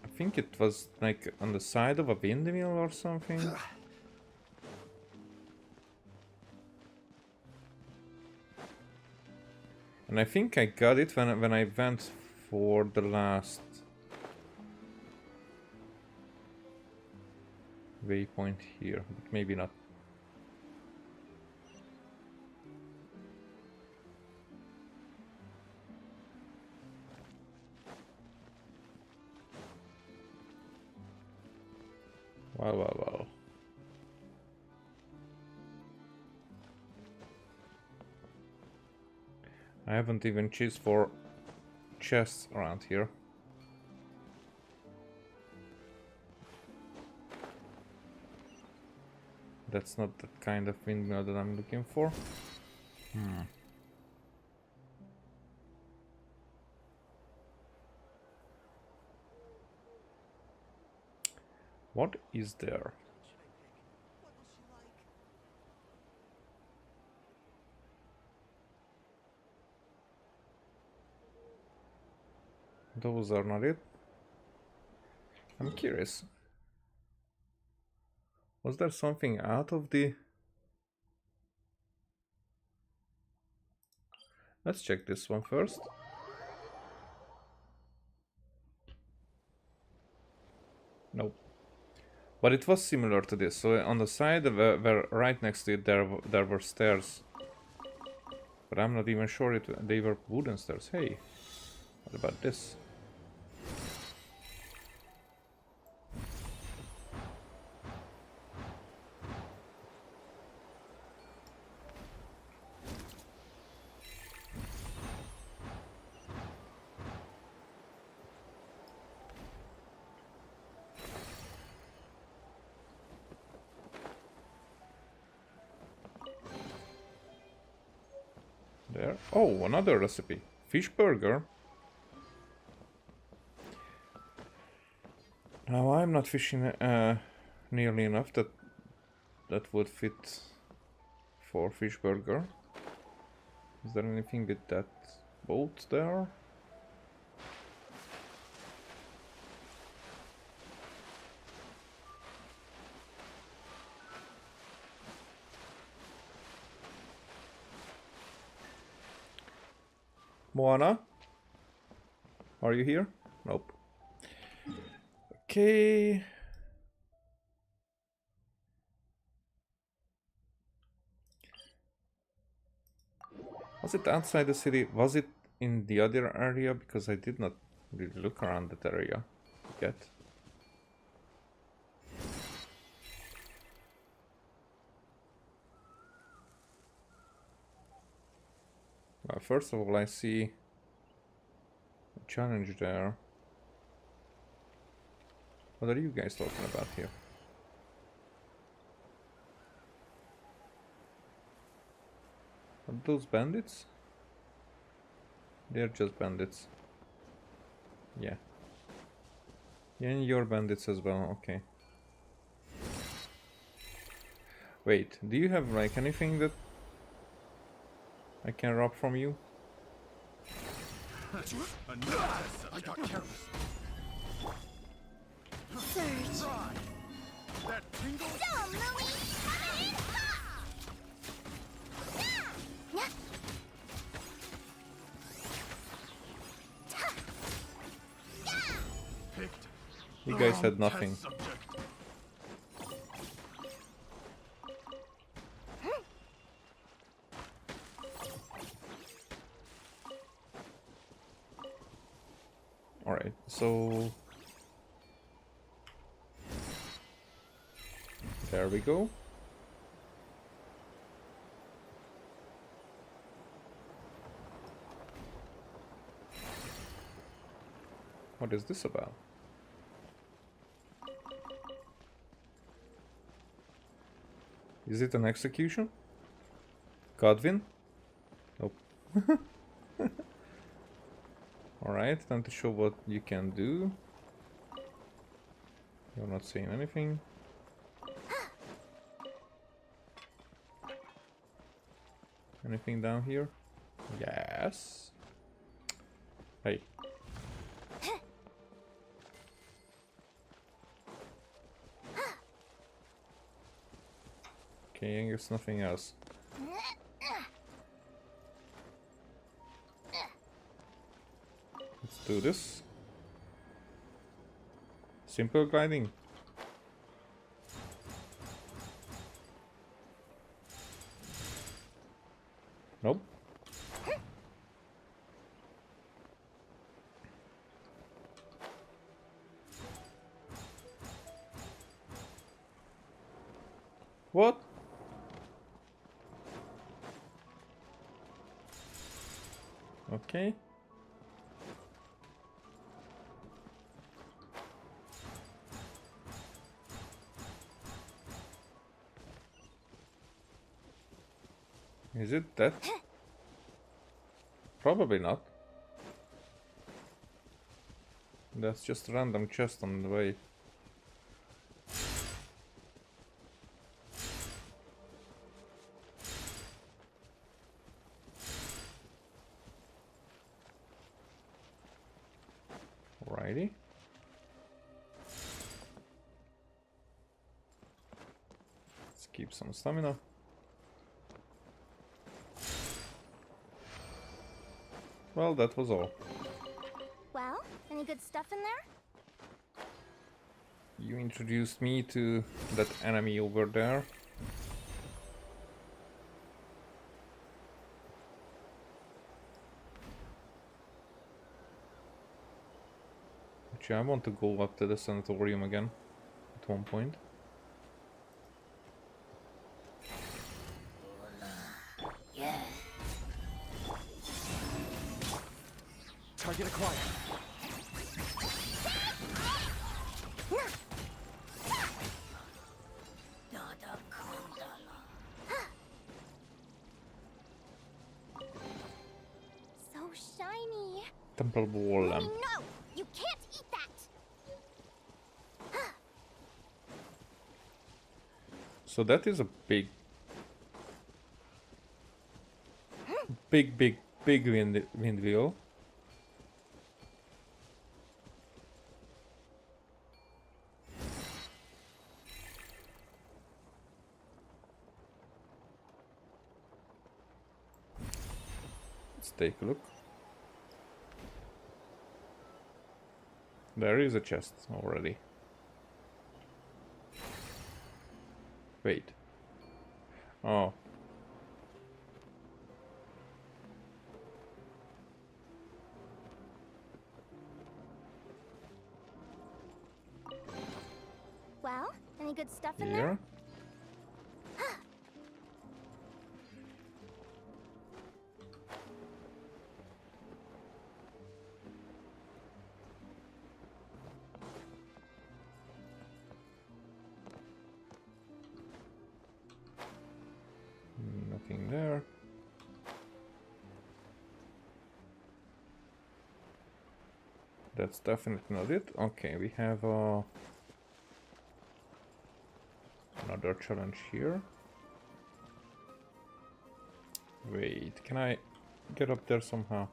I think it was like on the side of a windmill or something. And I think I got it when I went for the last waypoint here, but maybe not. Wow. I haven't even cheesed for chests around here. That's not the kind of windmill that I'm looking for. What is there? Those are not it. I'm curious. Was there something out of the... Let's check this one first. Nope. But it was similar to this. So on the side, where right next to it, there were stairs. But I'm not even sure they were wooden stairs. Hey, what about this? There. Oh, another recipe. Fish burger. Now I'm not fishing nearly enough that would fit for fish burger. Is there anything with that boat there? Moana? Are you here? Nope. Okay. Was it outside the city? Was it in the other area? Because I did not really look around that area yet. First of all, I see a challenge there. What are you guys talking about here? Are those bandits? They're just bandits. Yeah. Yeah, and you're bandits as well, okay. Wait, do you have like anything that I can rob from you? I got careless. Surge. That tingle. Dumb, Louie! Coming in hot! Picked. You guys had nothing. so there we go. What is this about? Is it an execution? Godwin? Nope. Alright, time to show what you can do. You're not saying anything. Anything down here? Yes. Hey. Okay, I guess nothing else. Let's do this. Simple gliding. Nope. What? Okay. Is it that? Probably not. That's just a random chest on the way. Alrighty. Let's keep some stamina. Well, that was all. Well, any good stuff in there? You introduced me to that enemy over there. Actually, I want to go up to the sanatorium again at one point. Target acquired. So shiny. Temple wall lamp. No, you can't eat that. So that is a big wind wheel. Let's take a look. There is a chest already. Wait. Oh. Well, any good stuff in Here. there? Nothing there. That's definitely not it. Okay, we have another challenge here. Wait, can I get up there somehow?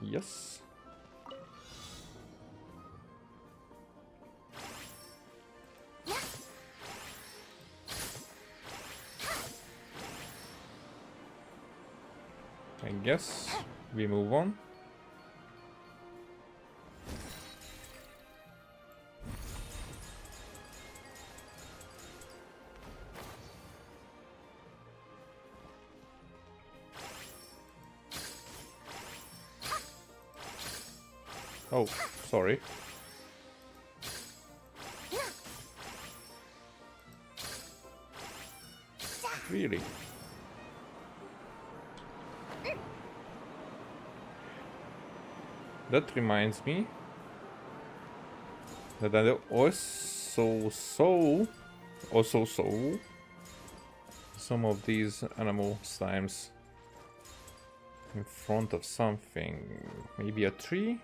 Yes. I guess we move on. Oh, sorry. Really? That reminds me that I also saw some of these animal slimes in front of something. Maybe a tree?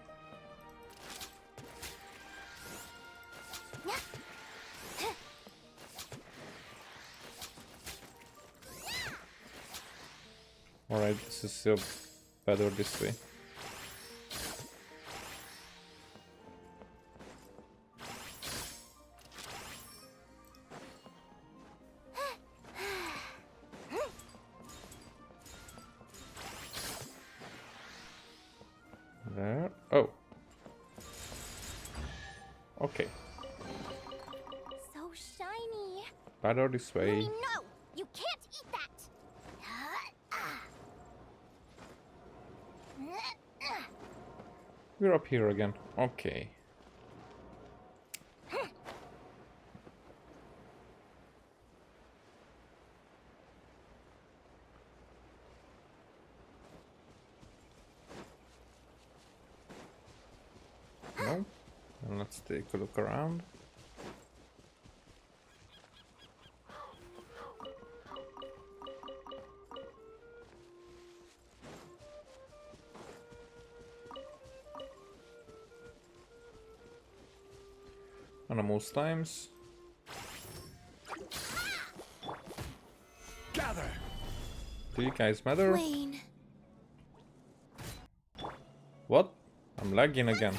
Alright, this is still better this way. There. Oh. Okay. So shiny. Better this way. No, you can't eat that. We're up here again. Okay. No. And let's take a look around. Animal slimes. Gather. Do you guys matter? Wayne. What? I'm lagging again.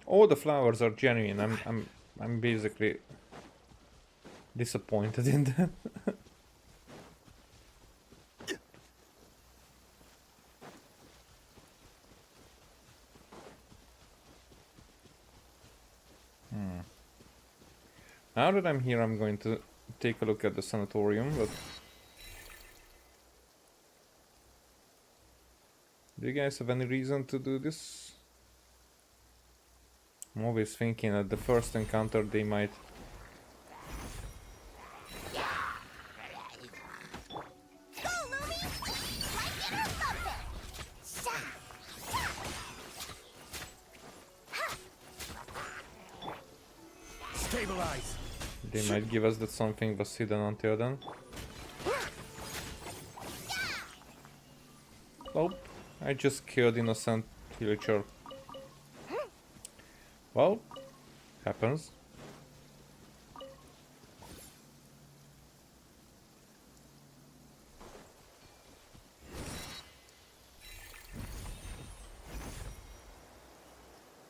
All the flowers are genuine. I'm basically disappointed in them. Now that I'm here, I'm going to take a look at the sanatorium, but do you guys have any reason to do this? I'm always thinking at the first encounter they might Stabilize. They might give us that something was hidden until then. Nope, I just killed innocent villager. Well, happens.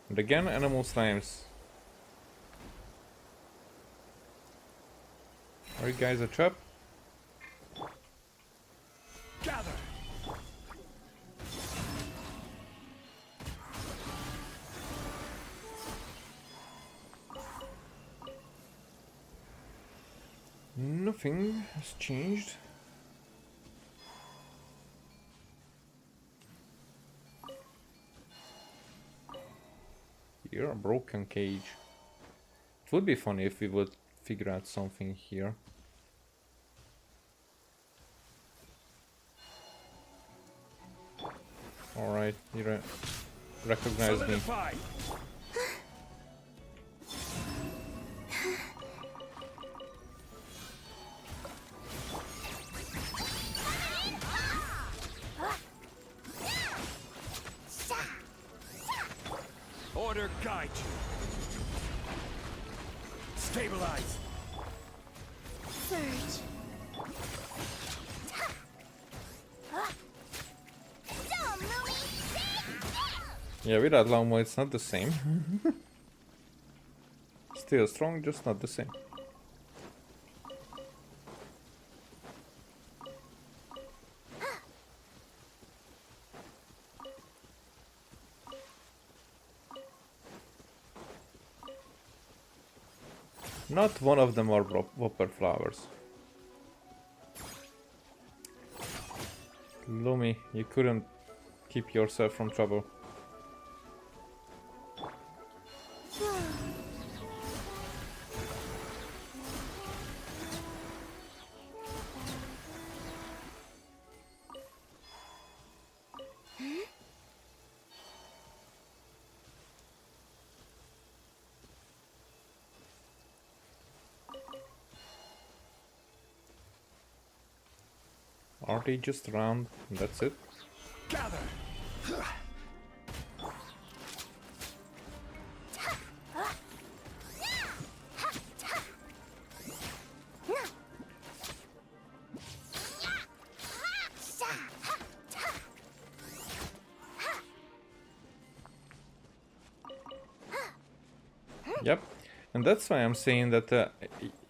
And again, animal slimes. Are you guys a trap? Gather. Nothing has changed. Here, a broken cage. It would be funny if we would figure out something here. Alright, you recognize me. Order guide you. Stabilize. Surge. Yeah, without Laumo it's not the same. Still strong, just not the same. Not one of them are whopper flowers. Lumi, you couldn't keep yourself from trouble. Are they just around? That's it? Gather! Yep. And that's why I'm saying that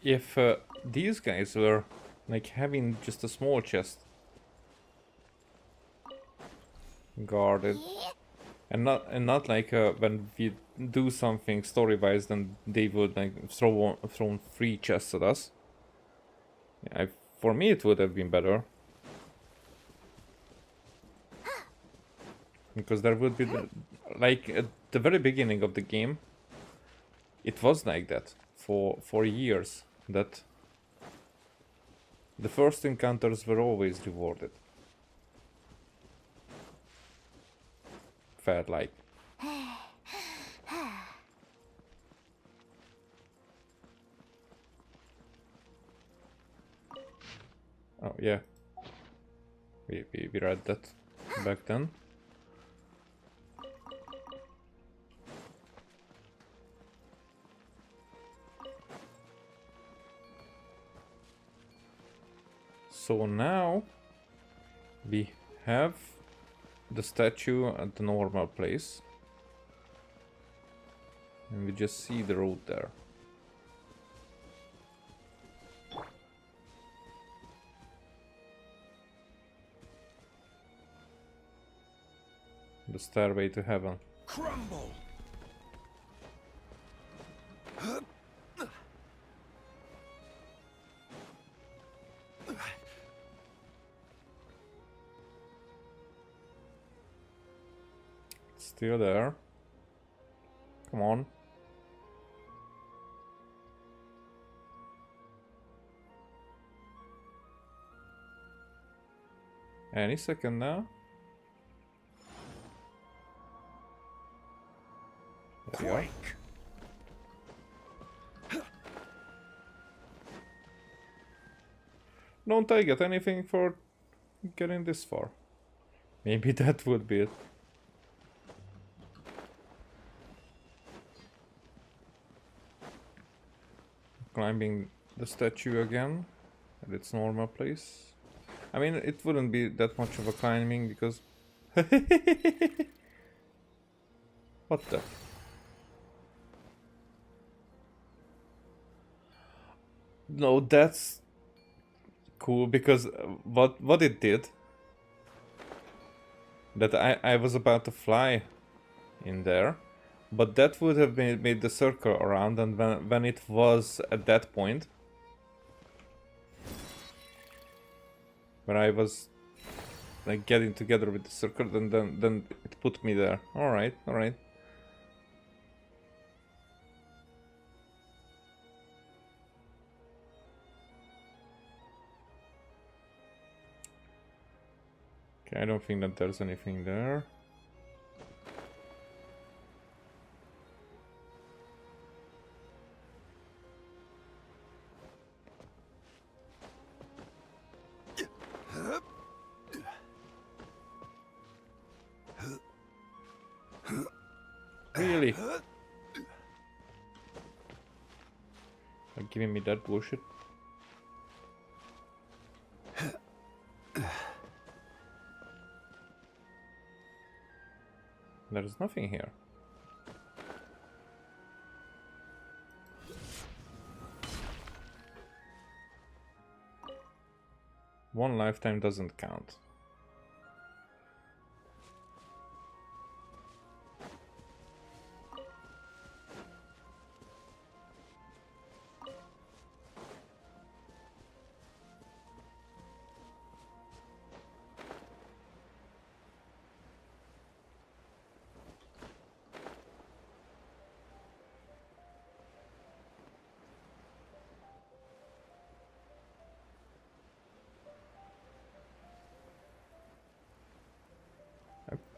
if these guys were like having just a small chest guarded, and not like when we do something story-wise, then they would like throw free chests at us. For me, it would have been better, because there would be like at the very beginning of the game, it was like that for years, that the first encounters were always rewarded. Felt like. Oh yeah, we read that back then. So now we have the statue at the normal place, and we just see the road there. The stairway to heaven. Crumble! Still there. Come on. Any second now. There we are. Don't I get anything for getting this far? Maybe that would be it. Climbing the statue again at its normal place. I mean, it wouldn't be that much of a climbing because... What the? No, that's cool, because what it did, that I was about to fly in there, but that would have made the circle around, and when it was at that point where I was like getting together with the circle, then it put me there. All right. Okay, I don't think that there's anything there. Really? Are you giving me that bullshit? There's nothing here. One lifetime doesn't count.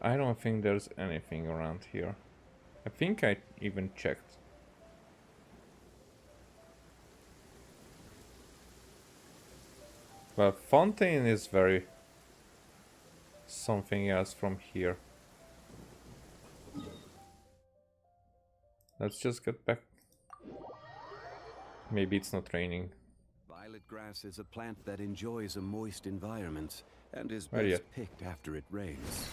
I don't think there's anything around here. I think I even checked. Well, Fontaine is very something else from here. Let's just get back. Maybe it's not raining. Violet grass is a plant that enjoys a moist environment and is Where are you? best picked after it rains.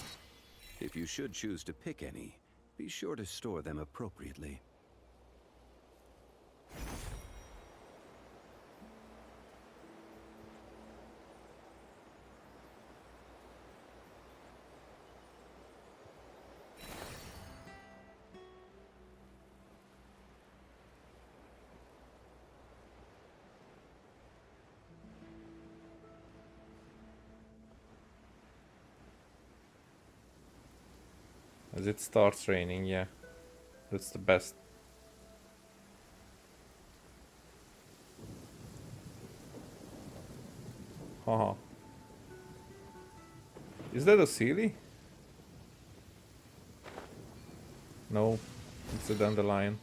If you should choose to pick any, be sure to store them appropriately. As it starts raining, yeah. That's the best. Haha. Is that a Sealy? No, it's a dandelion.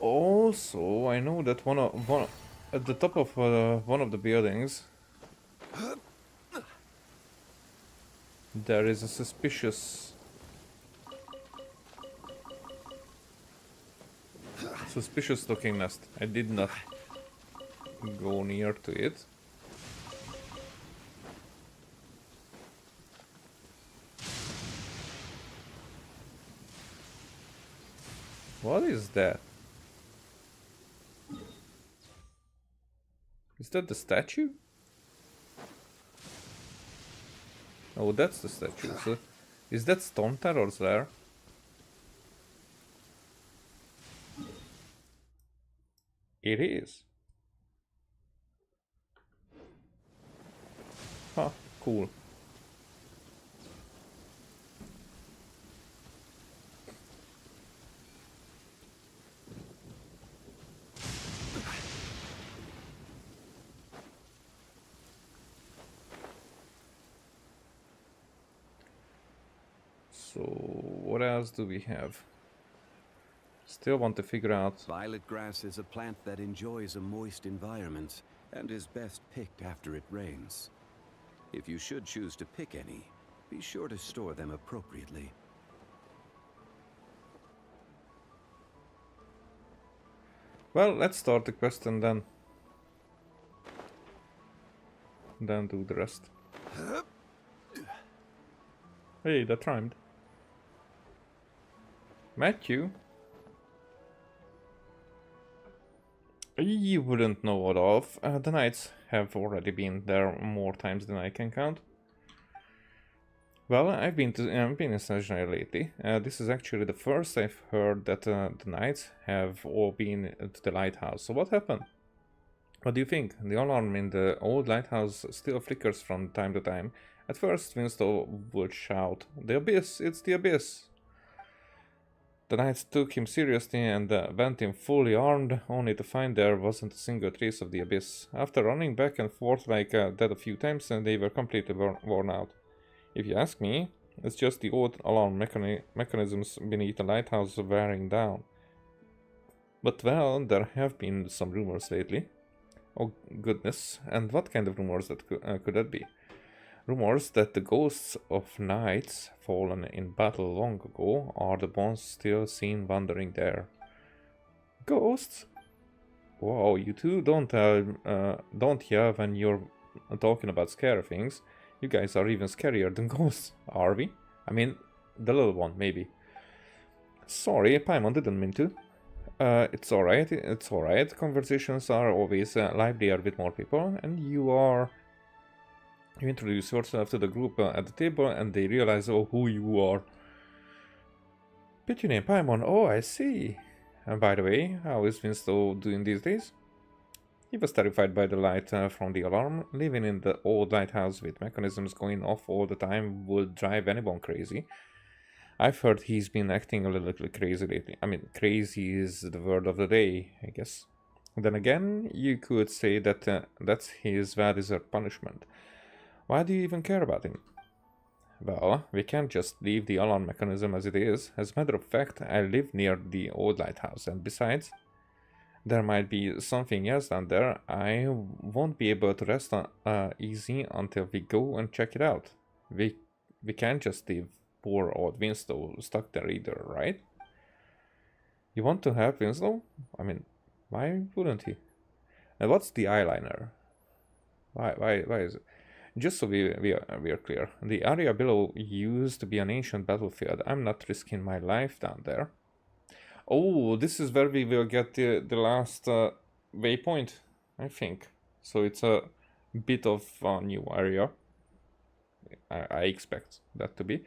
Also, I know that one at the top of one of the buildings there is a suspicious looking nest. I did not go near to it. What is that? Is that the statue? Oh, that's the statue. So, is that Stone Terrors there? It is. Huh, cool. So, what else do we have? Still want to figure out. Violet grass is a plant that enjoys a moist environment and is best picked after it rains. If you should choose to pick any, be sure to store them appropriately. Well, let's start the quest and then do the rest. Hey, that rhymed. Matthew? You wouldn't know what of. The knights have already been there more times than I can count. Well, I've been in Stationary lately. This is actually the first I've heard that the knights have all been to the lighthouse. So what happened? What do you think? The alarm in the old lighthouse still flickers from time to time. At first, Winslow would shout, "The abyss! It's the abyss!" The knights took him seriously and went in fully armed, only to find there wasn't a single trace of the abyss. After running back and forth like that a few times, they were completely worn out. If you ask me, it's just the old alarm mechanisms beneath the lighthouse wearing down. But well, there have been some rumors lately. Oh goodness, and what kind of rumors that could that be? Rumors that the ghosts of knights fallen in battle long ago are the ones still seen wandering there. Ghosts? Wow, you two don't yell when you're talking about scary things. You guys are even scarier than ghosts, are we? I mean, the little one, maybe. Sorry, Paimon didn't mean to. It's alright. Conversations are always livelier with more people, and you introduce yourself to the group at the table, and they realize who you are. But your name Paimon, oh, I see. And by the way, how is Winslow doing these days? He was terrified by the light from the alarm. Living in the old lighthouse with mechanisms going off all the time would drive anyone crazy. I've heard he's been acting a little crazy lately. I mean, crazy is the word of the day, I guess. Then again, you could say that that's his well-deserved punishment. Why do you even care about him? Well, we can't just leave the alarm mechanism as it is. As a matter of fact, I live near the old lighthouse, and besides, there might be something else down there. I won't be able to rest easy until we go and check it out. We can't just leave poor old Winslow stuck there either, right? You want to help Winslow? I mean, why wouldn't he? And what's the eyeliner? Why is it? Just so we are clear, the area below used to be an ancient battlefield. I'm not risking my life down there. Oh, this is where we will get the last waypoint, I think. So it's a bit of a new area. I expect that to be.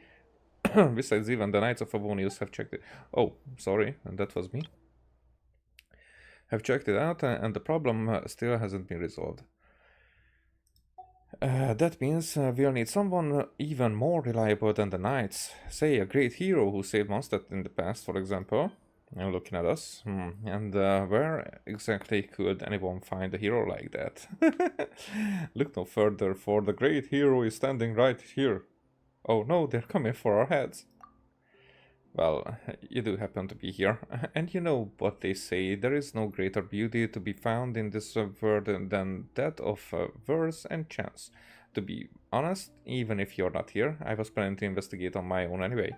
Besides, even the Knights of Favonius have checked it. Oh, sorry, and that was me. Have checked it out, and the problem still hasn't been resolved. That means we'll need someone even more reliable than the Knights. Say a great hero who saved Mondstadt in the past, for example. I'm looking at us. And where exactly could anyone find a hero like that? Look no further, for the great hero is standing right here. Oh no, they're coming for our heads. Well, you do happen to be here, and you know what they say, there is no greater beauty to be found in this world than that of verse and chance. To be honest, even if you're not here, I was planning to investigate on my own anyway.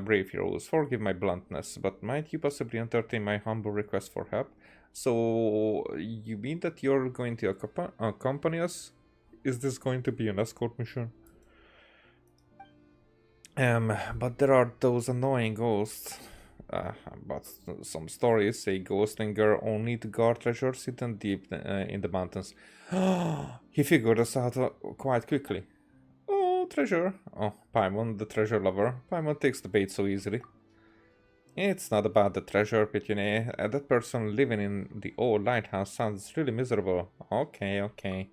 Brave heroes, forgive my bluntness, but might you possibly entertain my humble request for help? So, you mean that you're going to accompany us? Is this going to be an escort mission? But there are those annoying ghosts. But some stories say ghosts linger only to guard treasures hidden deep in the mountains. He figured us out quite quickly. Oh, treasure. Oh, Paimon, the treasure lover. Paimon takes the bait so easily. It's not about the treasure, Petunia. That person living in the old lighthouse sounds really miserable. Okay.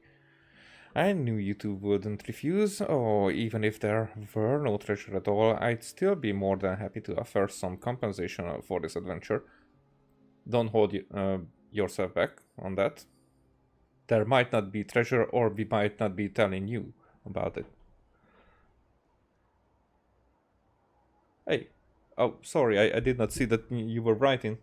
I knew you two wouldn't refuse. Oh, even if there were no treasure at all, I'd still be more than happy to offer some compensation for this adventure. Don't hold yourself back on that. There might not be treasure, or we might not be telling you about it. Hey. Oh, sorry, I did not see that you were writing.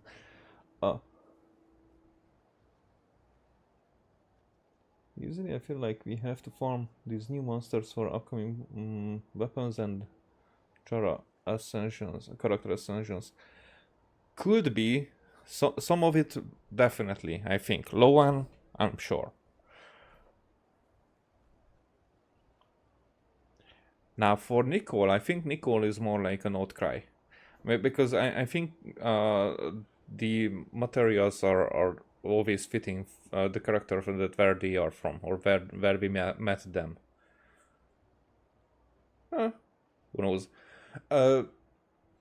Usually I feel like we have to farm these new monsters for upcoming weapons and character ascensions. Could be. Some of it, definitely, I think. Loan, I'm sure. Now for Nicole, I think Nicole is more like an outcry. Because I think the materials are always fitting the character that where they are from, or where we met them. Who knows?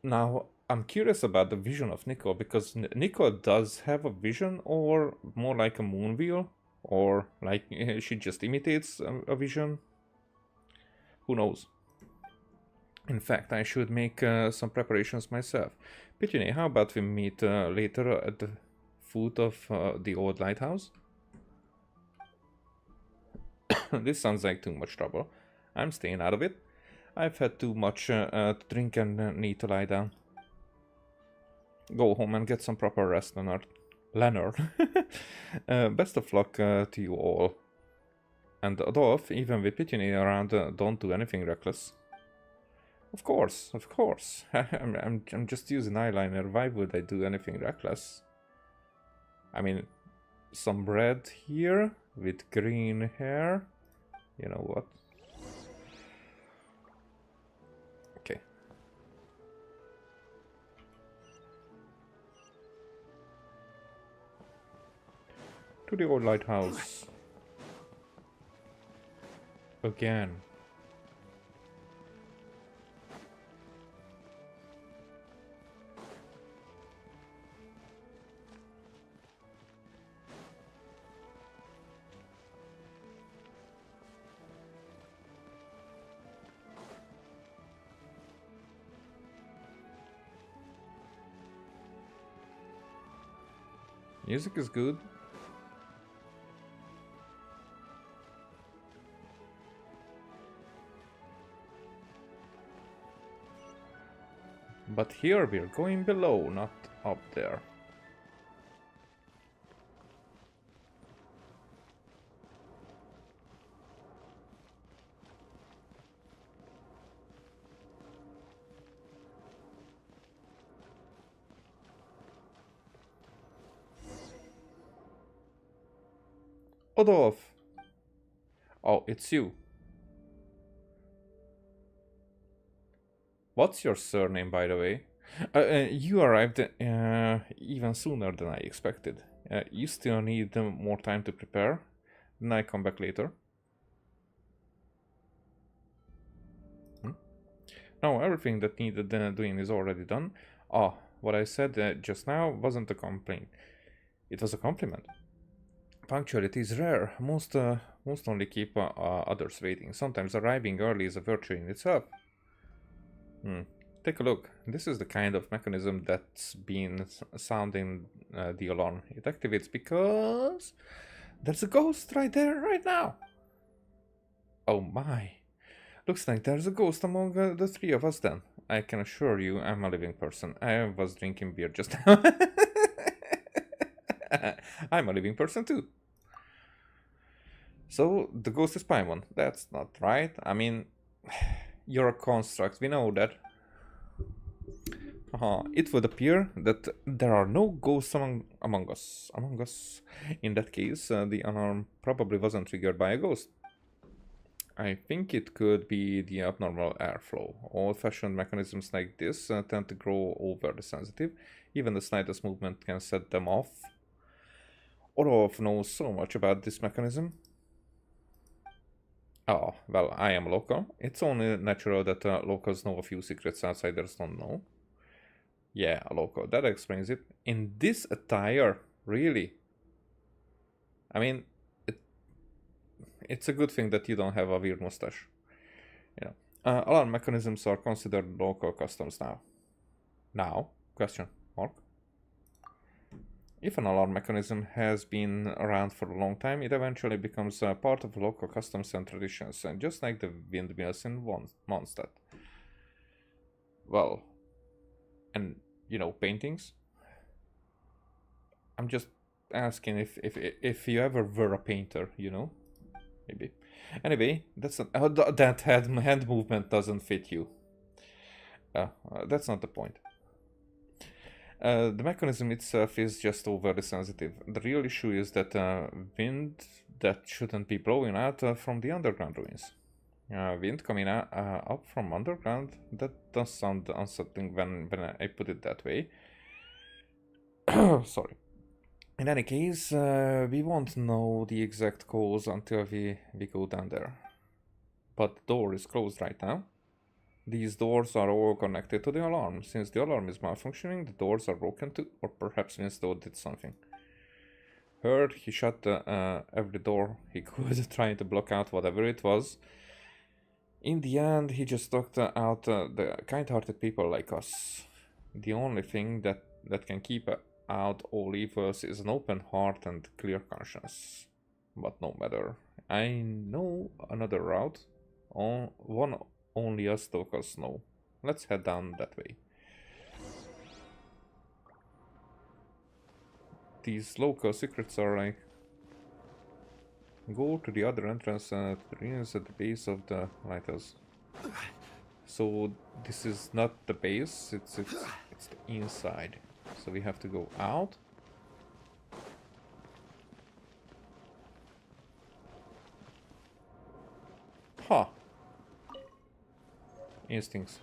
Now I'm curious about the vision of Nico, because Nico does have a vision, or more like a moon wheel, or like she just imitates a vision. Who knows? In fact, I should make some preparations myself. Petunia, how about we meet later at the foot of the old lighthouse? This sounds like too much trouble. I'm staying out of it. I've had too much to drink and need to lie down. Go home and get some proper rest, Leonard. Best of luck to you all. And Adolf, even with Petunia around, don't do anything reckless. Of course. I'm just using eyeliner. Why would I do anything reckless? I mean, some red here with green hair. You know what? Okay. To the old lighthouse. Again. Music is good. But here we're going below, not up there. Odolf! Oh, it's you. What's your surname, by the way? You arrived even sooner than I expected. You still need more time to prepare. Then I come back later. No, everything that needed doing is already done. Ah, what I said just now wasn't a complaint. It was a compliment. Punctuality is rare. Most only keep others waiting. Sometimes arriving early is a virtue in itself. Take a look. This is the kind of mechanism that's been sounding the alarm. It activates because there's a ghost right there, right now. Oh my. Looks like there's a ghost among the three of us then. I can assure you I'm a living person. I was drinking beer just now. I'm a living person too. So, the ghost is Paimon. That's not right. I mean, you're a construct, we know that. It would appear that there are no ghosts among us. In that case, the alarm probably wasn't triggered by a ghost. I think it could be the abnormal airflow. Old-fashioned mechanisms like this tend to grow overly sensitive. Even the slightest movement can set them off. Orlov knows so much about this mechanism. Oh, well, I am local. It's only natural that locals know a few secrets outsiders don't know. Yeah, a local. That explains it. In this attire, really? I mean, it's a good thing that you don't have a weird mustache. You know, alarm mechanisms are considered local customs now. Now? Question mark. If an alarm mechanism has been around for a long time, it eventually becomes part of local customs and traditions, and just like the windmills in Mondstadt. Well, and you know, paintings. I'm just asking if you ever were a painter, you know, maybe. Anyway, that's not, that hand movement doesn't fit you. That's not the point. The mechanism itself is just overly sensitive. The real issue is that wind that shouldn't be blowing out from the underground ruins. Wind coming up from underground, that does sound unsettling when I put it that way. Sorry. In any case, we won't know the exact cause until we go down there. But the door is closed right now. These doors are all connected to the alarm. Since the alarm is malfunctioning, the doors are broken too, or perhaps Winslow did something. Heard he shut every door he could, trying to block out whatever it was. In the end, he just locked out the kind-hearted people like us. The only thing that can keep out all evils is an open heart and clear conscience. But no matter. I know another route. One only us locals know. Let's head down that way. These local secrets are like... Go to the other entrance to the ruins at the base of the lighthouse. So this is not the base, it's the inside. So we have to go out. Huh. Instincts.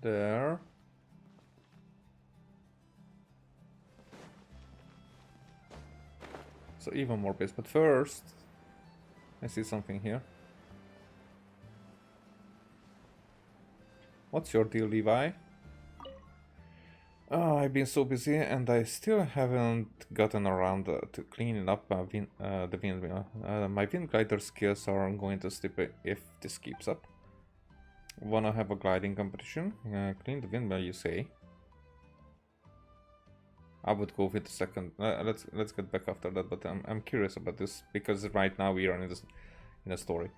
There. So even more base, but first I see something here. What's your deal, Levi? Oh, I've been so busy and I still haven't gotten around to cleaning up the windmill. My wind glider skills are going to slip if this keeps up. Wanna have a gliding competition? Clean the windmill, you say? I would go with the second. Let's get back after that. But I'm curious about this because right now we are in a story.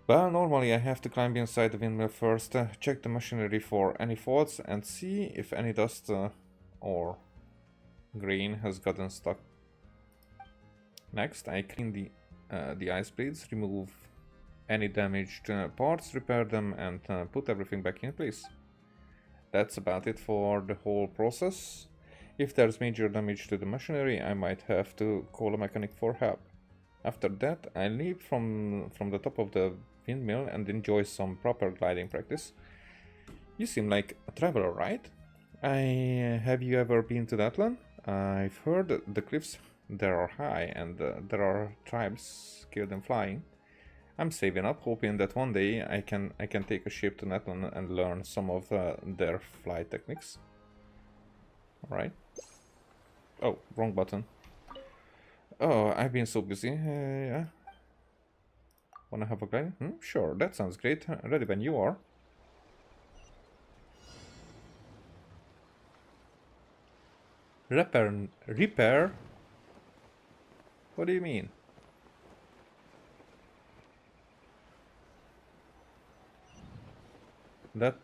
Well, normally I have to climb inside the windmill first, check the machinery for any faults, and see if any dust or grain has gotten stuck. Next, I clean the ice blades, remove any damaged parts, repair them, and put everything back in place. That's about it for the whole process. If there's major damage to the machinery, I might have to call a mechanic for help. After that, I leap from the top of the windmill and enjoy some proper gliding practice. You seem like a traveler, right? Have you ever been to that land? I've heard the cliffs there are high and there are tribes killed in flying. I'm saving up, hoping that one day I can take a ship to Natlan and learn some of their flight techniques. Alright. Oh, wrong button. Oh, I've been so busy. Yeah. Wanna have a glide? Sure, that sounds great. Ready when you are. Repair? What do you mean? That...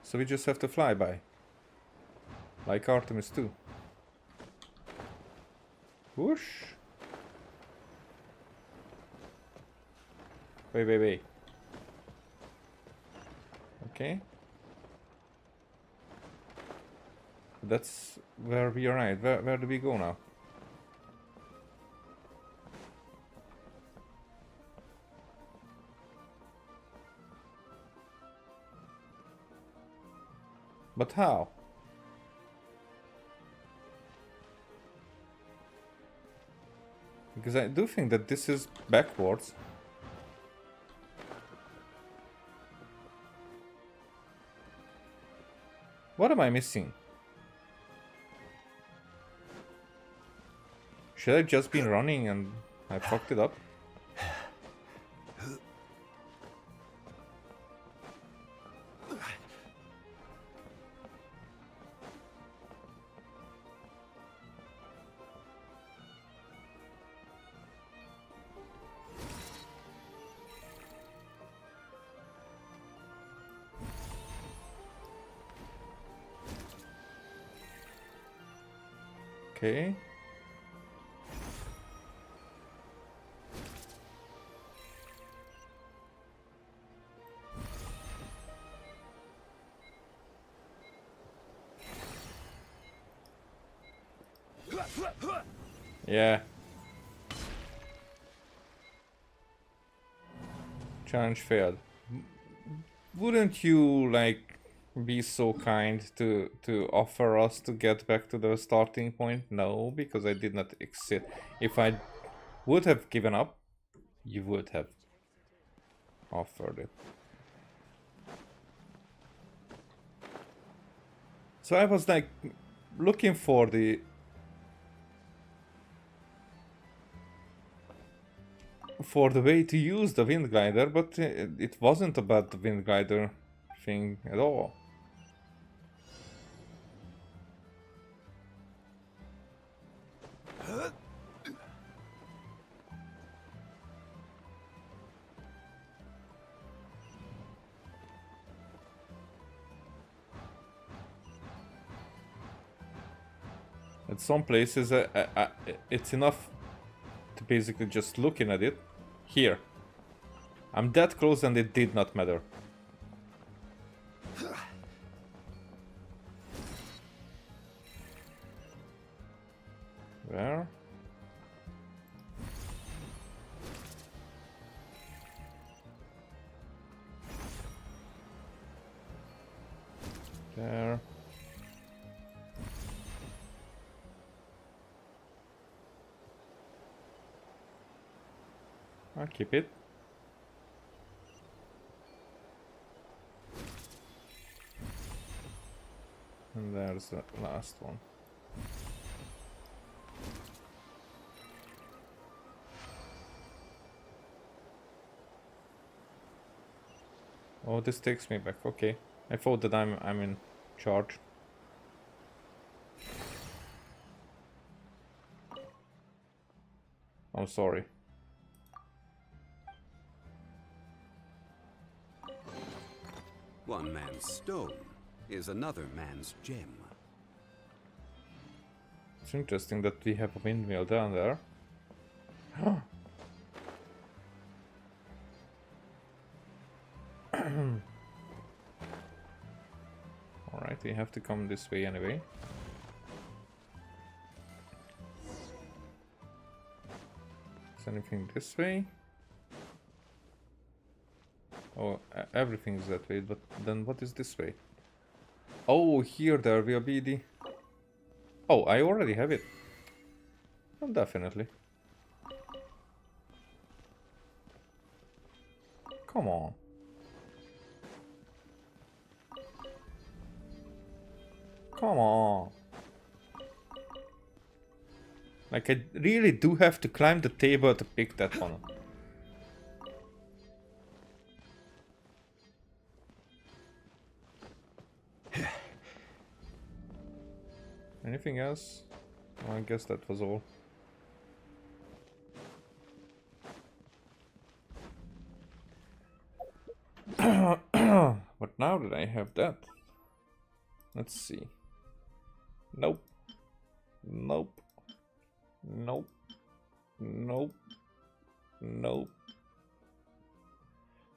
So we just have to fly by. Like Artemis 2. Whoosh! Wait. Okay. That's where we arrived. Where do we go now? But how? Because I do think that this is backwards. What am I missing? Should I just been running and I fucked it up? Okay. Yeah. Challenge failed. Wouldn't you like be so kind to offer us to get back to the starting point? No, because I did not exit. If I would have given up, you would have offered it. So I was like looking for the way to use the wind glider, but it wasn't about the wind glider thing at all. At some places it's enough to basically just looking at it. Here. I'm that close and it did not matter. Where? There. I'll keep it. And there's the last one. Oh, this takes me back. Okay. I thought that I'm in charge. I'm sorry. One man's stone is another man's gem. It's interesting that we have a windmill down there. Alright, we have to come this way anyway. Is anything this way? Oh, everything is that way, but then what is this way? Oh, here there will be the... Oh, I already have it. Oh, definitely. Come on. Come on. Like, I really do have to climb the table to pick that one up. Anything else? Well, I guess that was all. But now that I have that, let's see. Nope. Nope. Nope. Nope. Nope.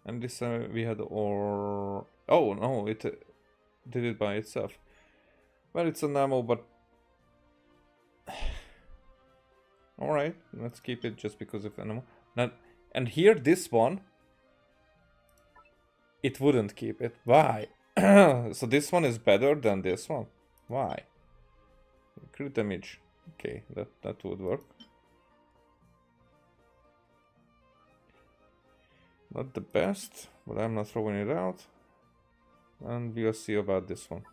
And this we had or... Oh no, it did it by itself. Well, it's an ammo, but... Alright, let's keep it just because of ammo. Now, and here, this one... It wouldn't keep it. Why? So this one is better than this one. Why? Crit damage. Okay, that would work. Not the best, but I'm not throwing it out. And we'll see about this one.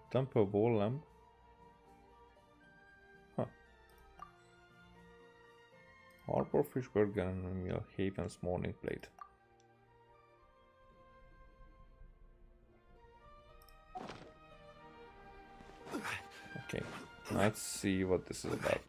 Temple wall lamp. Huh. Harbor Fishburg and Mill Haven's morning plate. Okay, let's see what this is about.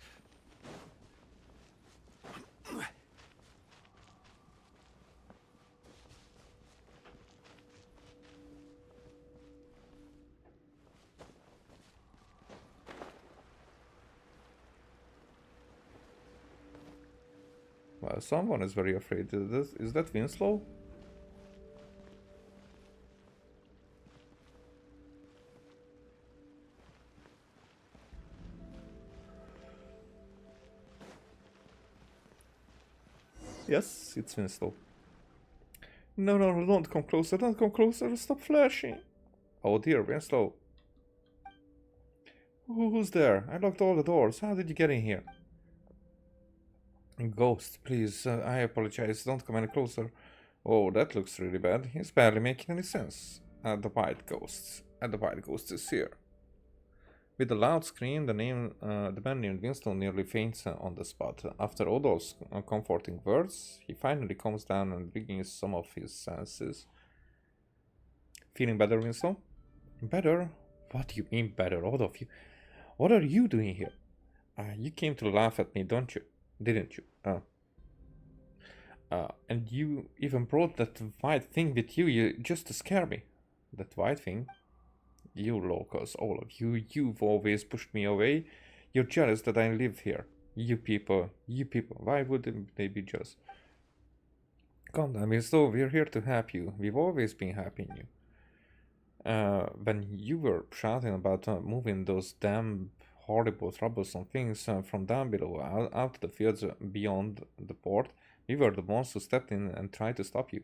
Well, someone is very afraid. Is that Winslow? Yes, it's Winslow. No, no, no, don't come closer, don't come closer, stop flashing. Oh dear, Winslow. Who's there? I locked all the doors. How did you get in here? Ghost, please, I apologize, don't come any closer. Oh, that looks really bad. He's barely making any sense. The white ghost. And the white ghost is here. With a loud scream, the man named Winston nearly faints on the spot. After all those comforting words, he finally calms down and regains some of his senses. Feeling better, Winston? Better? What do you mean better, all of you? What are you doing here? You came to laugh at me, didn't you? And you even brought that white thing with you just to scare me. That white thing? You locals, all of you, you've always pushed me away. You're jealous that I live here. You people, why wouldn't they be jealous? Calm down, Winslow, we're here to help you. We've always been helping you. When you were shouting about moving those damn horrible, troublesome things from down below out to the fields beyond the port, we were the ones who stepped in and tried to stop you.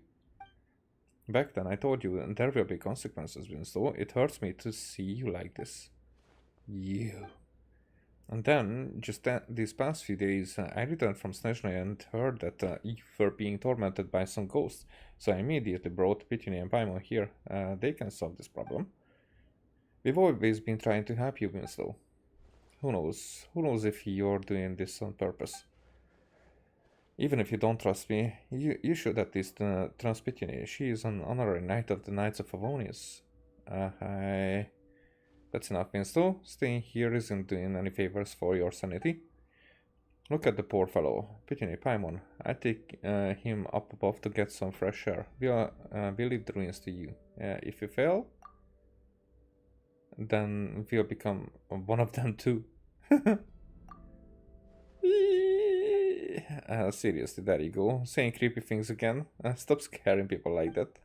Back then I told you there will be consequences, Winslow. It hurts me to see you like this. You. And then, just these past few days, I returned from Snezhnaya and heard that you were being tormented by some ghosts. So I immediately brought Petunia and Paimon here. They can solve this problem. We've always been trying to help you, Winslow. Who knows? Who knows if you're doing this on purpose? Even if you don't trust me, you should at least trust Pitini. She is an honorary knight of the Knights of Favonius. That's enough, Winslow. Staying here isn't doing any favors for your sanity. Look at the poor fellow. Pitini, Paimon. I take him up above to get some fresh air. We'll leave the ruins to you. If you fail, then we'll become one of them too. Seriously, there you go. Saying creepy things again. Stop scaring people like that.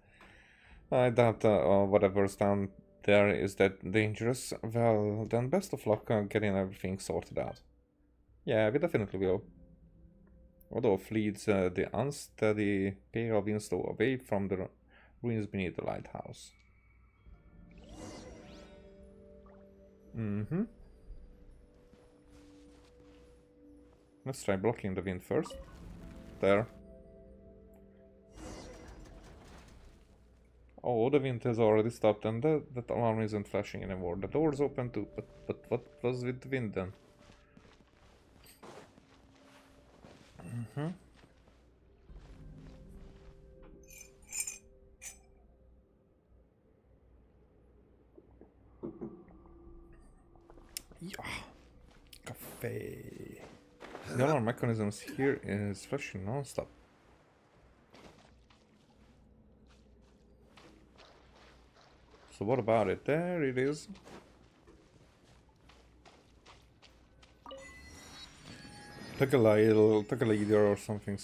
I doubt whatever's down there is that dangerous. Well, then best of luck getting everything sorted out. Yeah, we definitely will. Rodolph leads the unsteady pale Winslow away from the ruins beneath the lighthouse. Let's try blocking the wind first. There. Oh, the wind has already stopped and that alarm isn't flashing anymore. The door's open too, but what was with the wind then? Yeah. Cafe. The alarm mechanisms here is flashing non-stop. So what about it? There it is. Take a leader or something.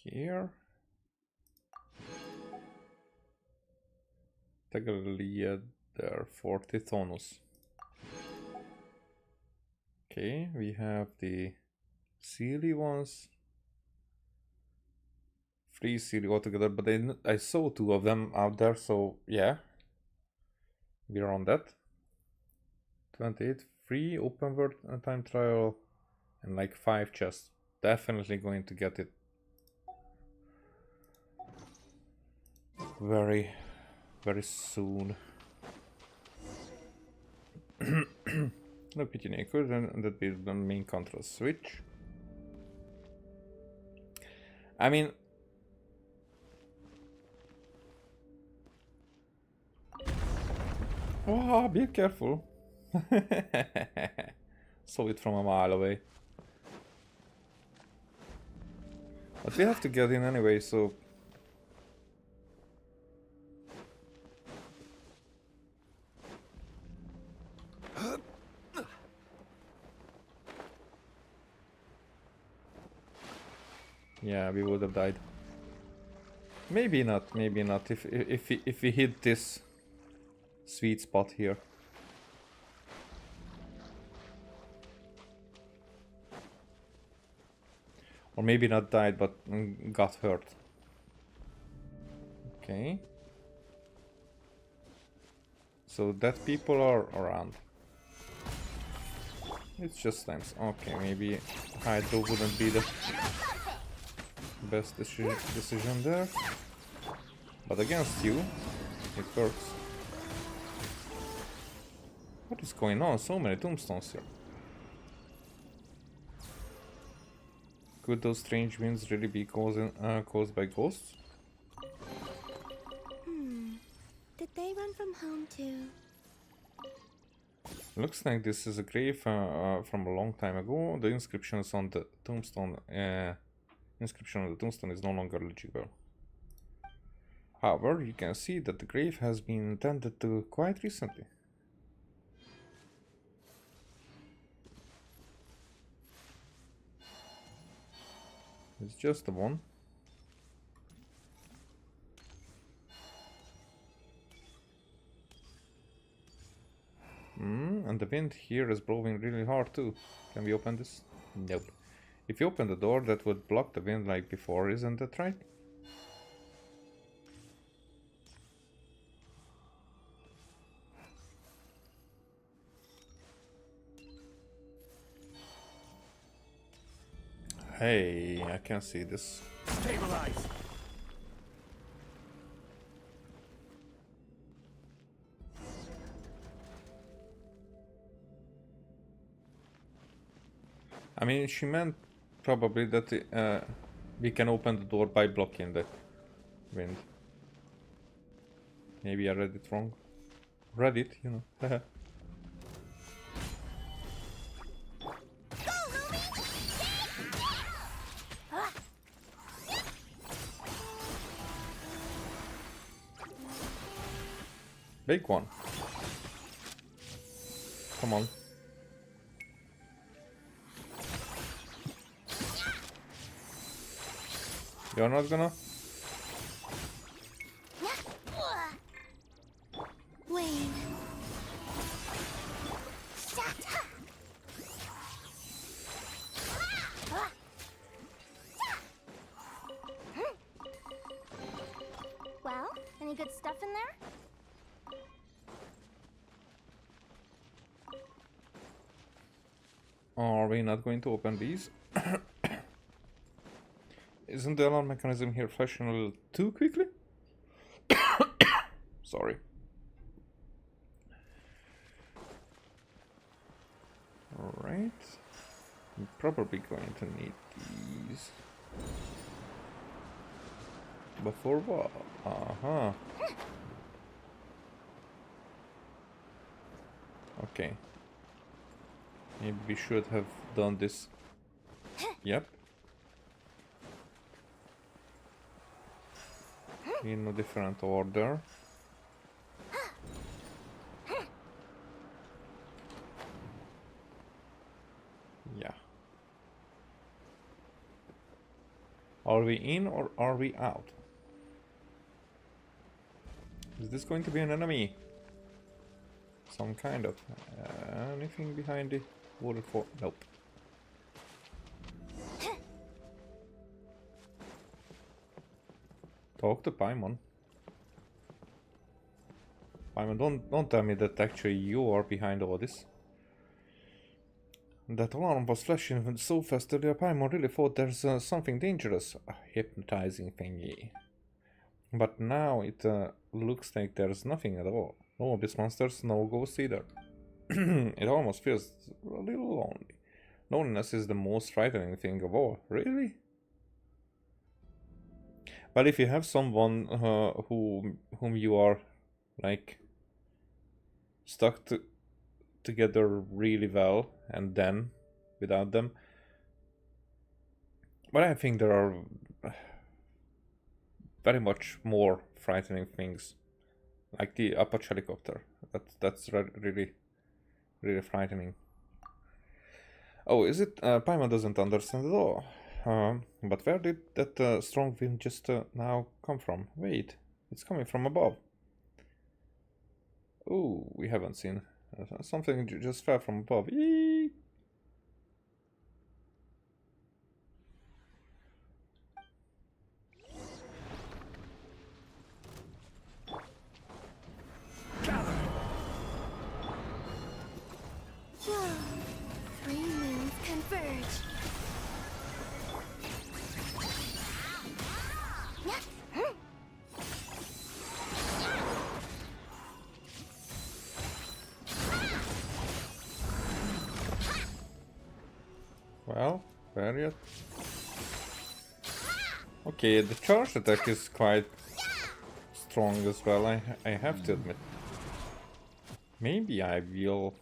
Here. Take a leader for Tithonus. Okay, we have the Sealy ones. 3 Sealy altogether, but I saw 2 of them out there, so yeah. We're on that. 28, free open world time trial, and like 5 chests. Definitely going to get it. Very soon. No pity Nico, then that be the main control switch. I mean, oh, be careful. Saw it from a mile away. But we have to get in anyway, so... Yeah, we would have died. Maybe not. If we hit this sweet spot here. Or maybe not died, but got hurt. Okay. So that people are around. It's just times. Okay, maybe Hydro wouldn't be the best decision there. But against you, it works. What is going on? So many tombstones here. Could those strange winds really be caused by ghosts? Did they run from home too? Looks like this is a grave from a long time ago. The inscriptions on the tombstone, is no longer legible. However, you can see that the grave has been tended to quite recently. It's just the one. And the wind here is blowing really hard too. Can we open this? Nope. If you open the door, that would block the wind like before, isn't that right? Hey, I can see this. Stabilize. I mean, she meant probably that we can open the door by blocking the wind. Maybe I read it wrong. Read it, you know. Big one. Come on. You're not gonna? Wayne. Well, any good stuff in there? Are we not going to open these? Isn't the alarm mechanism here flashing a little too quickly? Sorry. Alright. I'm probably going to need these. But for what? Uh-huh. Okay. Maybe we should have done this. Yep. In a different order. Yeah. Are we in or are we out? Is this going to be an enemy? Some kind of. Anything behind the waterfall? Nope. Talk to Paimon. Paimon, don't tell me that actually you are behind all this. That alarm was flashing so fast earlier. Paimon really thought there's something dangerous. A hypnotizing thingy. But now it looks like there's nothing at all. No abyss monsters, no ghosts either. It almost feels a little lonely. Loneliness is the most frightening thing of all. Really? But if you have someone whom you are like stuck together really well, and then without them, but I think there are very much more frightening things, like the Apache helicopter. That's really frightening. Oh, is it? Paimon doesn't understand at all. But where did that strong wind just now come from? Wait, it's coming from above. Oh, we haven't seen. Something just fell from above. Eee! Three moons converge. Well, where yet? Okay, the charge attack is quite strong as well, I have to admit. Maybe I will...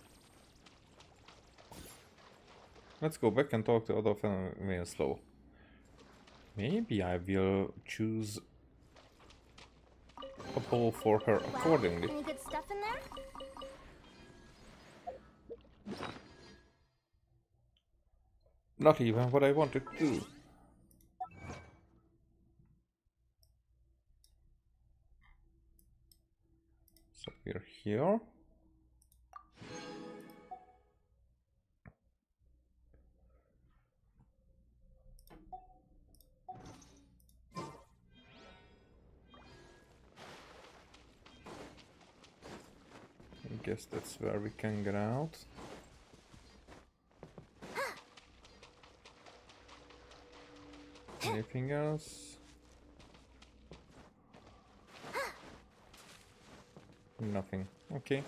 Let's go back and talk to Adolf and slow. Maybe I will choose a bow for her accordingly. Any good stuff in there? Not even what I wanted to do. So we're here. I guess that's where we can get out. Anything else? Nothing. Okay.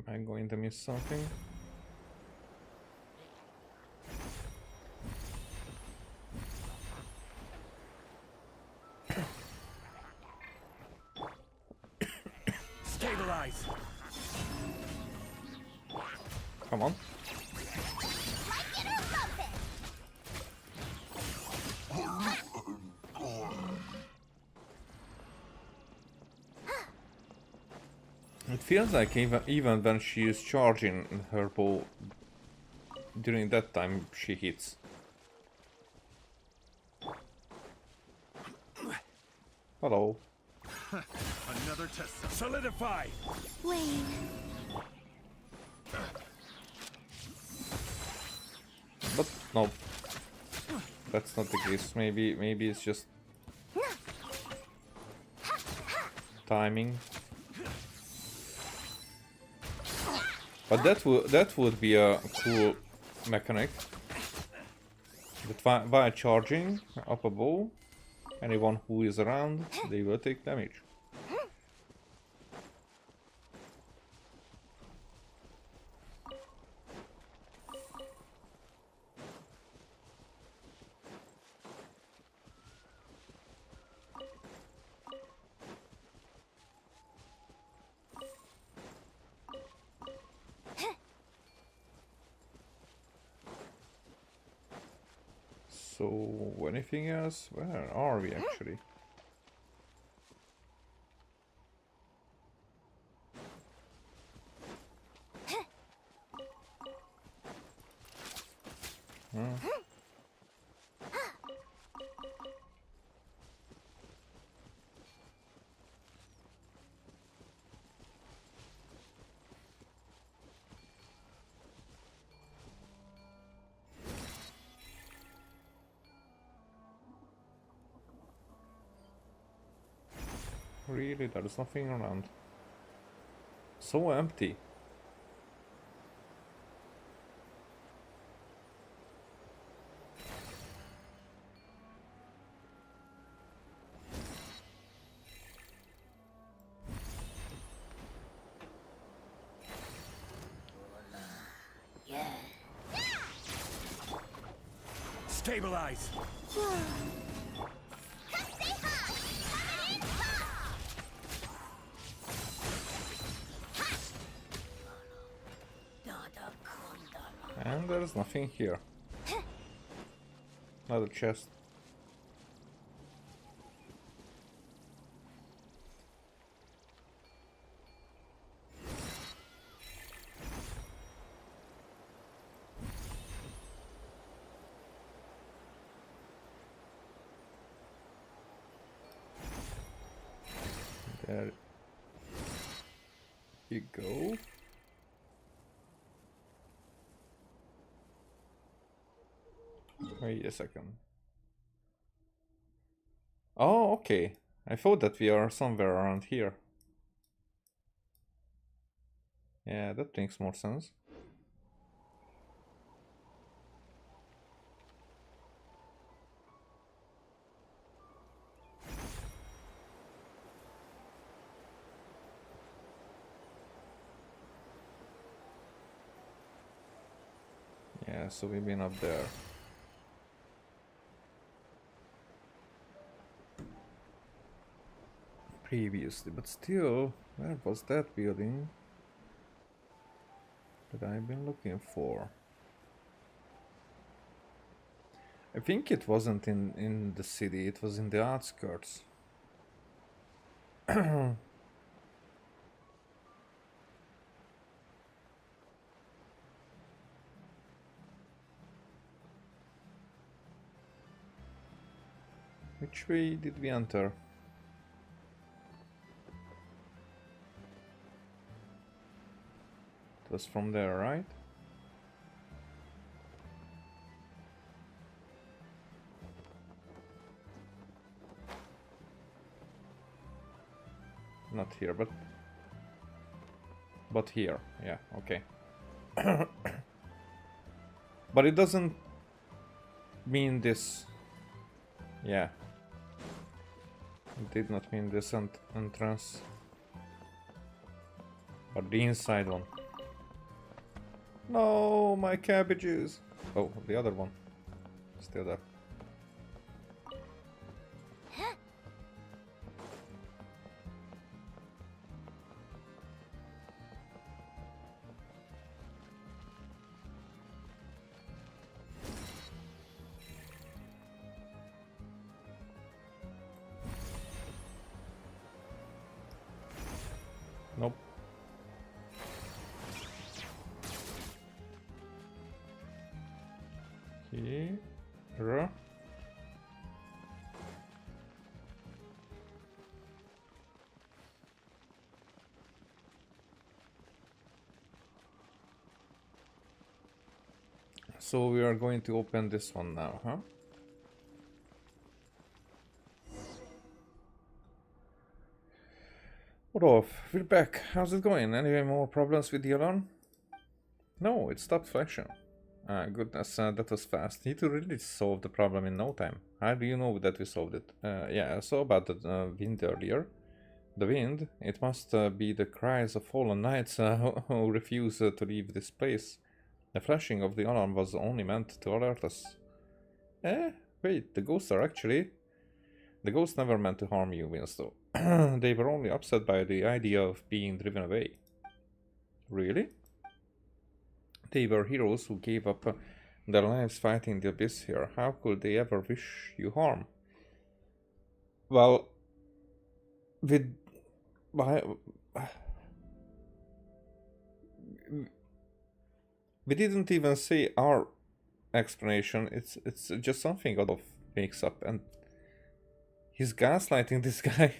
Am I going to miss something? Stabilize. Come on. It feels like even when she is charging her bow, during that time she hits. Hello. Another test. Solidify. Wayne. But no. That's not the case. Maybe it's just timing. But that would be a cool mechanic. That by charging up a bow, anyone who is around, they will take damage. So, anything else? Where are we actually? Really, there's nothing around. So empty. Stabilize. And there's nothing here. Another chest. There you go. Wait a second. Oh, okay. I thought that we are somewhere around here. Yeah, that makes more sense. Yeah, so we've been up there. Previously, but still, where was that building that I've been looking for? I think it wasn't in the city, it was in the outskirts. Which way did we enter? It was from there, right? Not here, but here. Yeah, okay. But it doesn't mean this. Yeah. It did not mean this entrance. But the inside one. No, my cabbages. Oh, the other one. Still there. Nope. Here. So we are going to open this one now, huh? Rolf, we're back. How's it going? Any more problems with the alarm? No, it stopped flashing. Goodness, that was fast. You two really solved the problem in no time. How do you know that we solved it? Yeah, I saw about the wind earlier. The wind? It must be the cries of fallen knights who refuse to leave this place. The flashing of the alarm was only meant to alert us. Wait, the ghosts are actually... The ghosts never meant to harm you, Winslow. They were only upset by the idea of being driven away. Really? They were heroes who gave up their lives fighting the abyss here. How could they ever wish you harm? Well, we didn't even say our explanation. It's just something Adolf makes up, and he's gaslighting this guy.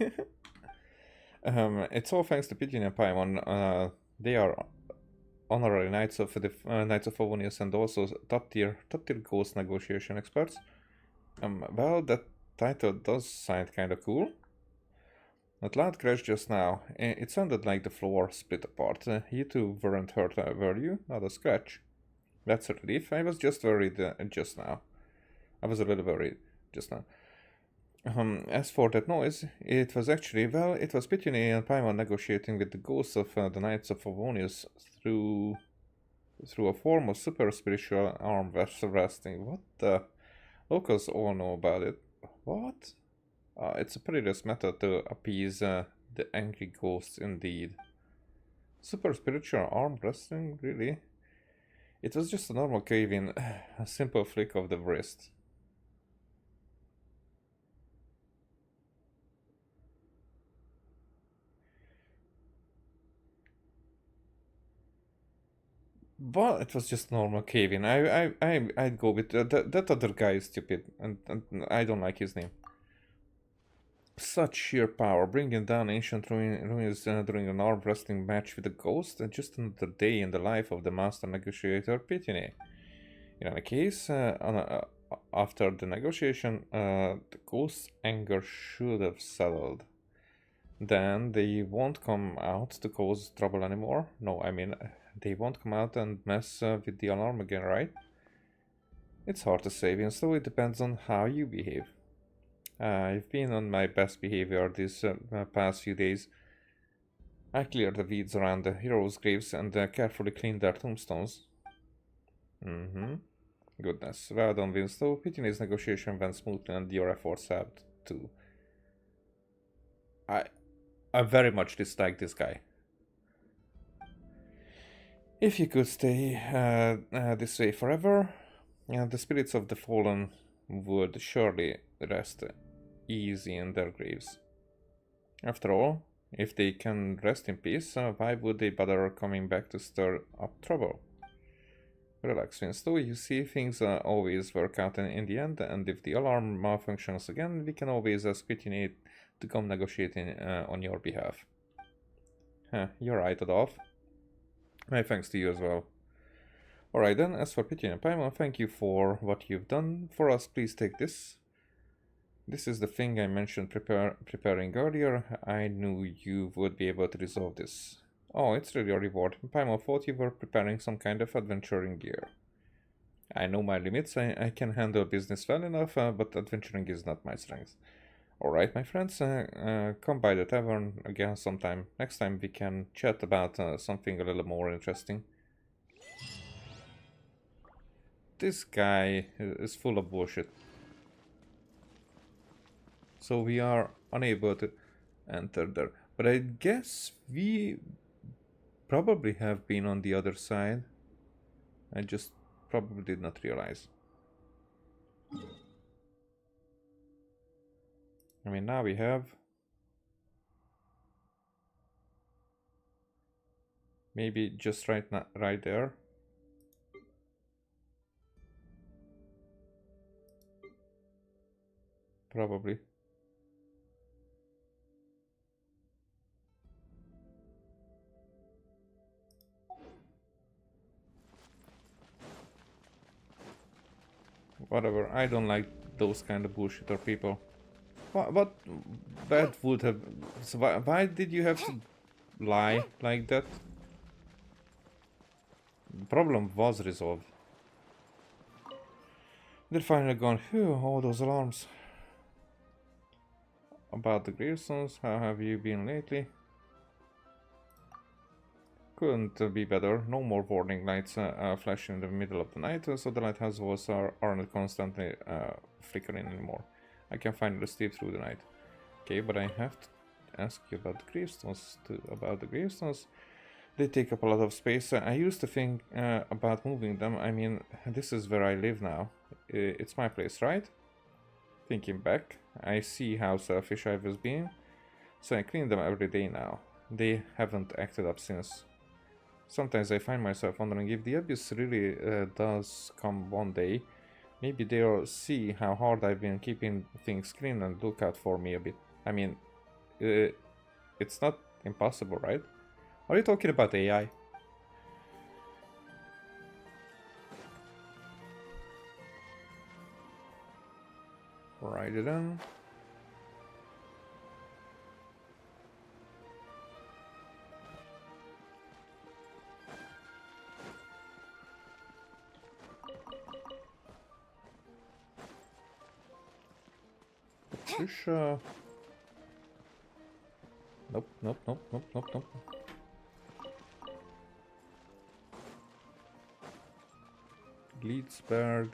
It's all thanks to Pigeon and Paimon. They are honorary knights of the Knights of Favonius and also top tier ghost negotiation experts. Well, that title does sound kind of cool. That loud crash just now. It sounded like the floor split apart. You two weren't hurt, were you? Not a scratch. That's a relief. I was just worried just now. I was a little worried just now. As for that noise, it was actually, well, it was Petunia and Paimon negotiating with the ghosts of the Knights of Favonius through a form of super spiritual arm wrestling. What the? Locals all know about it. What? It's a perilous method to appease the angry ghosts indeed. Super spiritual arm wrestling? Really? It was just a normal cave-in, a simple flick of the wrist. Well, it was just normal cave-in. I'd go with that other guy is stupid, and I don't like his name. Such sheer power, bringing down ancient ruins during an arm wrestling match with a ghost, and just another day in the life of the master negotiator Pitine. In any case, after the negotiation, the ghost's anger should have settled. Then they won't come out to cause trouble anymore. No, I mean, they won't come out and mess with the alarm again, right? It's hard to say, and so it depends on how you behave. I've been on my best behavior these past few days. I cleared the weeds around the heroes' graves and carefully cleaned their tombstones. Goodness. Well done, Winslow. Pitine's negotiation went smoothly and your efforts helped too. I very much dislike this guy. If you could stay this way forever, the spirits of the fallen would surely rest easy in their graves. After all, if they can rest in peace, why would they bother coming back to stir up trouble? Relax, Winslow. You see, things always work out in the end, and if the alarm malfunctions again, we can always ask Pitine to come negotiating on your behalf. You're right, Adolf. My thanks to you as well. Alright then, as for Pitine and Paimon, thank you for what you've done for us. Please take this. This is the thing I mentioned preparing earlier. I knew you would be able to resolve this. Oh, it's really a reward. Paimon thought you were preparing some kind of adventuring gear. I know my limits. I can handle business well enough, but adventuring is not my strength. Alright, my friends, come by the tavern again sometime. Next time we can chat about something a little more interesting. this guy is full of bullshit. So we are unable to enter there. But I guess we probably have been on the other side. I just probably did not realize. I mean, now we have maybe just right there. Probably. Whatever, I don't like those kind of bullshitter people. What bad would have... So why did you have to lie like that? The problem was resolved. They're finally gone. Phew, all those alarms. About the gravestones, how have you been lately? Couldn't be better. No more warning lights flash in the middle of the night, so the lighthouse walls aren't constantly flickering anymore. I can finally sleep through the night. Okay, but I have to ask you about the gravestones. They take up a lot of space. I used to think about moving them. I mean, this is where I live now. It's my place, right? Thinking back, I see how selfish I was being. So I clean them every day now. They haven't acted up since. Sometimes I find myself wondering if the abyss really does come one day. Maybe they'll see how hard I've been keeping things clean and look out for me a bit. I mean, it's not impossible, right? Are you talking about AI? Write it in. Patricia. Nope. Leedsburg.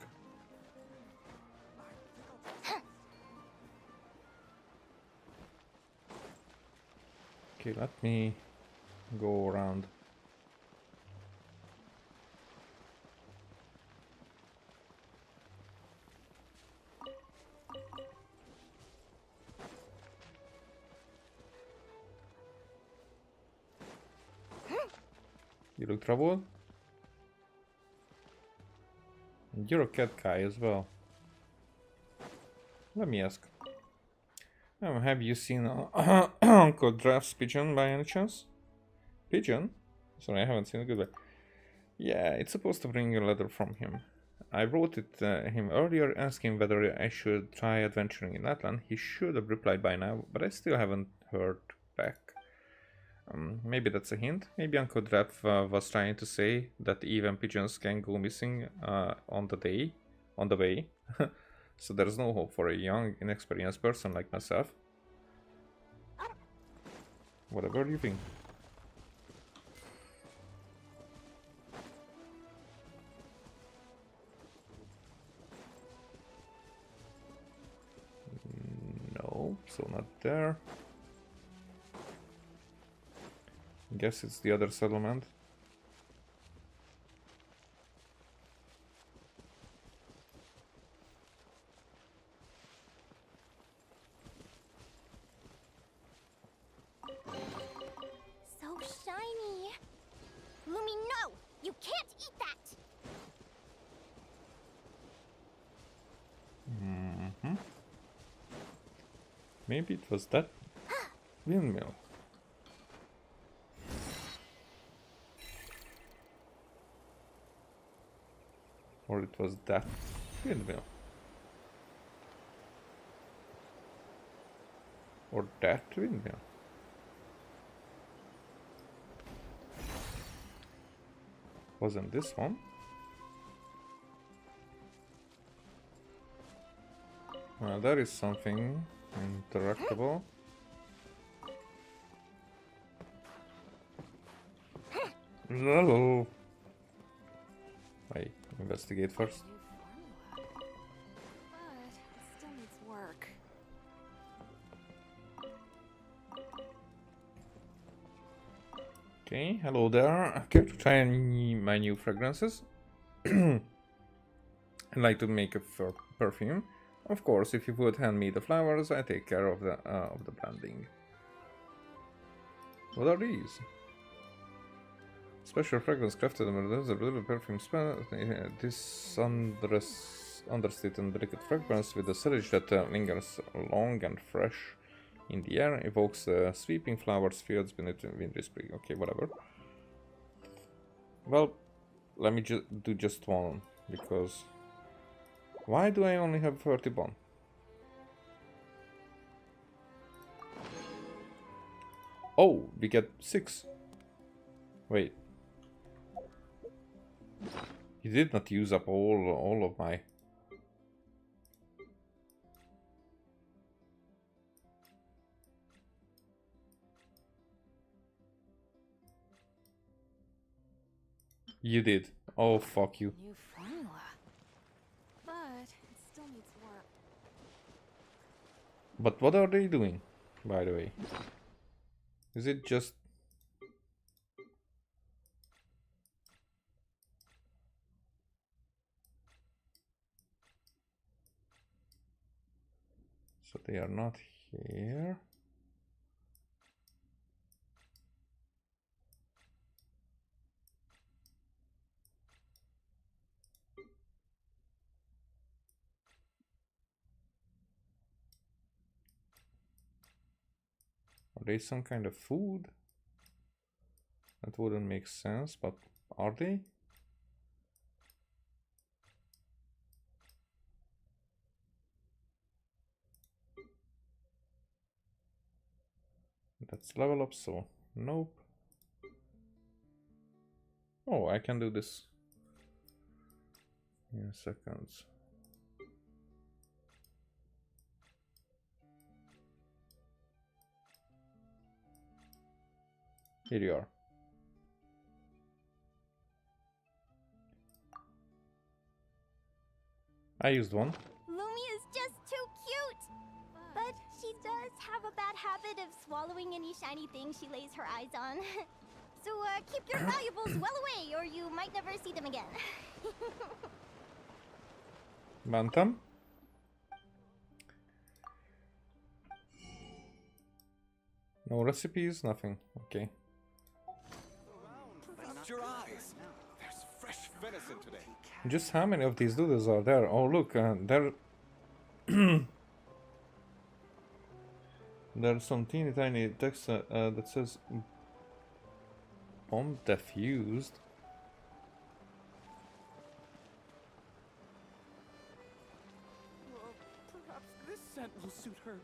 Okay, let me go around. You look troubled? You're a cat guy as well. Let me ask. Have you seen Uncle Draft's pigeon by any chance? Pigeon? Sorry, I haven't seen a good way. Yeah, it's supposed to bring a letter from him. I wrote it him earlier asking whether I should try adventuring in Atlant. He should have replied by now, but I still haven't heard back. Maybe that's a hint. Maybe Uncle Draft was trying to say that even pigeons can go missing on the way. So there's no hope for a young, inexperienced person like myself. Whatever you think. No, so not there. Guess it's the other settlement. So shiny. Lumi, no! You can't eat that! Maybe it was that windmill. Or it was that windmill. Or that windmill. Wasn't this one? Well, there is something interactable. Hello. Wait, investigate first. Okay, hello there. Care to try my new fragrances? I'd like to make a perfume. Of course, if you would hand me the flowers, I take care of the blending. What are these? Special fragrance crafted with a little perfume spell. This understated and delicate fragrance with a sillage that lingers long and fresh in the air evokes the sweeping flowers fields beneath the wintry spring. Okay, whatever. Well, let me do just one, because why do I only have 31? Oh, we get 6. Wait. You did not use up all of my... You did. Oh, fuck you. New formula. But it still needs work. But what are they doing, by the way? Is it just... So they are not here. Are they some kind of food? That wouldn't make sense, but are they? That's level up, so nope. Oh, I can do this in seconds. Here you are. I used one. Lumi is just too cute! But she does have a bad habit of swallowing any shiny thing she lays her eyes on. So keep your valuables well away, or you might never see them again. Bantam. No recipes, nothing. Okay. Trust your eyes. There's fresh venison today. Just how many of these doodles are there? Oh, look, there... There's some teeny tiny text that says... Bomb defused. Well, perhaps this scent will suit her.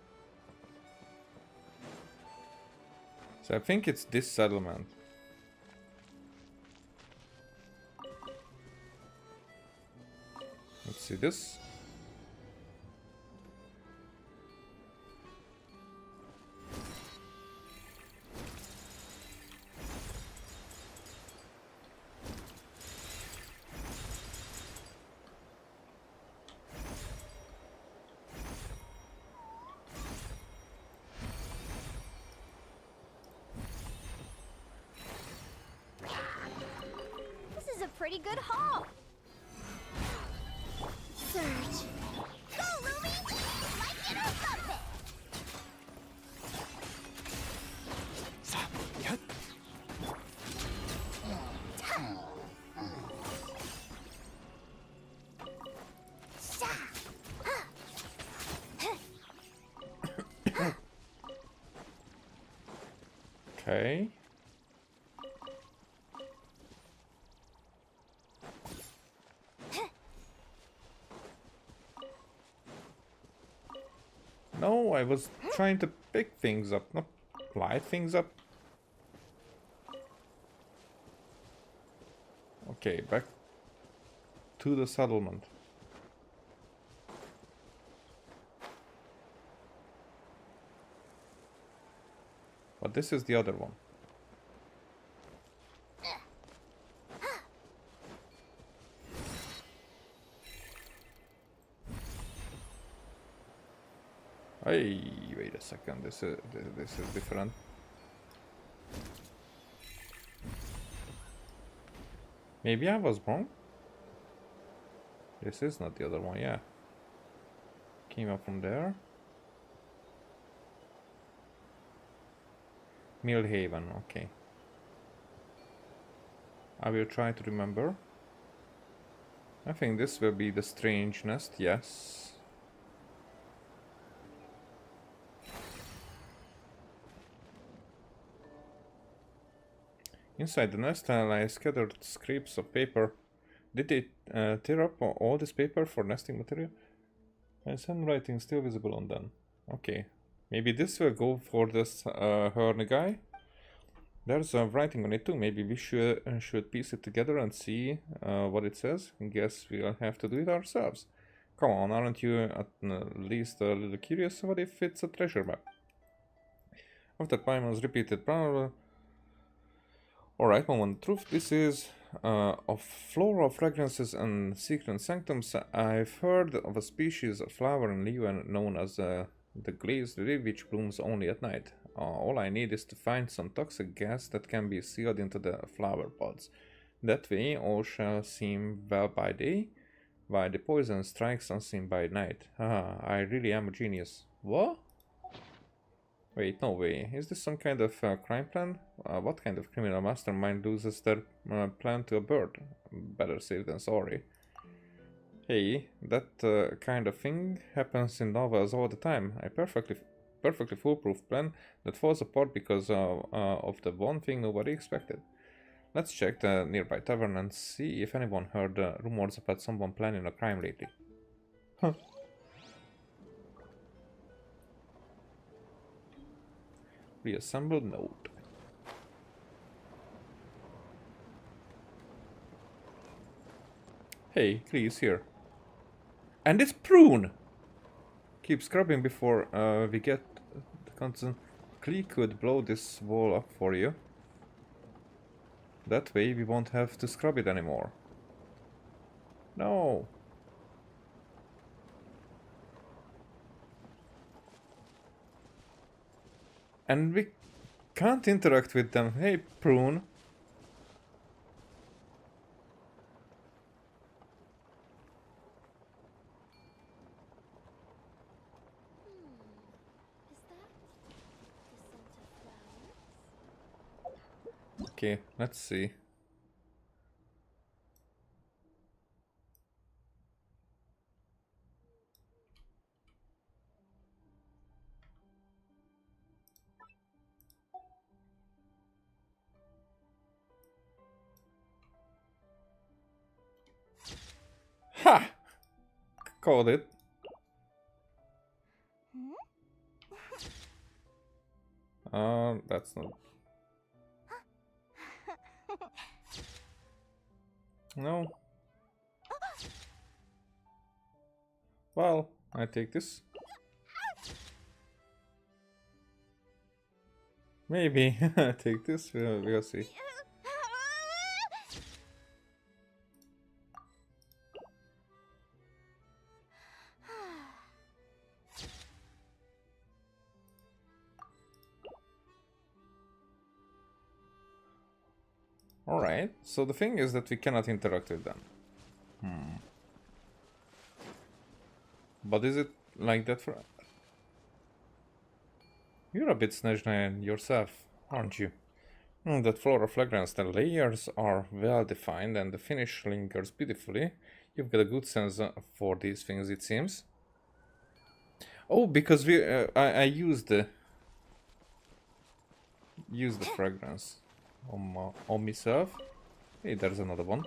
So I think it's this settlement. Let's see this. This is a pretty good haul. Surge. Go, Lumi! Like it or bump it! Okay. No, I was trying to pick things up, not light things up. Okay, back to the settlement. But this is the other one. Hey, wait a second. This is different. Maybe I was wrong. This is not the other one, yeah. Came up from there. Millhaven, okay. I will try to remember. I think this will be the strange nest, yes. Inside the nest lie scattered scraps of paper. Did they tear up all this paper for nesting material? And some writing still visible on them. Okay. Maybe this will go for this Herne guy. There's writing on it too. Maybe we should piece it together and see what it says. I guess we'll have to do it ourselves. Come on, aren't you at least a little curious? What if it's a treasure map? After Paimon's repeated blah. Alright, moment of truth. This is of floral fragrances and secret sanctums. I've heard of a species of flower in Liu known as the glazed lily, which blooms only at night. All I need is to find some toxic gas that can be sealed into the flower pods. That way all shall seem well by day, while the poison strikes unseen by night. Haha, I really am a genius. What? Wait, no way. Is this some kind of crime plan? What kind of criminal mastermind loses their plan to a bird? Better safe than sorry. Hey, that kind of thing happens in novels all the time. A perfectly foolproof plan that falls apart because of the one thing nobody expected. Let's check the nearby tavern and see if anyone heard rumors about someone planning a crime lately. Huh. Reassemble node. Hey, Klee's here. And it's Prune! Keep scrubbing before we get the constant. Klee could blow this wall up for you. That way we won't have to scrub it anymore. No! And we can't interact with them. Hey, Prune. Okay, let's see. Ha! Called it. That's not. No. Well, I take this. Maybe I take this. We'll see. Alright, so the thing is that we cannot interact with them. But is it like that for... You're a bit snazzy yourself, aren't you? That floral fragrance, the layers are well defined and the finish lingers beautifully. You've got a good sense for these things, it seems. Oh, because I used the fragrance on myself. Hey, there's another one.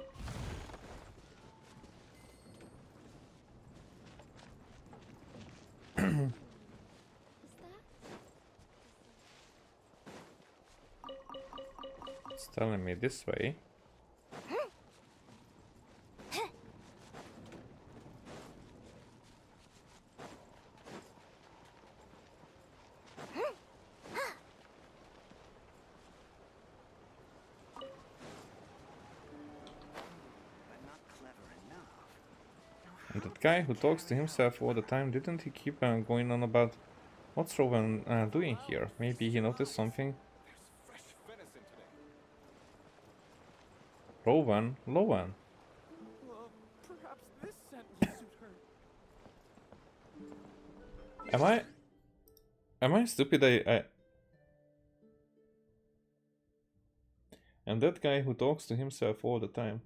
It's telling me this way. And that guy who talks to himself all the time, didn't he keep going on about what's Rowan doing here? Maybe he noticed something. Rowan? Lowan? Perhaps this scent will suit her. Am I stupid? I'm that guy who talks to himself all the time.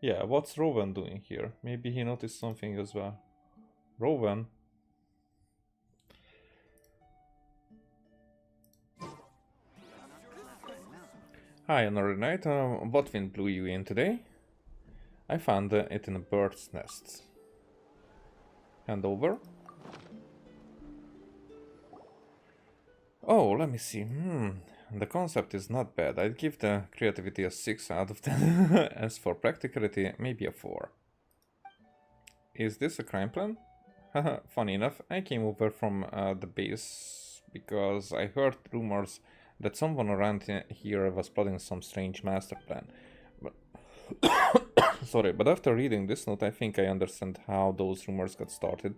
Yeah, what's Rowan doing here? Maybe he noticed something as well. Rowan? Hi, another night. What wind blew you in today? I found it in a bird's nest. Hand over. Oh, let me see. The concept is not bad. I'd give the creativity a 6 out of 10. As for practicality, maybe a 4. Is this a crime plan? Haha, funny enough, I came over from the base because I heard rumors that someone around here was plotting some strange master plan. But sorry, but after reading this note, I think I understand how those rumors got started.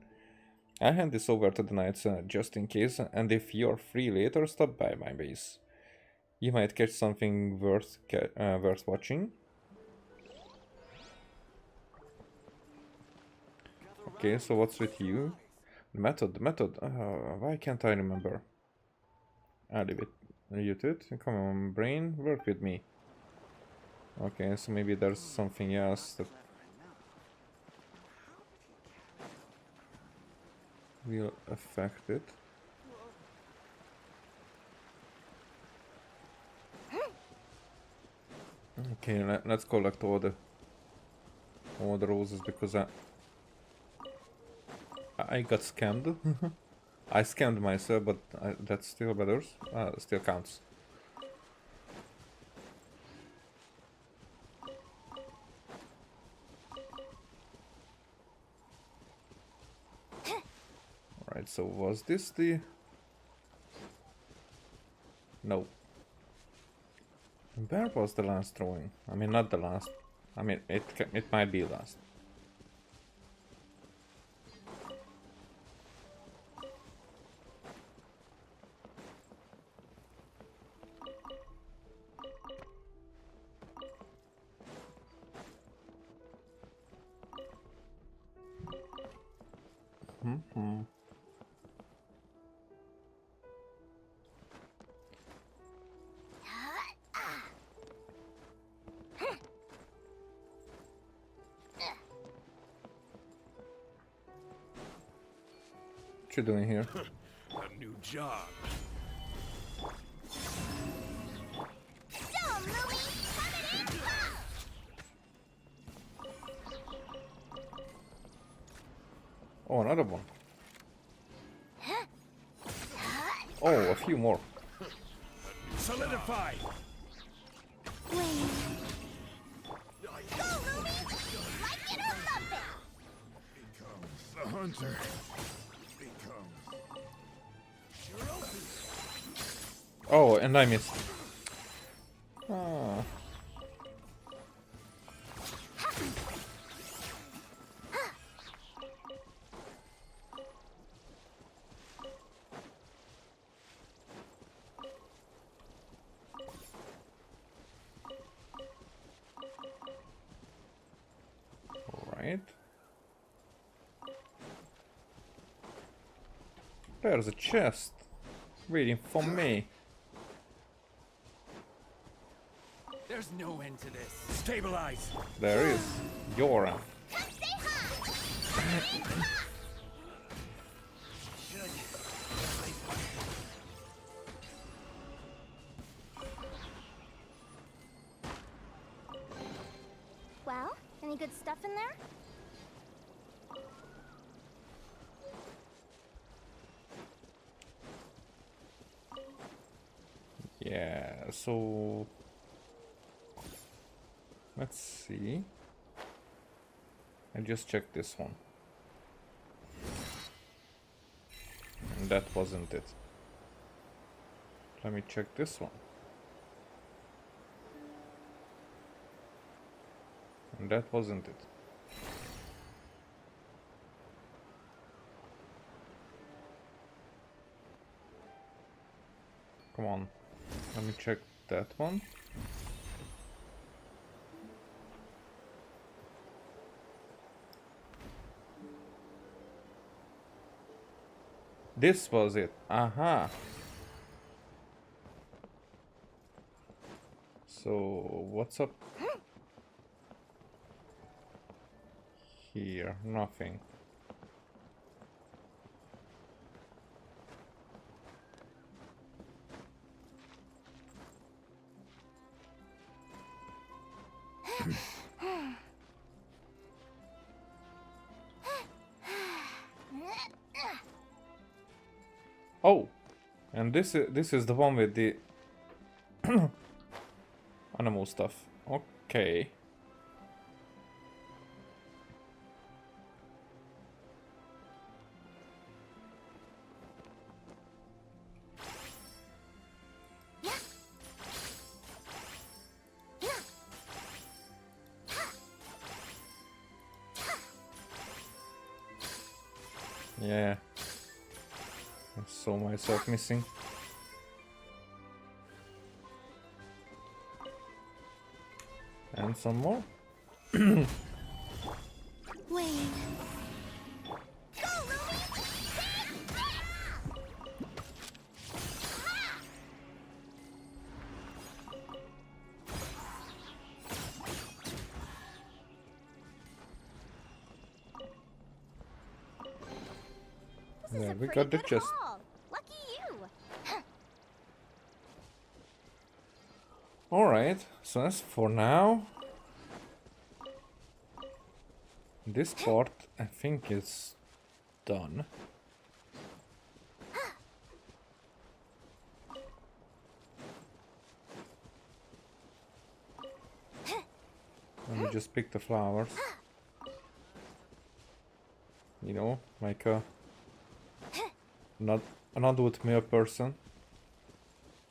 I hand this over to the knights just in case, and if you're free later, stop by my base. You might catch something worth watching. Okay, so what's with you? The method. Why can't I remember? I'll leave it. You to it. Come on, brain, work with me. Okay, so maybe there's something else that will affect it. Okay, let's collect all the roses because I got scammed. I scammed myself, but that still matters. Still counts. Alright, so was this the... No. Where was the last drawing? I mean, not the last. I mean, it might be last. What you doing here? A new job. Oh, another one. Oh, a few more. Solidify. Go, Ruby! Like it or lump it! The hunter. Oh, and I missed. Ah. Alright. There's a chest waiting for me. There's no end to this. Stabilize. There is Yora. Well, any good stuff in there? Yeah, so let's see. I just checked this one. And that wasn't it. Let me check this one. And that wasn't it. Come on. Let me check that one. This was it. Aha. So what's up here? Nothing. Oh, and this is the one with the animal stuff. Okay. Yeah. I saw myself missing. And some more. Wait. Yeah, we got the chest. Lucky you. Alright, so as for now, this part I think is done. Let me just pick the flowers. You know, like not an adult male person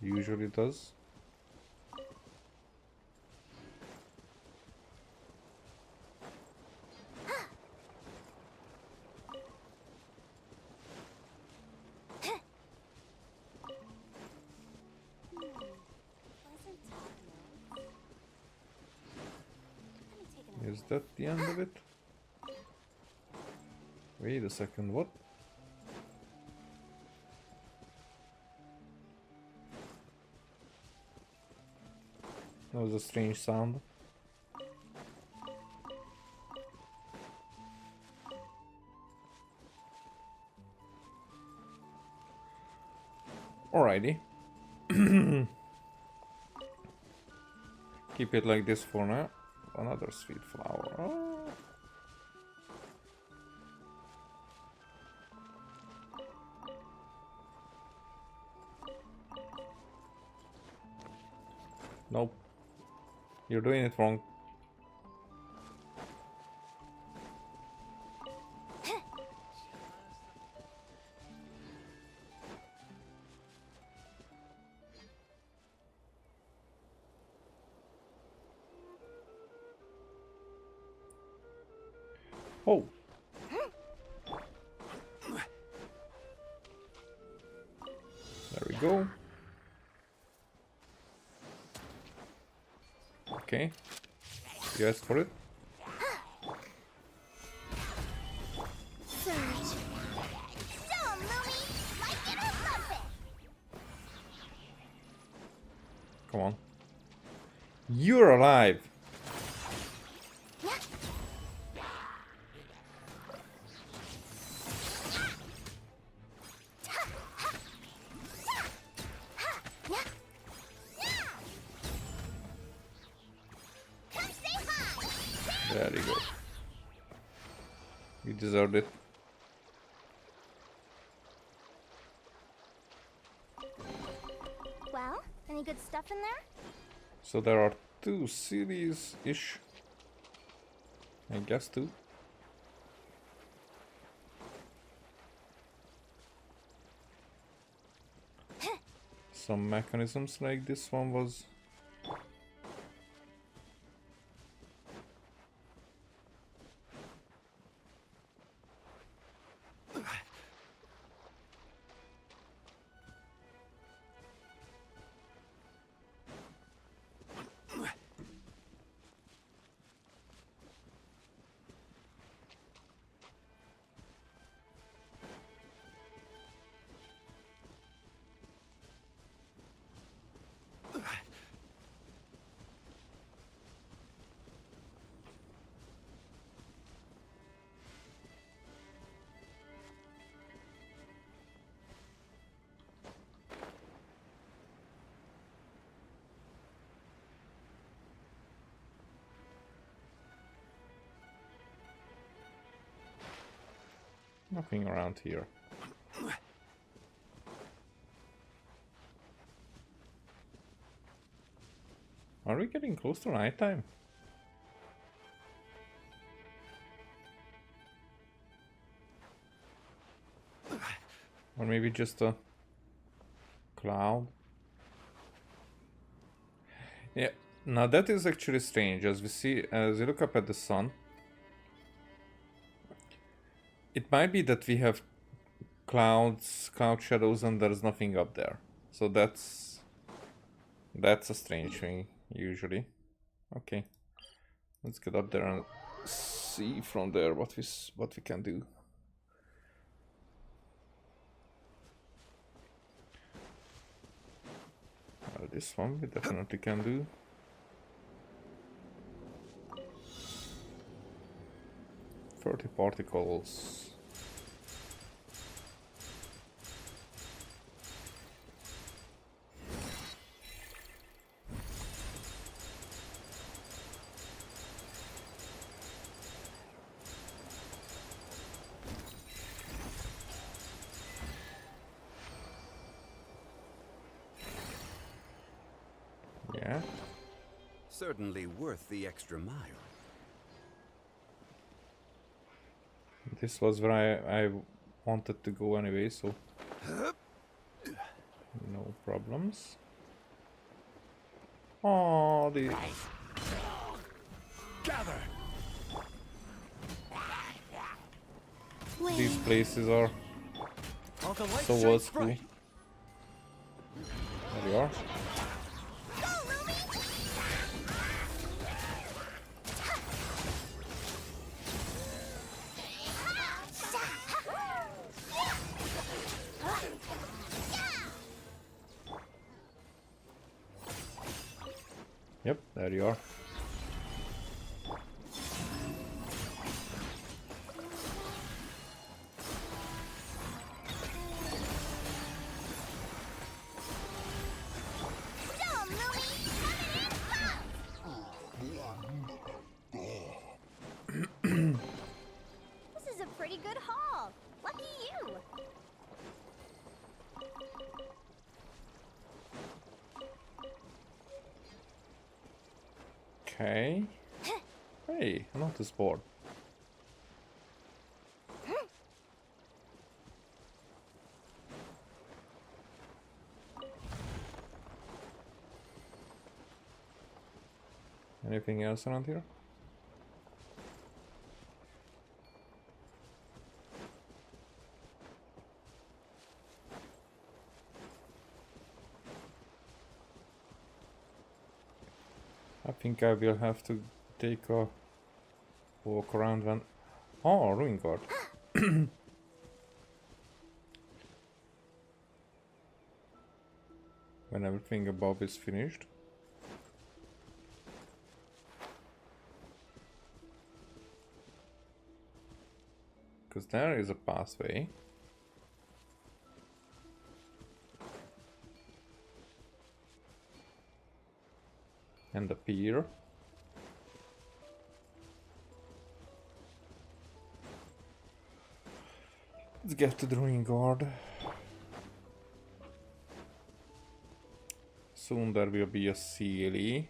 usually does. Is that the end of it? Wait a second, what? That was a strange sound. Alrighty. Keep it like this for now. Another sweet flower. Oh. Nope. You're doing it wrong. Oh. There we go. Okay. You asked for it. Surge. So, Lumi, like it or lump it. Come on. You're alive. There you go. You deserved it. Well, any good stuff in there? So there are 2 series-ish. I guess 2. Some mechanisms like this one was. Nothing around here. Are we getting close to nighttime? Or maybe just a cloud? Yeah, now that is actually strange. As you look up at the sun, it might be that we have cloud shadows, and there's nothing up there. So that's a strange thing, usually. Okay, let's get up there and see from there what we can do. This one we definitely can do. $30 particles. Yeah. Certainly worth the extra mile. This was where I wanted to go anyway, so no problems. Oh, these places are so old school. There you are. Yep, there you are. This is a pretty good haul. Lucky you. Okay. Hey, a notice board. Anything else around here? I think I will have to take a walk around when... Oh, ruin guard. When everything above is finished. Because there is a pathway. And a pier. Let's get to the ruin guard. Soon there will be a CLE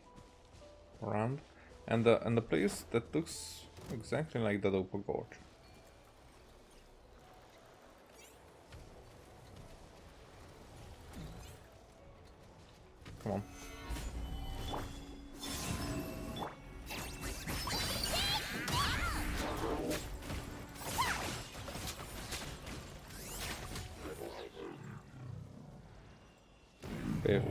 around, and the place that looks exactly like the Dopa Gorge. Come on. Biff.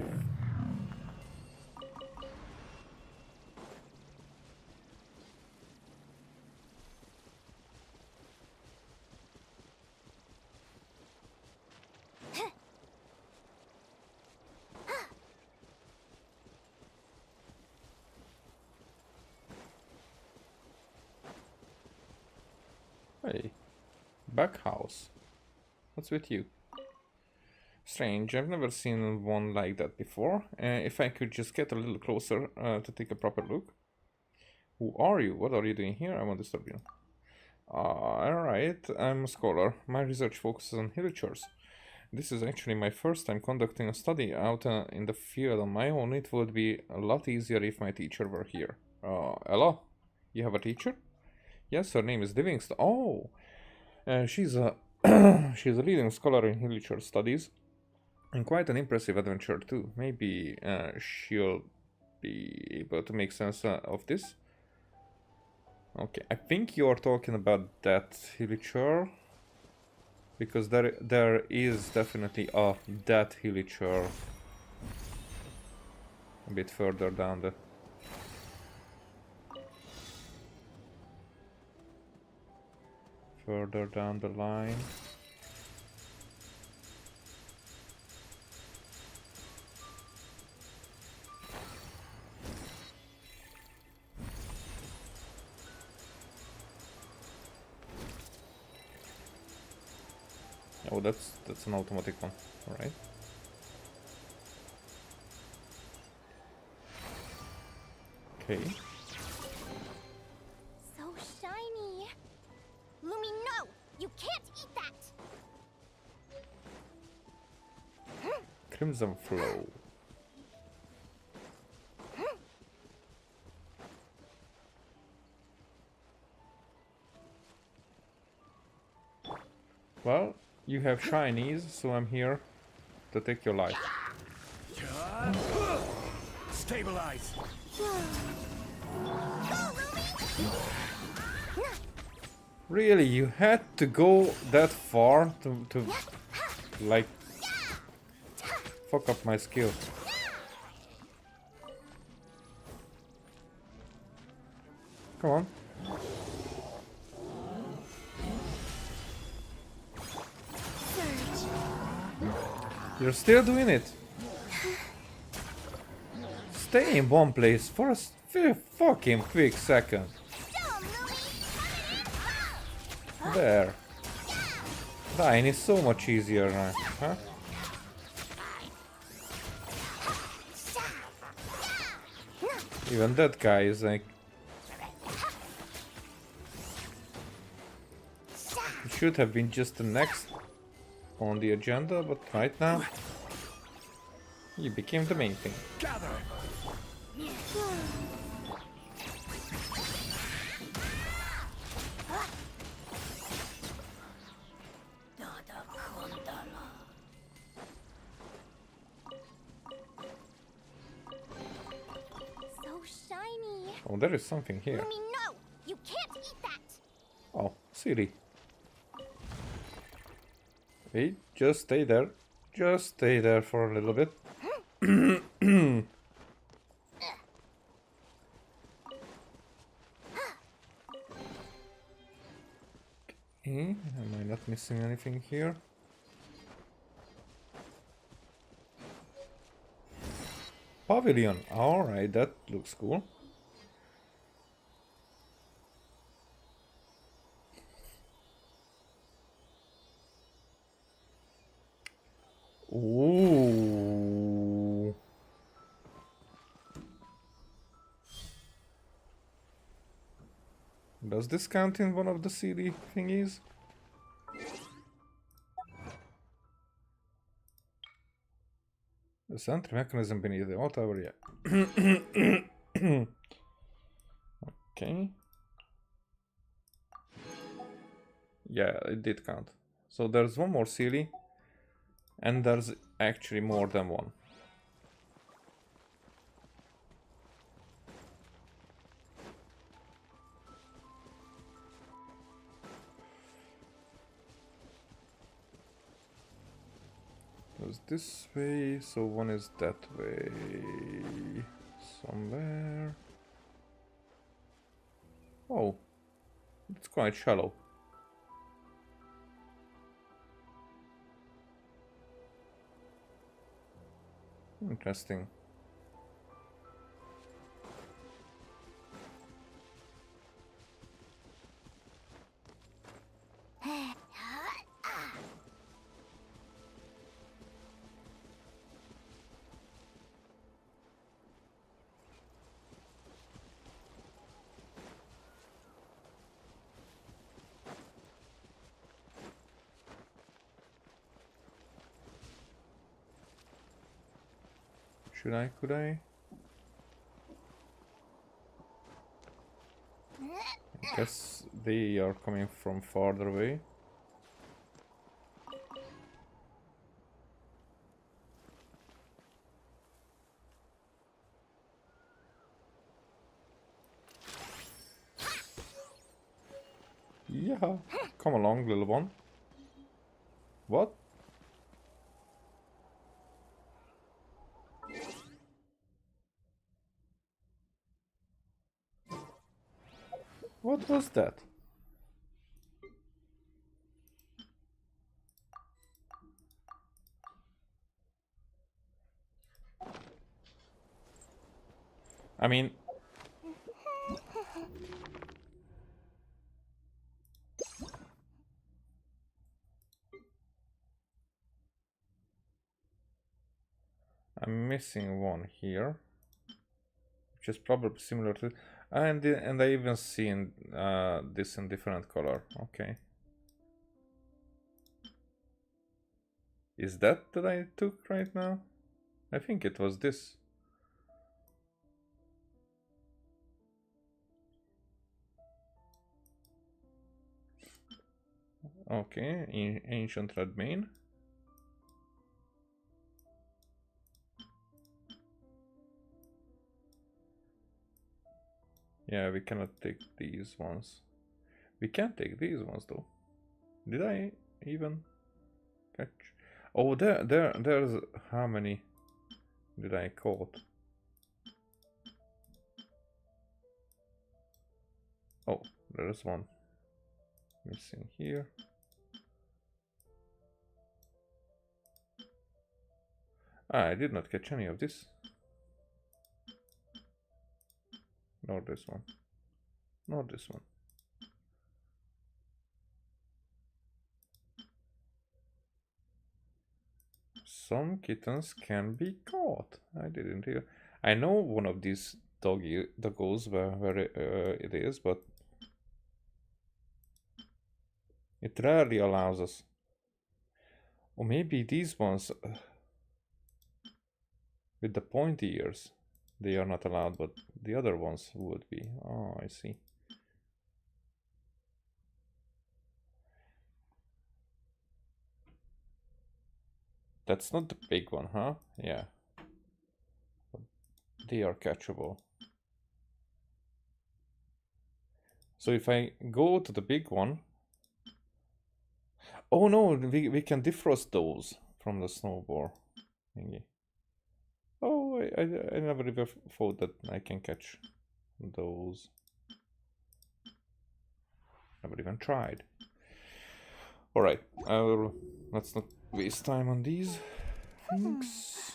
Hey, back house. What's with you? Strange, I've never seen one like that before. If I could just get a little closer to take a proper look. Who are you? What are you doing here? I won't disturb you. Alright, I'm a scholar. My research focuses on hillitures. This is actually my first time conducting a study out in the field on my own. It would be a lot easier if my teacher were here. Ella? You have a teacher? Yes, her name is Livingston. Oh! She's a she's a leading scholar in hiliture studies. And quite an impressive adventure too. Maybe she'll be able to make sense of this. Okay, I think you're talking about that hiliture. Because there is definitely a that hiliture a bit further down the line. Oh, that's an automatic one. All right. Okay. So shiny. Lumi, no! You can't eat that! Crimson Flow. Well, you have shinies, so I'm here to take your life. Stabilize. Really, you had to go that far to like fuck up my skill. Come on. You're still doing it. Stay in one place for a fucking quick second. There. Dying is so much easier now, huh? Even that guy is like... It should have been just the next on the agenda, but right now... He became the main thing. Gather. So shiny. Oh, there is something here. Lumi, no! You can't eat that! Oh, silly. Wait, just stay there. Just stay there for a little bit. Okay, am I not missing anything here? Pavilion. Alright, that looks cool. Ooh. Does this count in one of the CD thingies? The center mechanism beneath the tower, yeah. Okay. Yeah, it did count. So there's one more CD. And there's actually more than one. Goes this way, so one is that way. Somewhere. Oh, it's quite shallow. Interesting. Should I? Could I? I guess they are coming from farther away. Yeah, come along, little one. What? What was that? I mean... I'm missing one here, which is probably similar to... And I even seen this in different color. Okay. Is that I took right now? I think it was this. Okay, in ancient red mane. Yeah, we cannot take these ones. We can take these ones though. Did I even catch? Oh, there's how many did I caught? Oh, there's one missing here. Ah, I did not catch any of this. Nor this one. Nor this one. Some kittens can be caught. I didn't hear. I know one of these doggos where it is, but it rarely allows us. Or maybe these ones with the pointy ears, they are not allowed, but the other ones would be. Oh, I see. That's not the big one, huh? Yeah. But they are catchable. So if I go to the big one... Oh no, we can defrost those from the snowball thingy. Oh, I never even thought that I can catch those. Never even tried. Alright, let's not waste time on these things.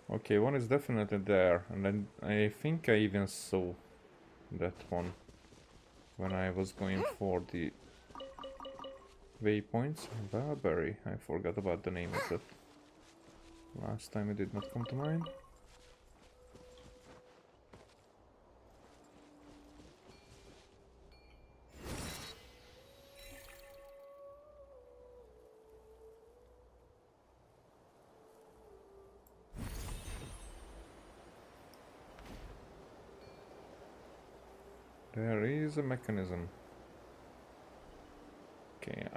Okay, one is definitely there, and then I think I even saw that one when I was going for the waypoints. Barberry, I forgot about the name of it. Last time it did not come to mind. There is a mechanism. Okay,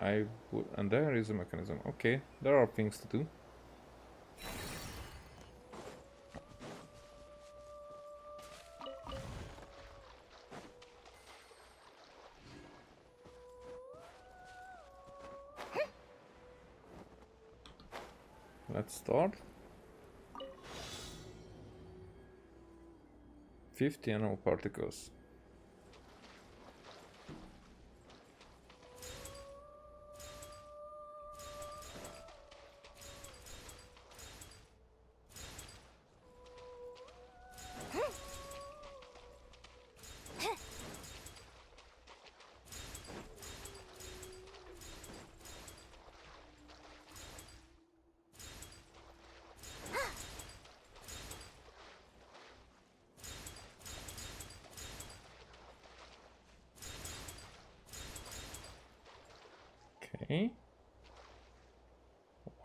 and there is a mechanism. Okay, there are things to do. Let's start. 50 NO particles.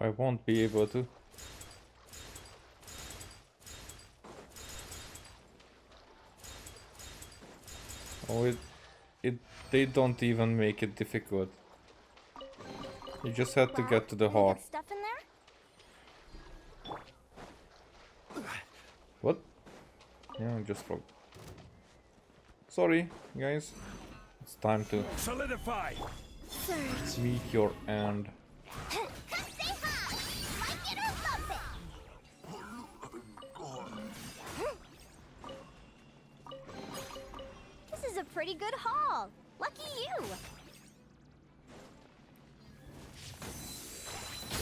I won't be able to. Oh, they don't even make it difficult. You just have to get to the heart. Stuff in there? What? Yeah, just frog. Sorry, guys. It's time to Solidify! meet your end. This is a pretty good haul. Lucky you.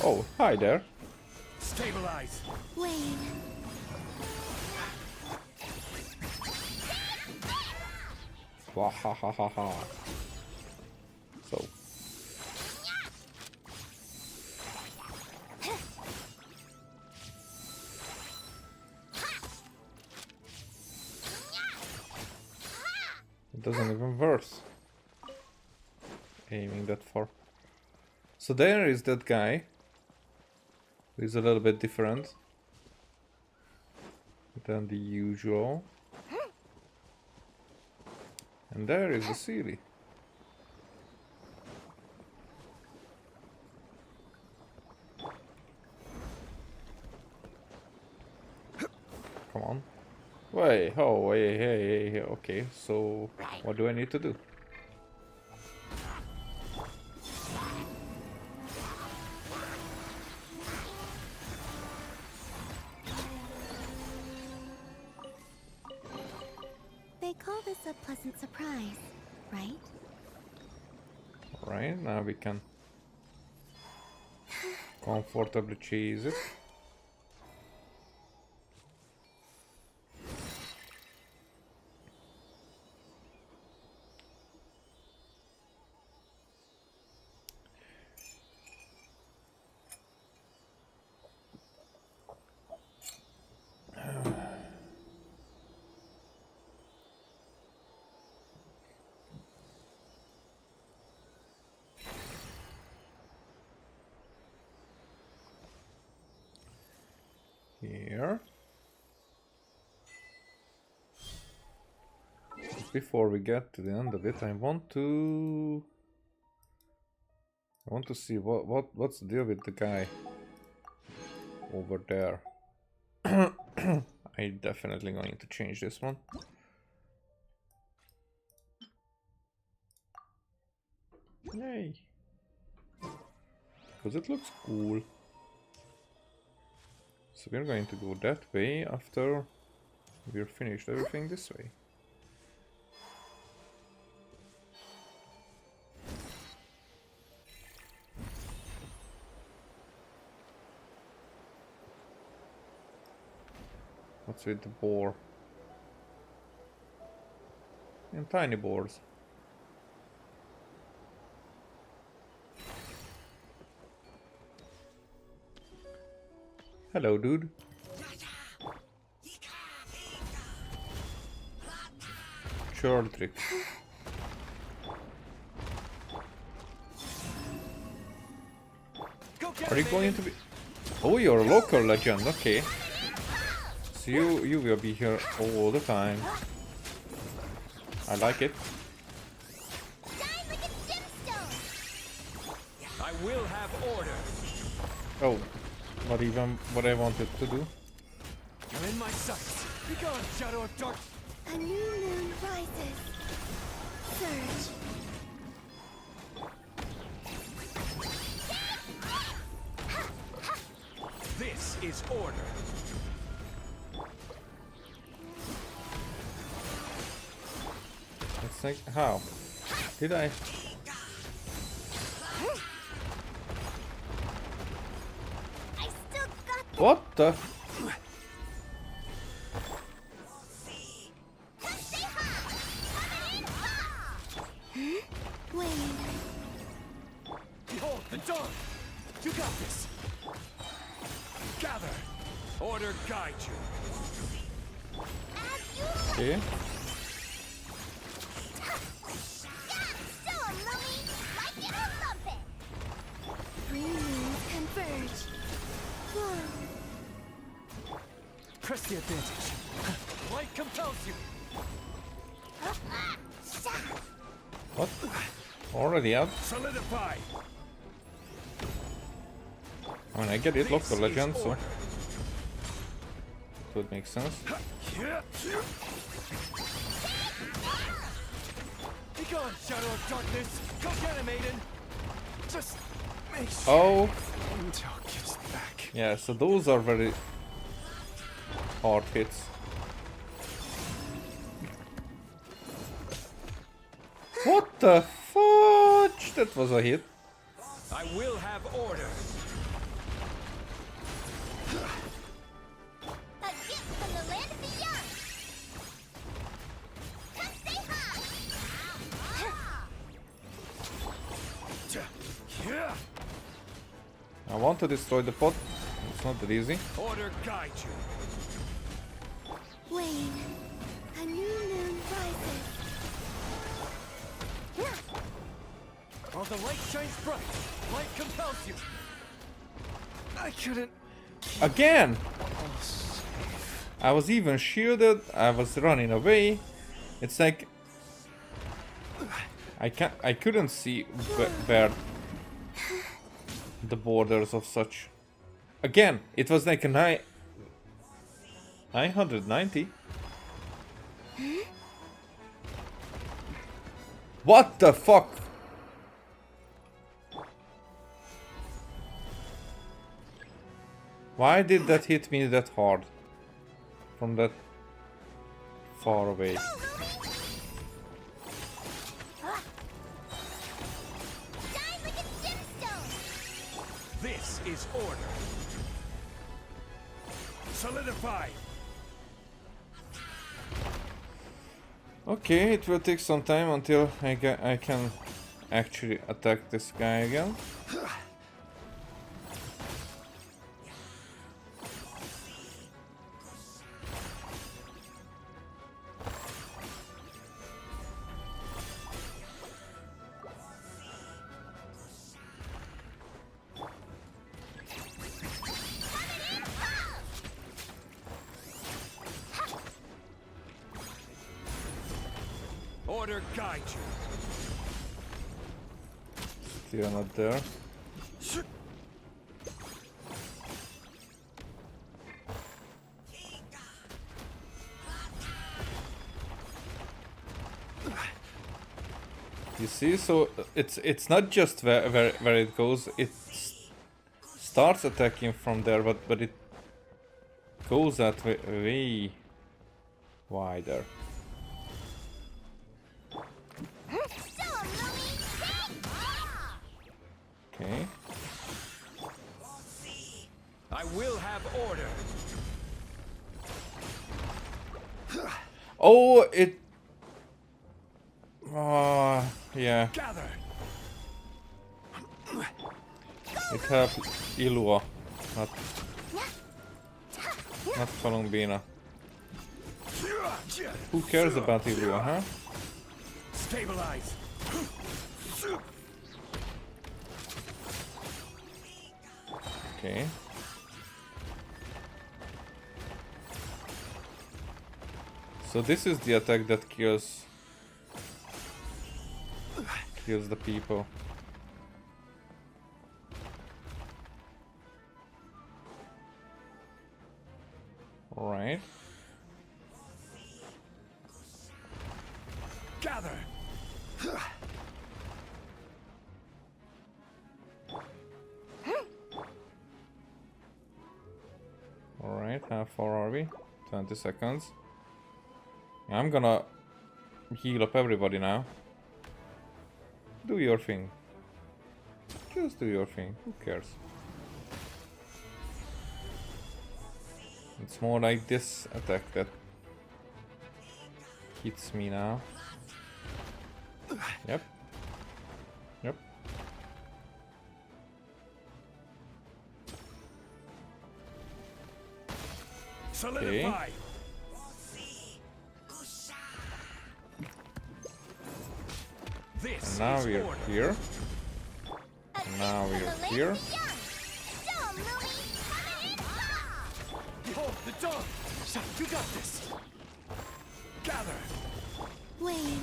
Oh, hi there. Stabilize! Wayne. Wahahaha. So. It doesn't even worth aiming that far. So there is that guy. He's a little bit different than the usual. And there is the Sealy. Come on. Wait, oh, hey, okay, so what do I need to do? They call this a pleasant surprise, right? Right, now we can comfortably cheese it. Here. Before we get to the end of it, I want to see what's the deal with the guy over there. I'm definitely going to change this one. Yay! Because it looks cool. So we're going to go that way after we're finished everything this way. What's with the boar? And tiny boars. Hello, dude. Churl trick. Are you going to be... Oh, you're a local legend, okay. So you will be here all the time. I like it. I will have order. Oh, not even what I wanted to do. You're in my sights. Be gone, shadow of dark. A new moon rises. Surge. This is order. Let's think. How? Did I? What the? Wayne. Behold the dawn. You got this. Gather. Order guide you. Okay. Three moons converge. Press the advantage. Light compels you. What? Already out? Solidify. I mean, I get it, local legend, so it would make sense. Be gone, Shadow of Darkness. Go get him, Aiden. Just make sure. Oh, Intel gives back. yeah. So those are very hard hits. What the fudge? That was a hit. I will have order. A gift from the land beyond. Come say hi. I want to destroy the pot. It's not that easy. Order guide you. Wayne, a new moon rises. While the light shines bright, light compels you. I couldn't. Again! I was even shielded. I was running away. It's like I couldn't see where the borders of such. Again, it was like a 990. What the fuck? Why did that hit me that hard? From that far away. This is order. Solidify. Okay, it will take some time until I can actually attack this guy again. Order guide you. Still not there. You see, so it's not just where it goes. It starts attacking from there, but it goes that way wider. Okay. I will have order. Oh, it. Yeah. Gather. It helped Ilua, not Columbina. Who cares about Ilua, huh? Stabilize. Okay. So this is the attack that kills the people. All right. Gather. Alright, how far are we? 20 seconds. I'm gonna heal up everybody now. Do your thing. Just do your thing. Who cares? It's more like this attack that hits me now. Yep. Yep. Solidify. And now we're here. And now we're here. Hold the dog! You got this! Gather! Wayne.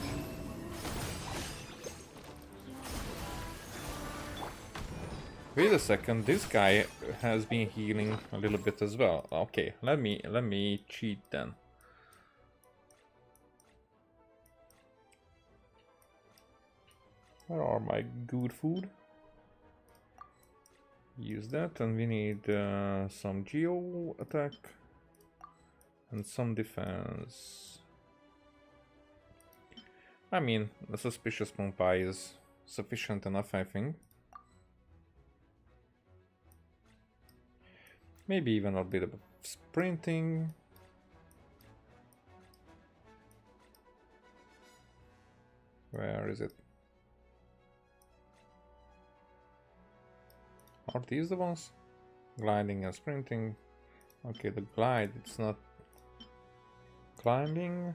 Wait a second, this guy has been healing a little bit as well. Okay, let me cheat then. Where are my good food? Use that, and we need some geo attack and some defense. I mean, the suspicious moon pie is sufficient enough, I think. Maybe even a bit of sprinting. Where is it? Are these the ones? Gliding and sprinting. Okay, the glide, it's not climbing.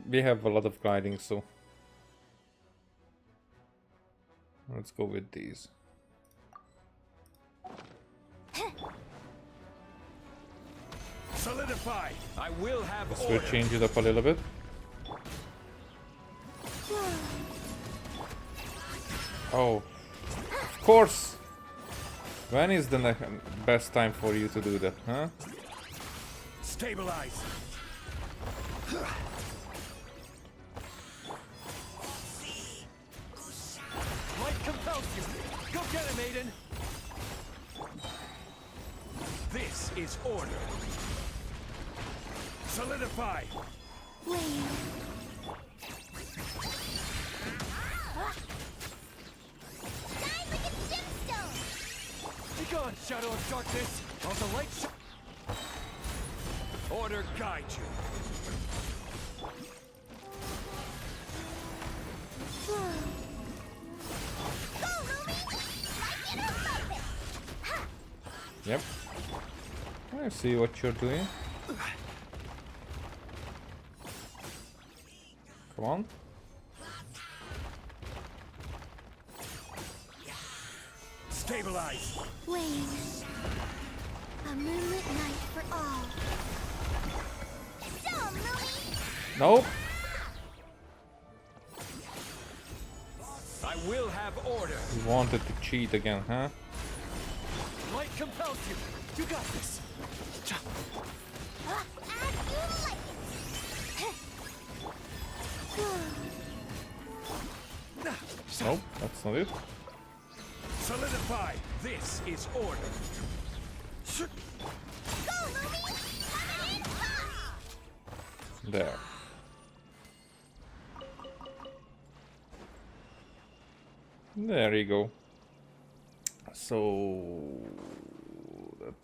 We have a lot of gliding, so let's go with these. Solidify! I will have Let's order. change it up a little bit. Oh, of course! When is the best time for you to do that, huh? Stabilize! Light compels you! Go get him, Aiden! This is order. Solidify! Wayne. Shine like a gemstone! Be gone, Shadow of Darkness! While the light Order guide you. Go, Lumi! Like it or love it! Ha! Yep. I see what you're doing. Come on. Stabilize. Wayne. A moonlit night for all. Dumb, Lumi! Nope. I will have order. You wanted to cheat again, huh? light compels you! You got this! As you like it! Nope, that's not it. Solidify. This is order. Go, Lumi! Coming in hot! There. There you go. So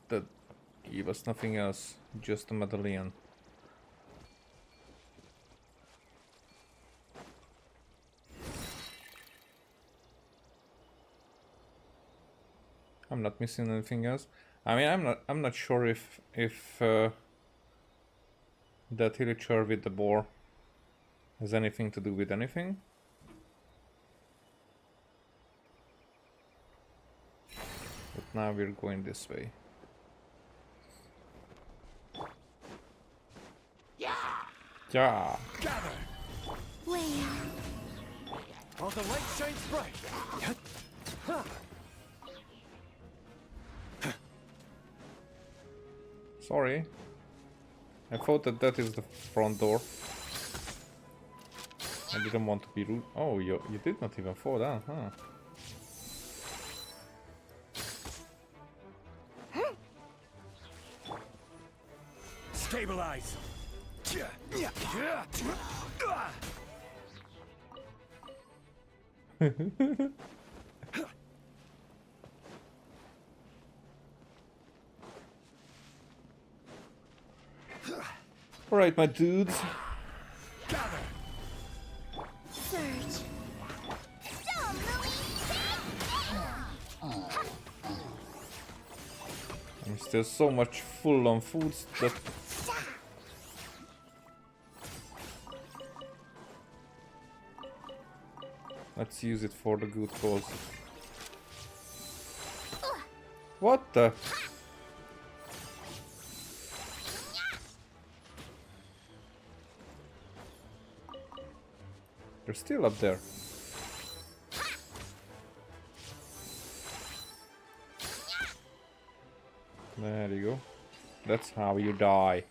that gave us nothing else, just a medallion. I'm not missing anything else. I mean, I'm not sure if that villager with the boar has anything to do with anything. But now we're going this way. Yeah. Gather! Where? While the light shines bright! Huh. Sorry. I thought that is the front door. I didn't want to be rude. Oh, you did not even fall down, huh? Stabilize. Alright, my dudes. Gather. Surge. Dumb, Lumi! I'm still so much full on foods that Let's use it for the good cause. What the? They're still up there. There you go. That's how you die.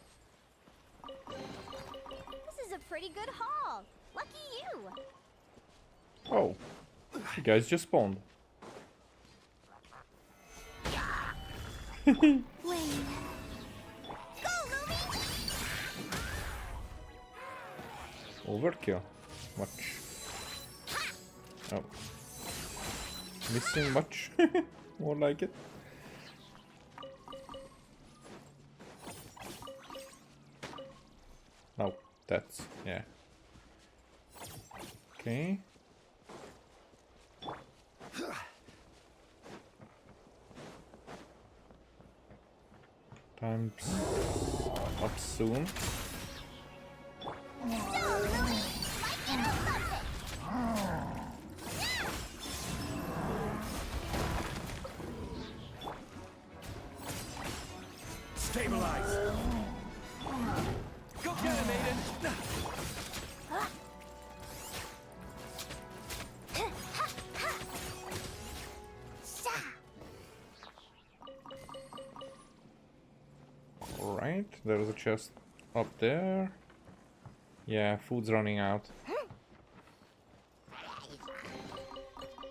This is a pretty good haul. Lucky you. Oh, you guys just spawned. Wayne. Go, Lumi! Overkill. Much. Oh. Missing much? More like it. Oh, that's, yeah. Okay. Time's up soon. Stabilize. Go get it, Maiden. Alright, there's a chest up there. Yeah, food's running out.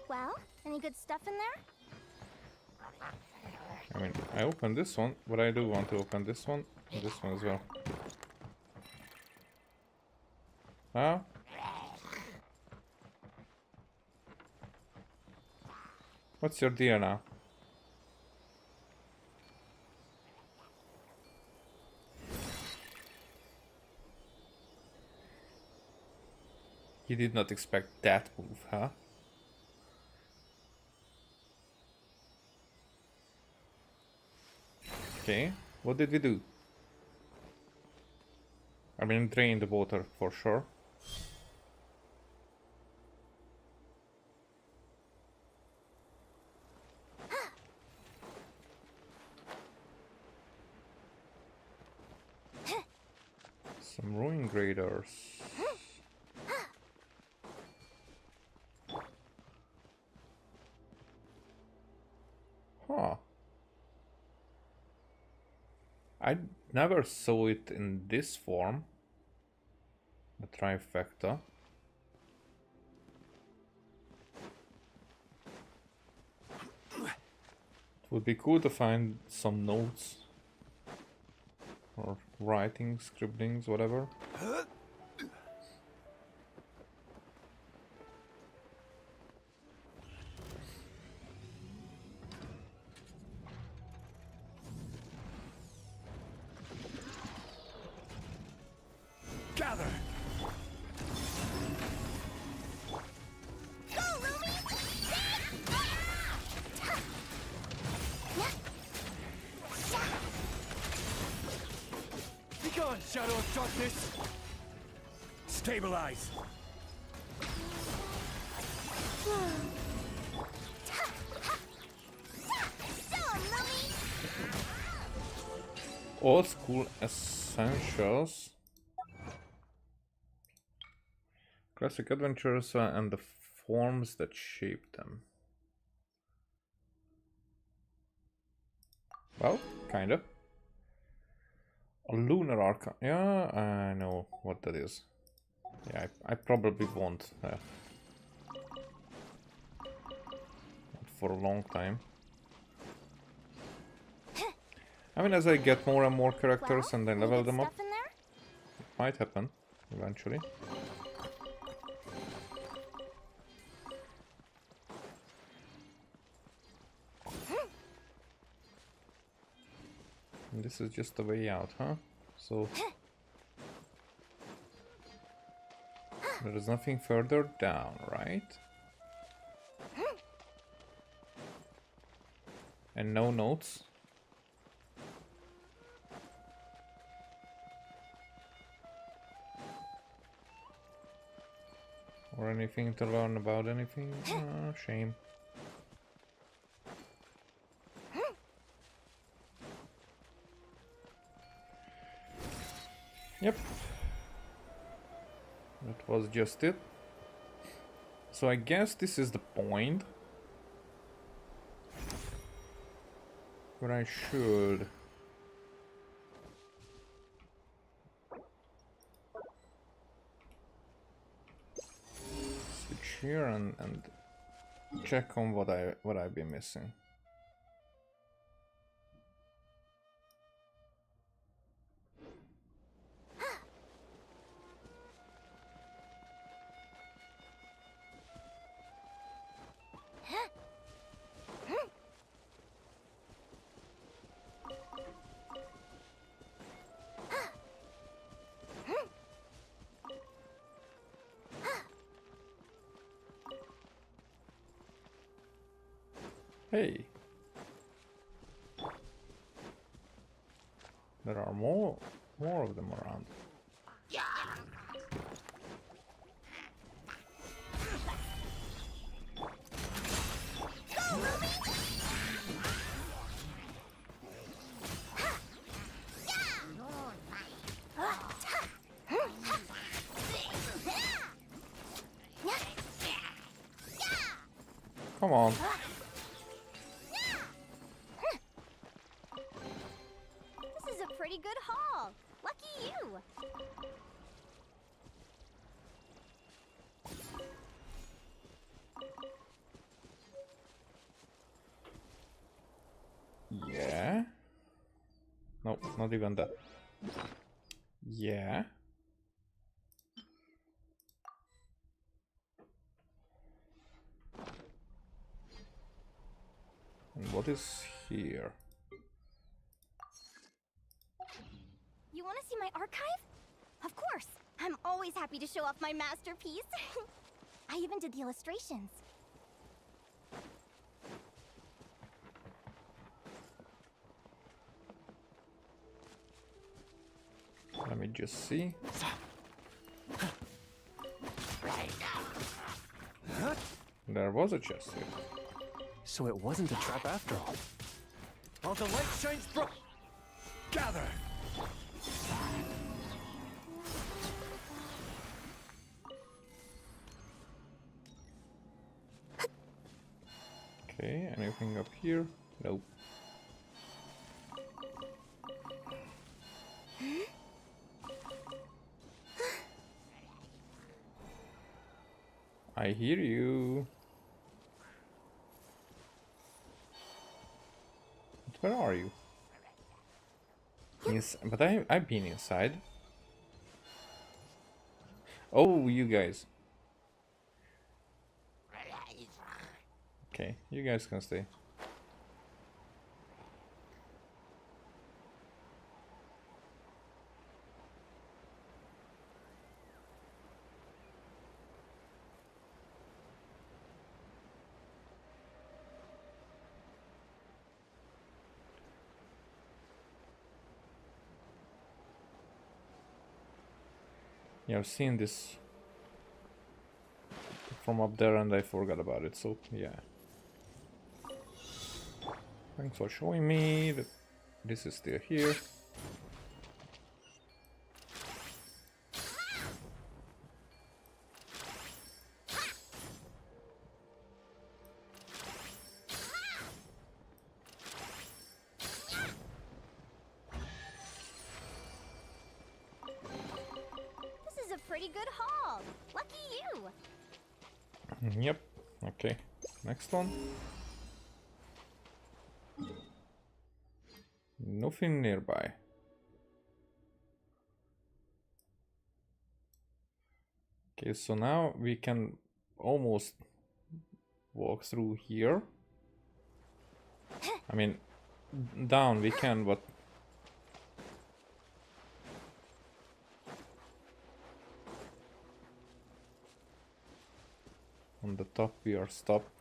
Well, any good stuff in there? I mean, I opened this one, but I do want to open this one and this one as well. Huh? What's your deal now? You did not expect that move, huh? Okay, what did we do? I mean, drain the water for sure. Some ruin graders. Huh. I never saw it in this form. The trifecta. It would be cool to find some notes. Or writing, scribblings, whatever. Gather. Go, Lumi! Be gone, Shadow of Darkness. Stabilize. Old school essentials. Classic adventures and the forms that shape them. Well, kind of. A lunar arca. Yeah, I know what that is. Yeah, I probably won't. For a long time. I mean, as I get more and more characters and then level them up, it might happen eventually. And this is just the way out, huh? So there is nothing further down, right? And no notes. Or anything to learn about anything? Shame. Yep. That was just it. So I guess this is the point where I should switch here and check on what I've been missing. Hey, there are more of them around. Come on. This is a pretty good haul. Lucky you. Yeah. Nope, not even that. Yeah. And what is here? You want to see my archive? Of course. I'm always happy to show off my masterpiece. I even did the illustrations. Let me just see. There was a chest here. So it wasn't a trap after all. All the light shines bright. Gather. Okay, anything up here? Nope. I hear you. But where are you? But I've been inside. Oh, you guys. Okay, you guys can stay. Yeah, I've seen this from up there and I forgot about it, so yeah. Thanks for showing me that this is still here. This is a pretty good haul. Lucky you. Yep. Okay. Next one. Nothing nearby. Okay, so now we can almost walk through here. I mean, down we can, but on the top we are stopped.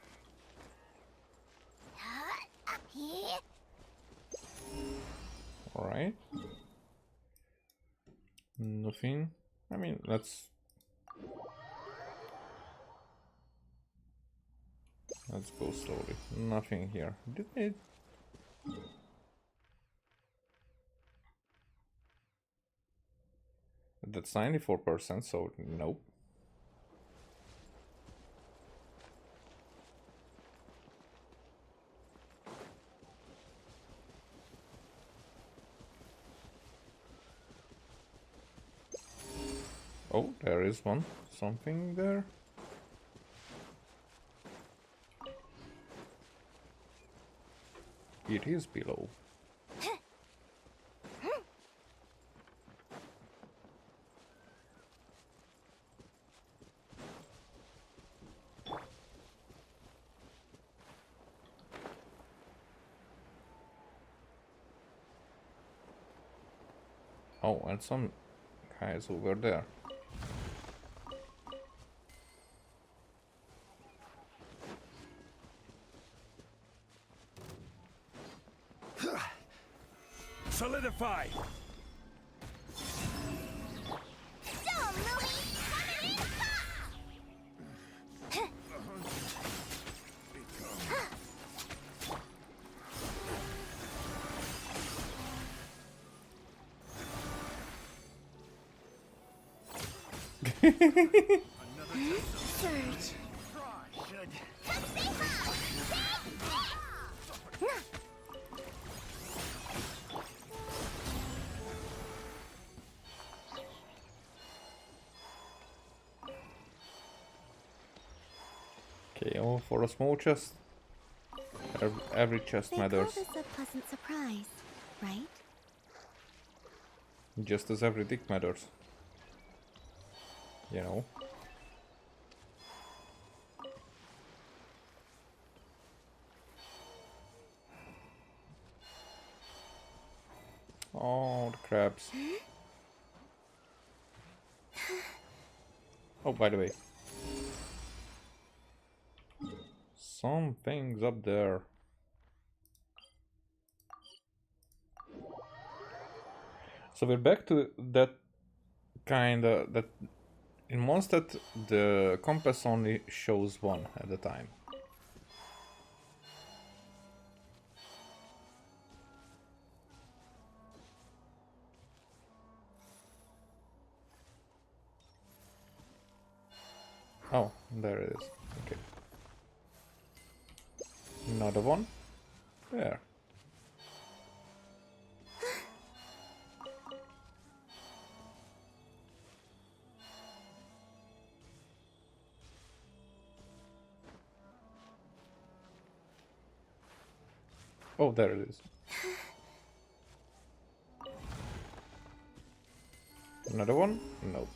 Alright. Nothing. I mean, let's Let's go slowly. Nothing here. Did it? That's 94%, so nope. Oh, there is one. Something there. It is below. Oh, and some guys over there. Solidify! Okay, all for a small chest. Every chest They matters. call this a pleasant surprise, right? Just as every dick matters. You know. Oh, the crabs. Oh, by the way. Something's up there. So we're back to that kinda that in Mondstadt the compass only shows one at a time. Oh, there it is. Okay. Another one. There. Oh, there it is. Another one? Nope.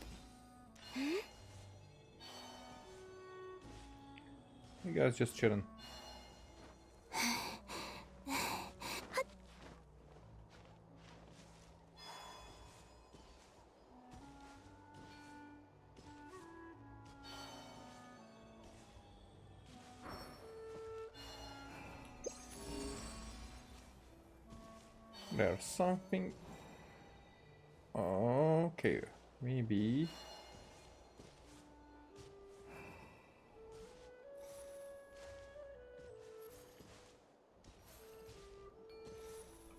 You guys just chilling. There's something. Okay, maybe.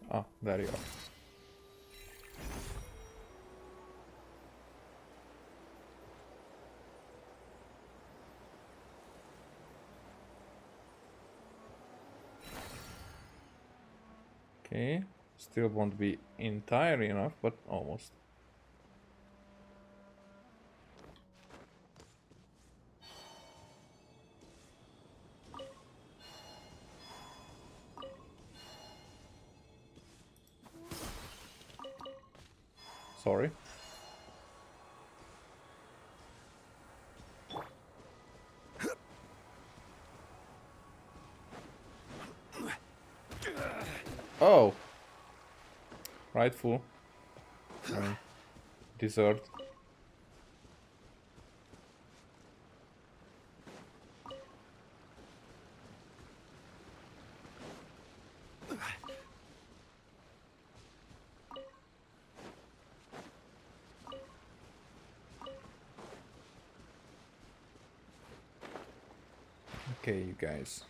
Ah, there you are. Okay, still won't be entire enough, but almost. Sorry. Oh! Rightful. I mean, deserved. Okay, you guys.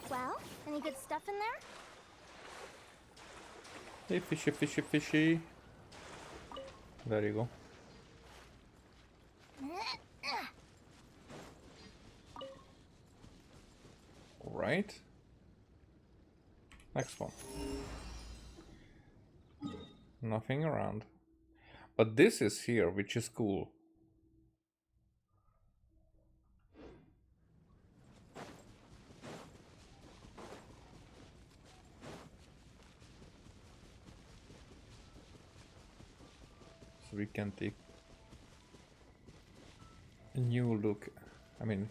Well, any good stuff in there? Hey, fishy, fishy, fishy. There you go. Alright. Next one. Nothing around. But this is here, which is cool. So we can take a new look. I mean,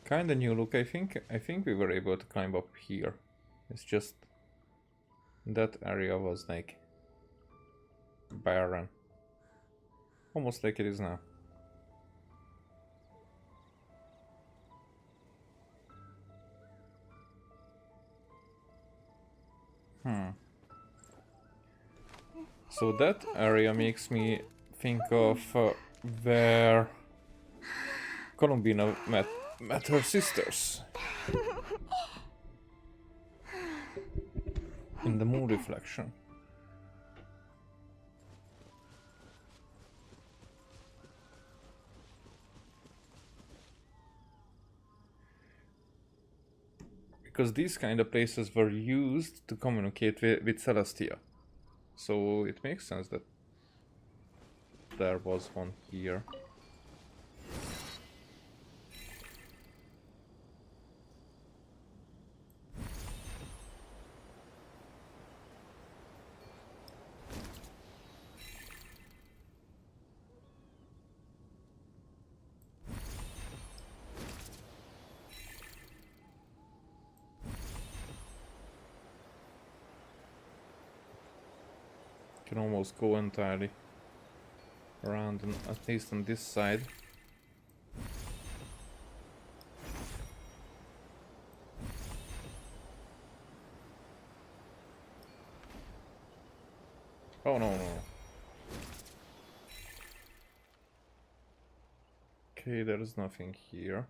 kind of new look. I think we were able to climb up here. It's just that area was like barren, almost like it is now. So that area makes me think of where Columbina met her sisters in the moon reflection. Because these kind of places were used to communicate with Celestia. So it makes sense that there was one here. Can almost go entirely around, and at least on this side. Oh no. Okay, there is nothing here.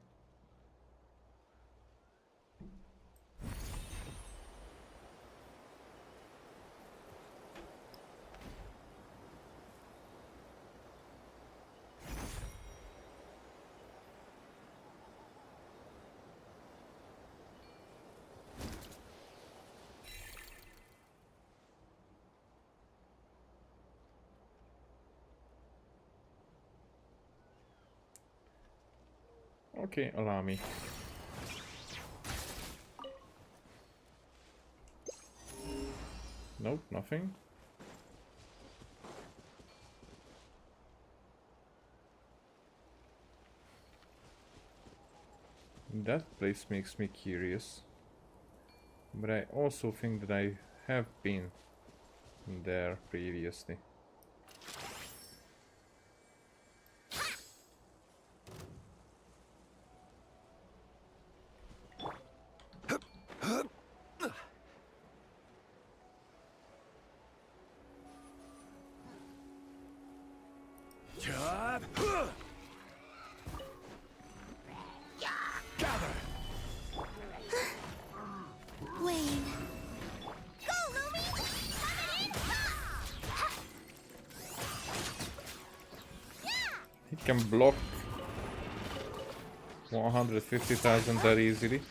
Okay, allow me. Nope, nothing. That place makes me curious. But I also think that I have been there previously. Wayne. Go, Lumi! Coming in! It can block 150,000 that easily.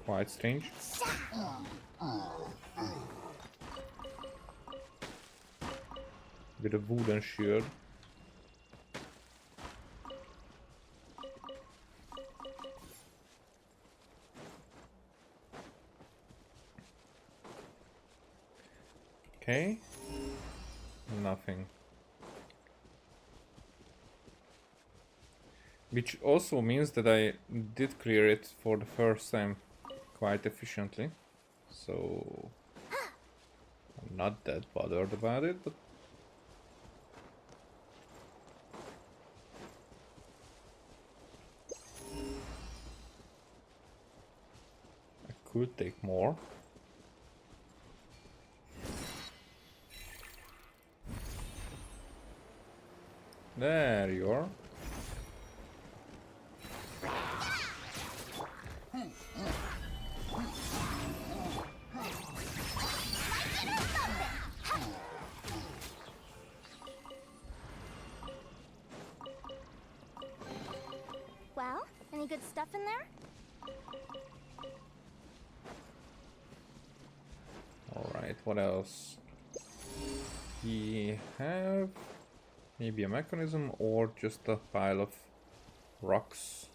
Quite strange. With a wooden shield. Okay. Nothing. Which also means that I did clear it for the first time quite efficiently. So I'm not that bothered about it, but I could take more. There you are. Well, any good stuff in there? Alright, what else? We have maybe a mechanism or just a pile of rocks.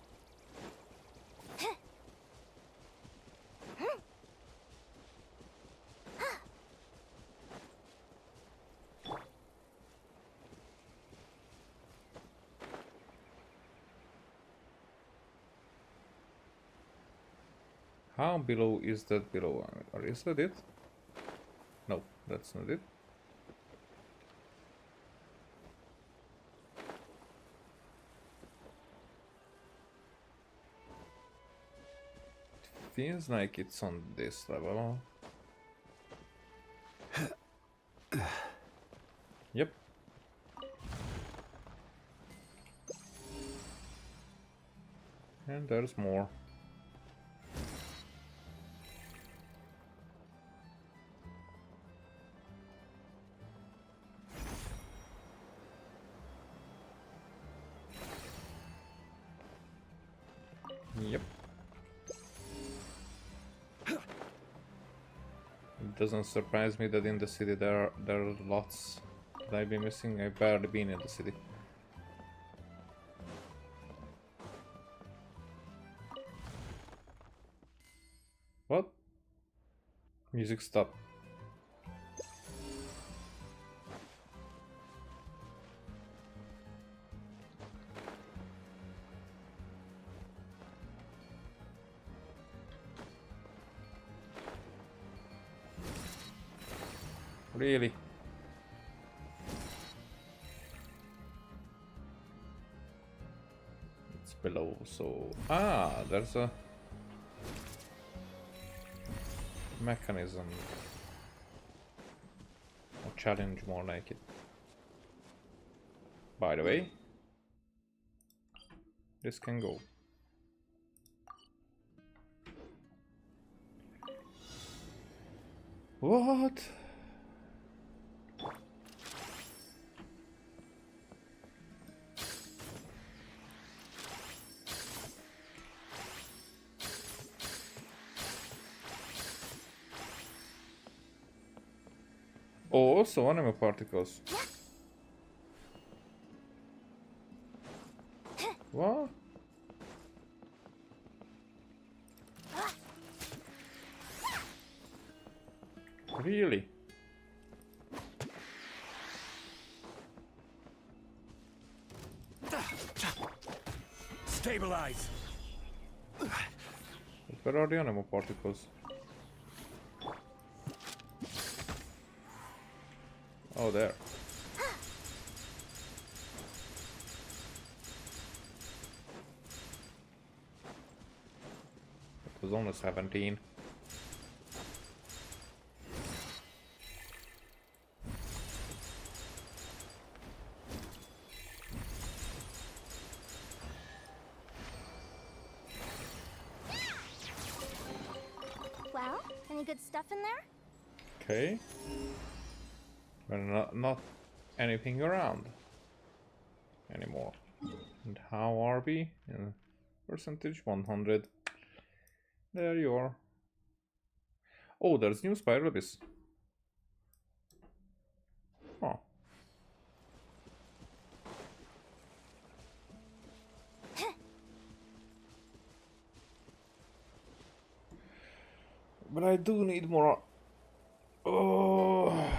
How below is that below? Or is that it? No, that's not it. Feels like it's on this level. Yep. And there's more. Yep. It doesn't surprise me that in the city there are lots that I've been missing. I've barely been in the city. What? Music stop. Really? It's below, so... Ah, there's a mechanism. Or challenge, more like it. By the way, this can go. What? Oh, also anima particles. What? Really? Stabilize. Where are the anima particles? Oh, there. It was only 17. Well, any good stuff in there? Okay. But not anything around anymore. And how are we? In percentage 100. There you are. Oh, there's new spiral abyss. Oh. But I do need more. Oh.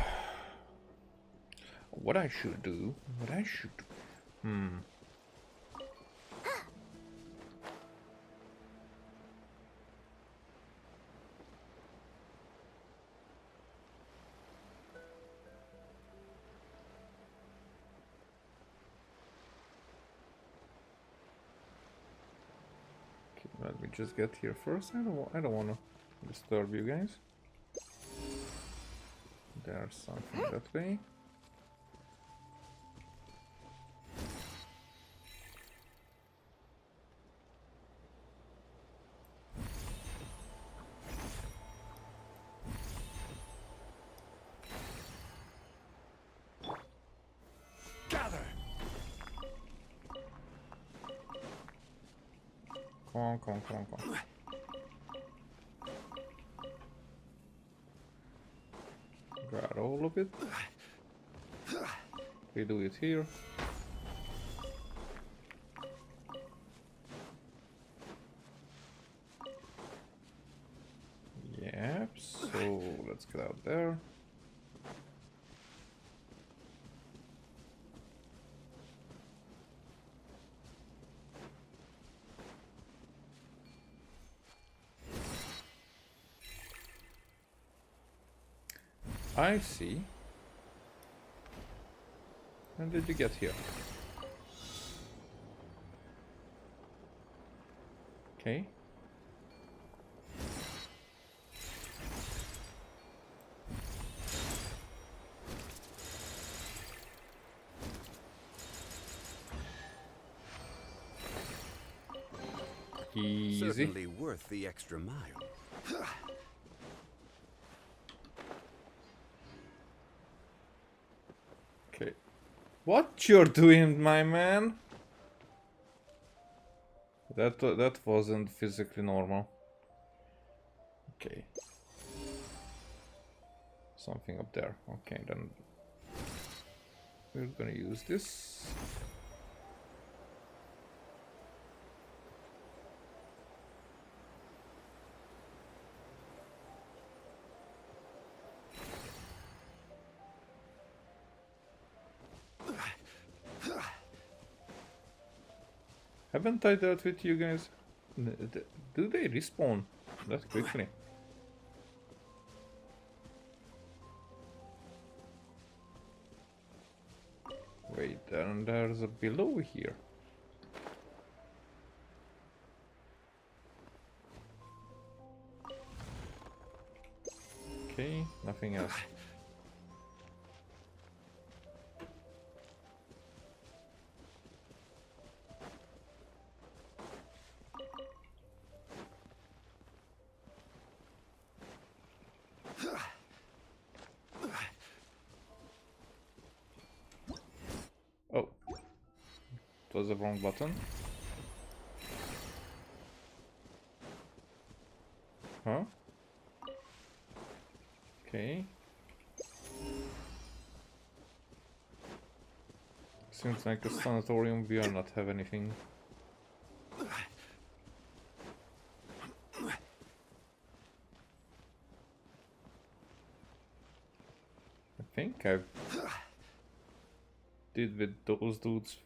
What I should do? Let me just get here first. I don't want to disturb you guys. There's something that way. Gather. Come on. Grab all of it. We do it here. Yep, so let's get out there. I see. When did you get here? Okay. Easy. Certainly worth the extra mile. Okay. What you're doing, my man? That wasn't physically normal. Okay. Something up there. Okay, then we're gonna use this. Haven't I dealt with you guys? Do they respawn that quickly? Wait, and there's a below here. Okay, nothing else. Oh, it was the wrong button. Huh? Okay. Seems like a sanatorium. We are not have anything. I think I did with those dudes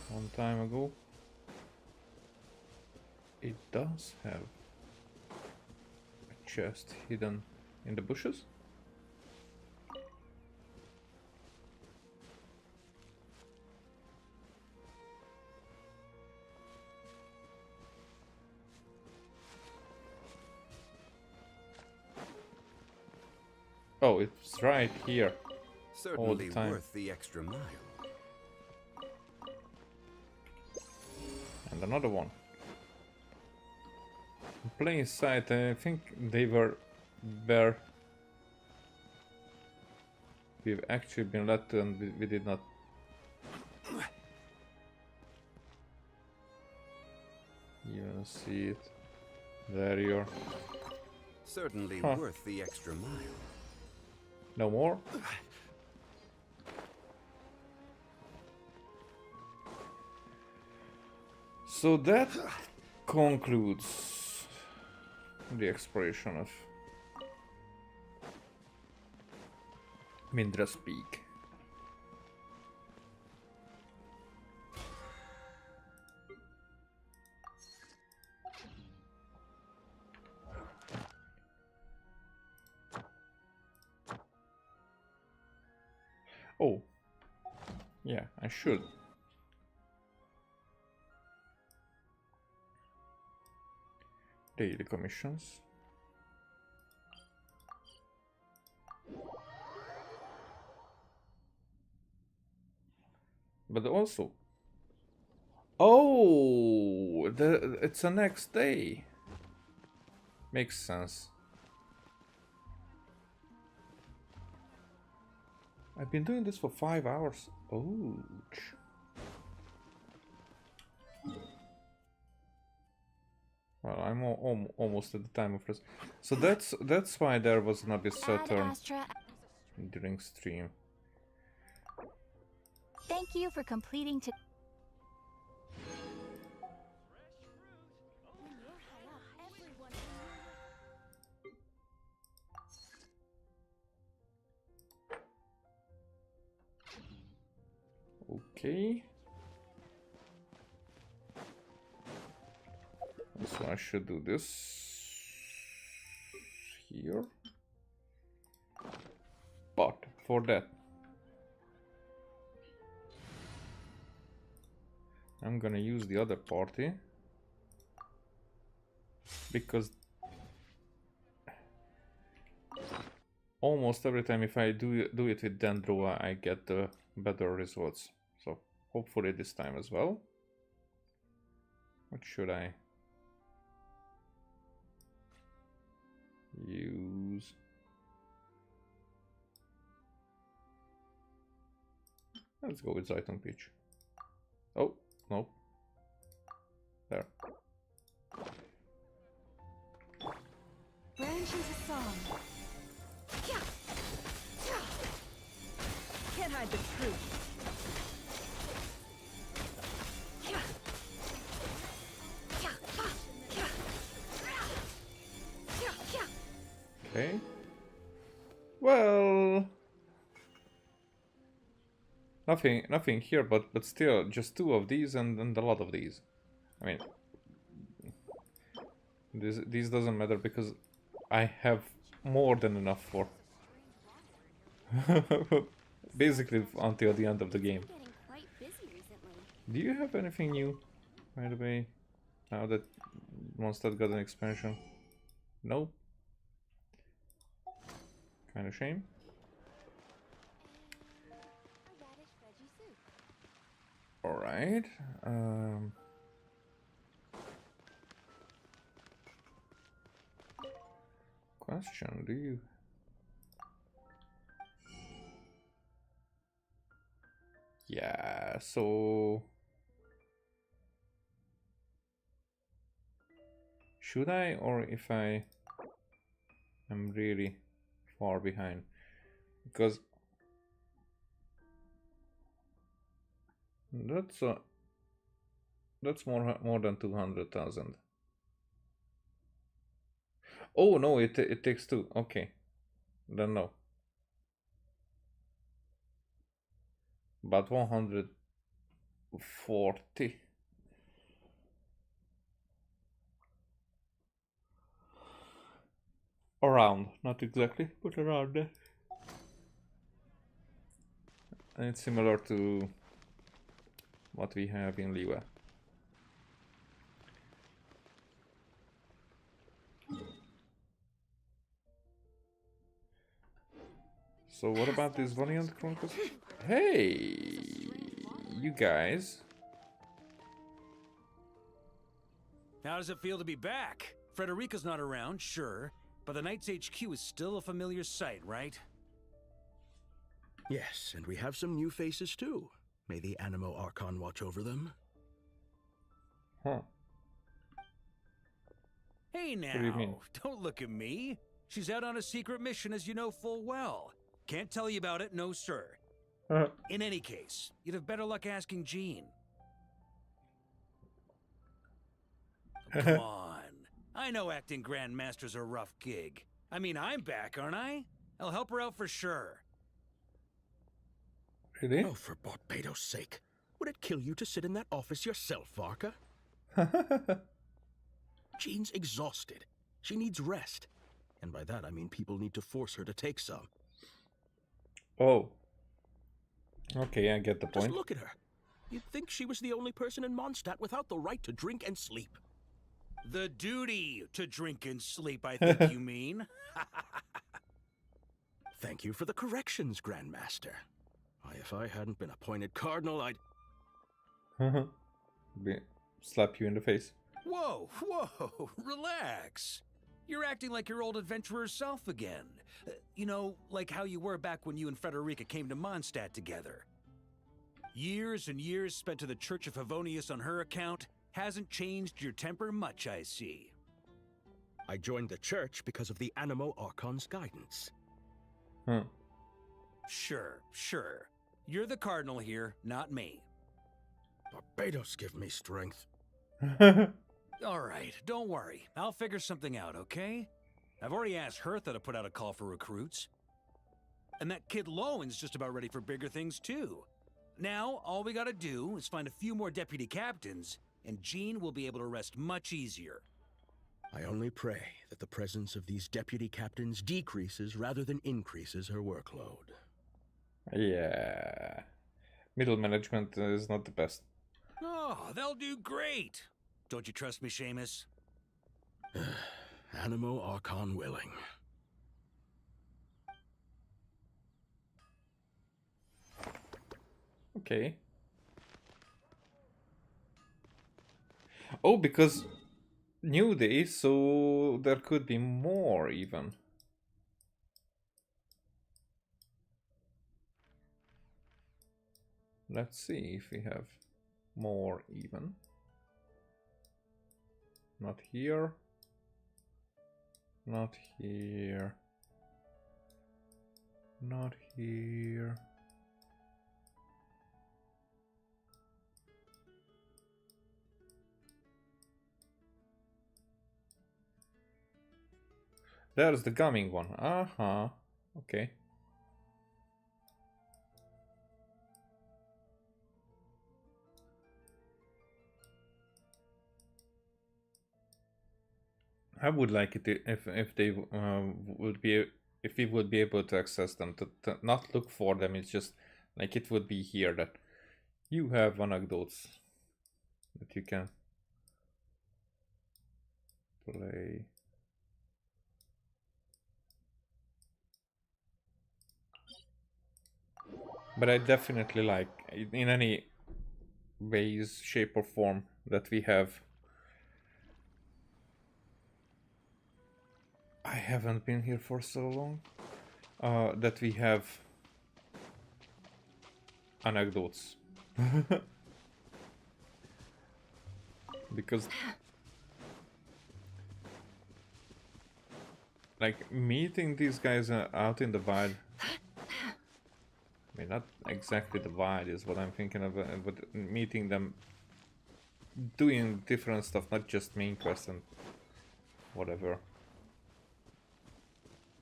one time ago. It does have a chest hidden in the bushes. Oh, it's right here. Certainly All the time. worth the extra mile. And another one. In plain sight, I think they were where we've actually been led to, and we did not. Even see it. There you are. Certainly Huh. worth the extra mile. No more? So that concludes the exploration of Mindra's Peak. Oh, yeah, I should. Daily commissions. But also, oh, it's the next day. Makes sense. I've been doing this for 5 hours. Ouch. Well, I'm almost at the time of rest. So that's why there was an Abyss Saturn during stream. Thank you for completing to. Okay. So I should do this here. But for that, I'm gonna use the other party because almost every time if I do it with Dendro, I get the better results. So hopefully this time as well. What should I use? Let's go with Zaiton Peach. Oh, no. There. Branch into song. Can't hide the truth. Okay. Well, nothing here, but still, just 2 of these and a lot of these. I mean, this doesn't matter because I have more than enough for basically until the end of the game. Do you have anything new, by the way, now that Mondstadt got an expansion? Nope. Kind of shame. All right. Question: do you? Yeah. So should I, or if I am really far behind, because that's more than 200,000. Oh no, it takes 2. Okay, then no. But 140. Around, not exactly, but around that. And it's similar to what we have in Liwa. So what about this Valiant Chronicles? Hey, you guys. How does it feel to be back? Frederica's not around, sure, but the Knights HQ is still a familiar sight, right? Yes, and we have some new faces too. May the Animo Archon watch over them. Huh. Hey now, What do you mean? don't look at me. She's out on a secret mission, as you know full well. Can't tell you about it, no sir. In any case, you'd have better luck asking Jean. Come on. I know acting Grandmaster's a rough gig. I mean, I'm back, aren't I? I'll help her out for sure. Really? Oh, for Barbados' sake. Would it kill you to sit in that office yourself, Varka? Jean's exhausted. She needs rest. And by that I mean people need to force her to take some. Oh. Okay, I get the point. Just look at her. You'd think she was the only person in Mondstadt without the right to drink and sleep. The duty to drink and sleep, I think you mean. Thank you for the corrections, Grandmaster. Why, if I hadn't been appointed Cardinal, I'd... Slap you in the face. Whoa, whoa, relax. You're acting like your old adventurer self again. You know, like how you were back when you and Frederica came to Mondstadt together. Years and years spent to the Church of Favonius on her account hasn't changed your temper much, I see. I joined the church because of the Animo Archon's guidance. Sure, sure. You're the Cardinal here, not me. Barbados give me strength. All right, don't worry. I'll figure something out, okay? I've already asked Hertha to put out a call for recruits. And that kid Lowen's just about ready for bigger things, too. Now, all we gotta do is find a few more deputy captains, and Jean will be able to rest much easier. I only pray that the presence of these deputy captains decreases rather than increases her workload. Yeah. Middle management is not the best. Oh, they'll do great! Don't you trust me, Seamus? Animo Archon willing. Okay. Oh, because new day, so there could be more even. Let's see if we have more even. Not here. Not here. Not here. There's the gumming one. Okay. I would like it if they would be, if we would be able to access them, to not look for them. It's just like it would be here that you have anecdotes that you can play. But I definitely like, in any ways, shape or form, that we have. I haven't been here for so long. That we have anecdotes. Because like meeting these guys out in the wild, I mean, not exactly the wild is what I'm thinking of, but meeting them doing different stuff, not just main quest and whatever.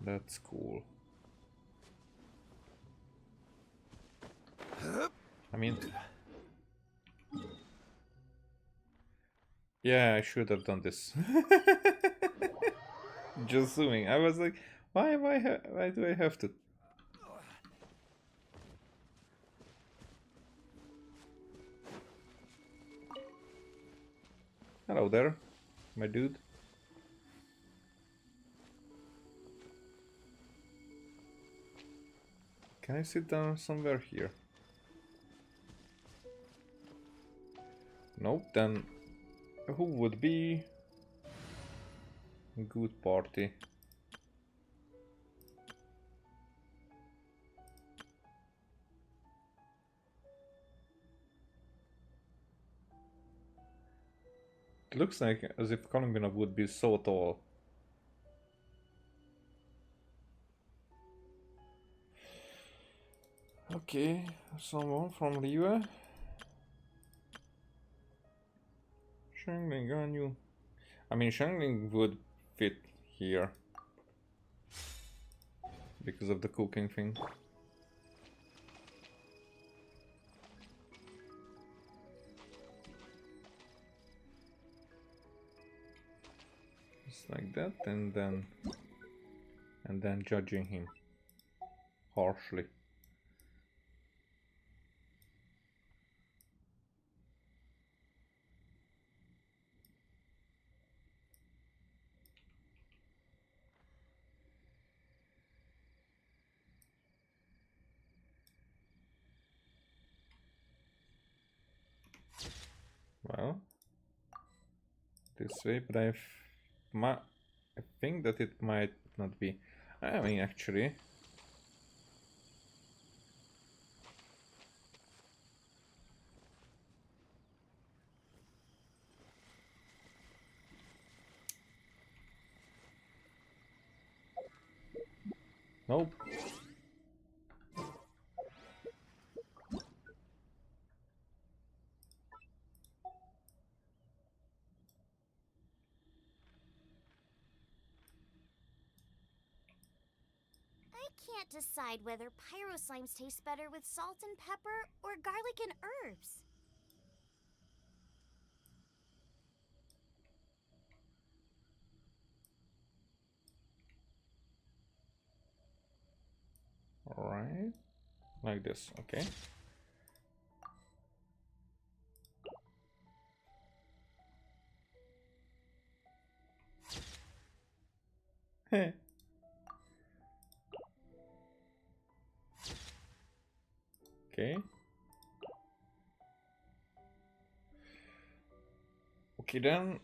That's cool. I mean, yeah, I should have done this. Just zooming. I was like, why do I have to? Hello there, my dude. Can I sit down somewhere here? Nope, then who would be a good party? It looks like as if Columbina would be so tall. Okay, someone from Liwe. Shangling on you. I mean, Shangling would fit here because of the cooking thing. Just like that, and then judging him harshly. Well, this way, but I think that it might not be. I mean, actually. Nope. I can't decide whether pyro slimes taste better with salt and pepper or garlic and herbs. Alright. Like this, okay. Heh. Okay. Okay then.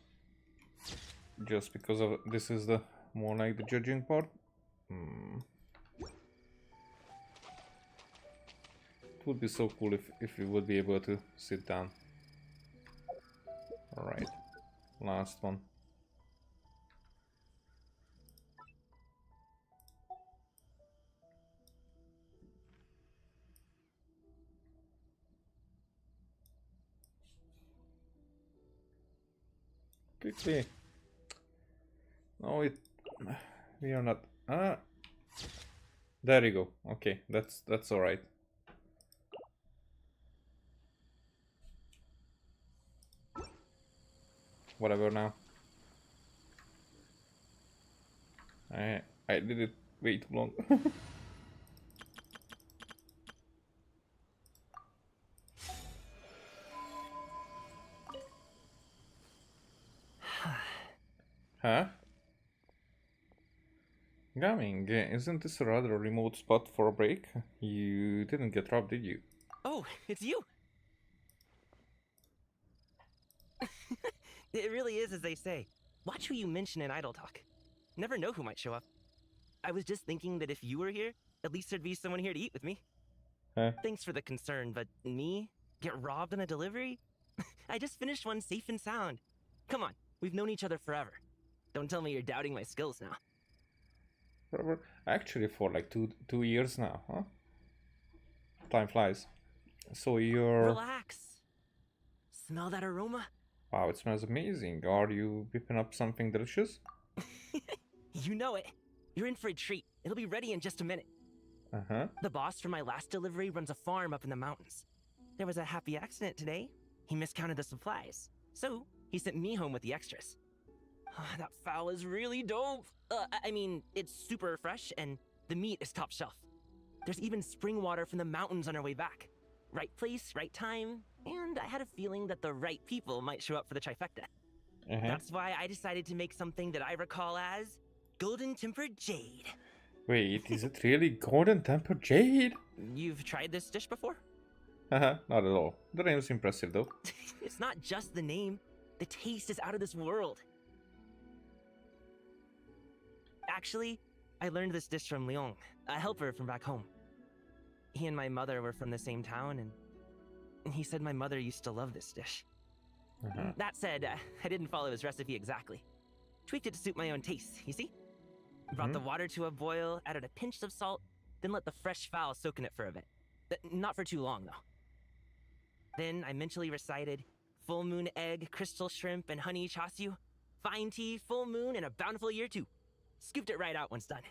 Just because of this is the more like the judging part. It would be so cool if we would be able to sit down. Alright. Last one. Quickly. No, we are not. There you go. Okay, that's all right. Whatever now. I did it way too long. Huh? Gaming, isn't this a rather remote spot for a break? You didn't get robbed, did you? Oh, it's you! It really is as they say. Watch who you mention in Idle Talk. Never know who might show up. I was just thinking that if you were here, at least there'd be someone here to eat with me. Huh? Thanks for the concern, but me? Get robbed on a delivery? I just finished one safe and sound. Come on, we've known each other forever. Don't tell me you're doubting my skills now. Forever? Actually, for like two years now, huh? Time flies. So you're... Relax. Smell that aroma? Wow, it smells amazing. Are you whipping up something delicious? You know it. You're in for a treat. It'll be ready in just a minute. Uh-huh. The boss from my last delivery runs a farm up in the mountains. There was a happy accident today. He miscounted the supplies. So, he sent me home with the extras. That fowl is really dope. I mean, it's super fresh and the meat is top shelf. There's even spring water from the mountains on our way back. Right place, right time, and I had a feeling that the right people might show up for the trifecta. That's why I decided to make something that I recall as golden tempered jade. Wait, is it really golden tempered jade? You've tried this dish before? Haha, not at all. The name's impressive though. It's not just the name. The taste is out of this world. Actually, I learned this dish from Leon, a helper from back home. He and my mother were from the same town, and he said my mother used to love this dish. That said, I didn't follow his recipe exactly. Tweaked it to suit my own taste, you see? Brought the water to a boil, added a pinch of salt, then let the fresh fowl soak in it for a bit. Not for too long, though. Then I mentally recited full moon egg, crystal shrimp, and honey chasyu, fine tea, full moon, and a bountiful year too. Scooped it right out once done.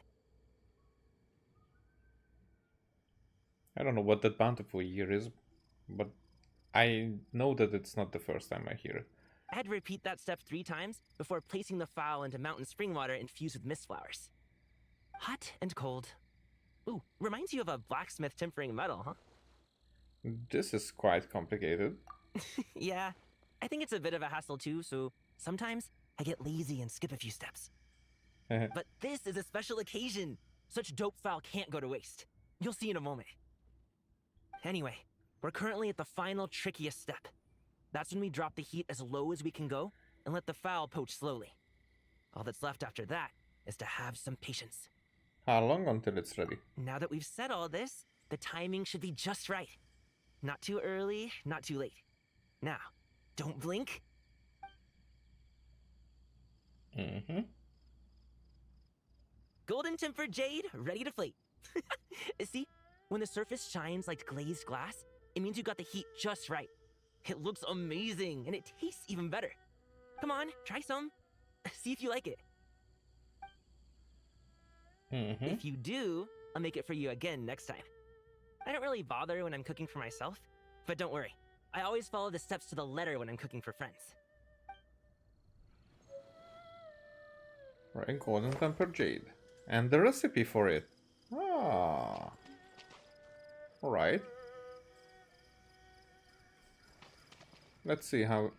I don't know what that bountiful year is, but I know that it's not the first time I hear it. I had to repeat that step 3 times before placing the fowl into mountain spring water infused with mist flowers. Hot and cold. Ooh, reminds you of a blacksmith tempering metal, huh? This is quite complicated. Yeah, I think it's a bit of a hassle too, so sometimes I get lazy and skip a few steps. But this is a special occasion. Such dope fowl can't go to waste. You'll see in a moment. Anyway, we're currently at the final trickiest step. That's when we drop the heat as low as we can go and let the fowl poach slowly. All that's left after that is to have some patience. How long until it's ready? Now that we've said all this, the timing should be just right. Not too early, not too late. Now, don't blink. Mm-hmm. Golden tempered jade, ready to flake. See, when the surface shines like glazed glass, it means you got the heat just right. It looks amazing, and it tastes even better. Come on, try some. See if you like it. Mm-hmm. If you do, I'll make it for you again next time. I don't really bother when I'm cooking for myself, but don't worry. I always follow the steps to the letter when I'm cooking for friends. Right, golden tempered jade. And the recipe for it. Ah. Alright. Let's see how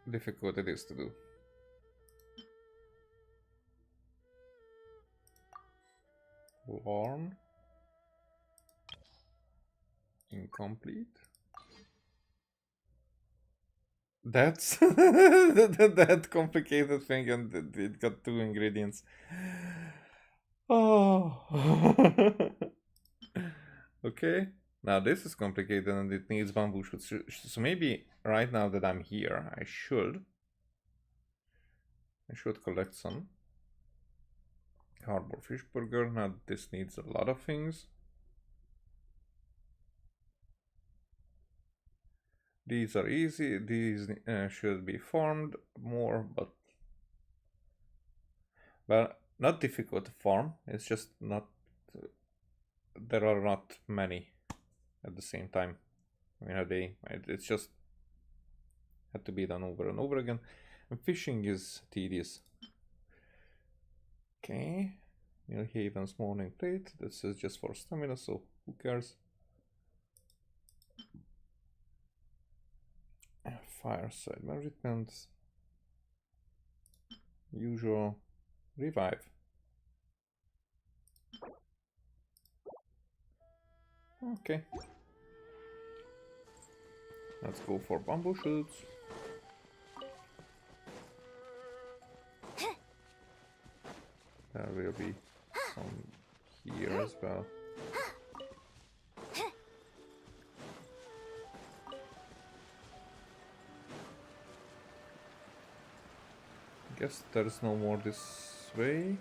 difficult it is to do. Learn. Incomplete. That's that complicated thing, and it got 2 ingredients. Oh. Okay. Now this is complicated and it needs bamboo shoots. So maybe right now that I'm here, I should collect some. Harbor fish burger. Now this needs a lot of things. These are easy. These should be farmed more, but well, not difficult to farm. It's just not. There are not many at the same time in a day. It's just had to be done over and over again. And fishing is tedious. Okay, Mill Haven's morning plate. This is just for stamina, so who cares? Fireside management. Usual. Revive. Okay. Let's go for bamboo shoots. There will be some here as well. Guess there's no more this way.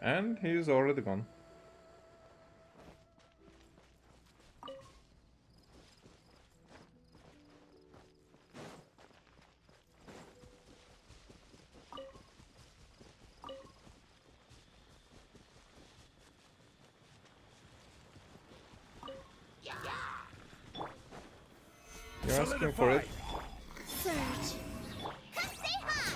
And he's already gone. You're asking for it. Surge. Come say hi.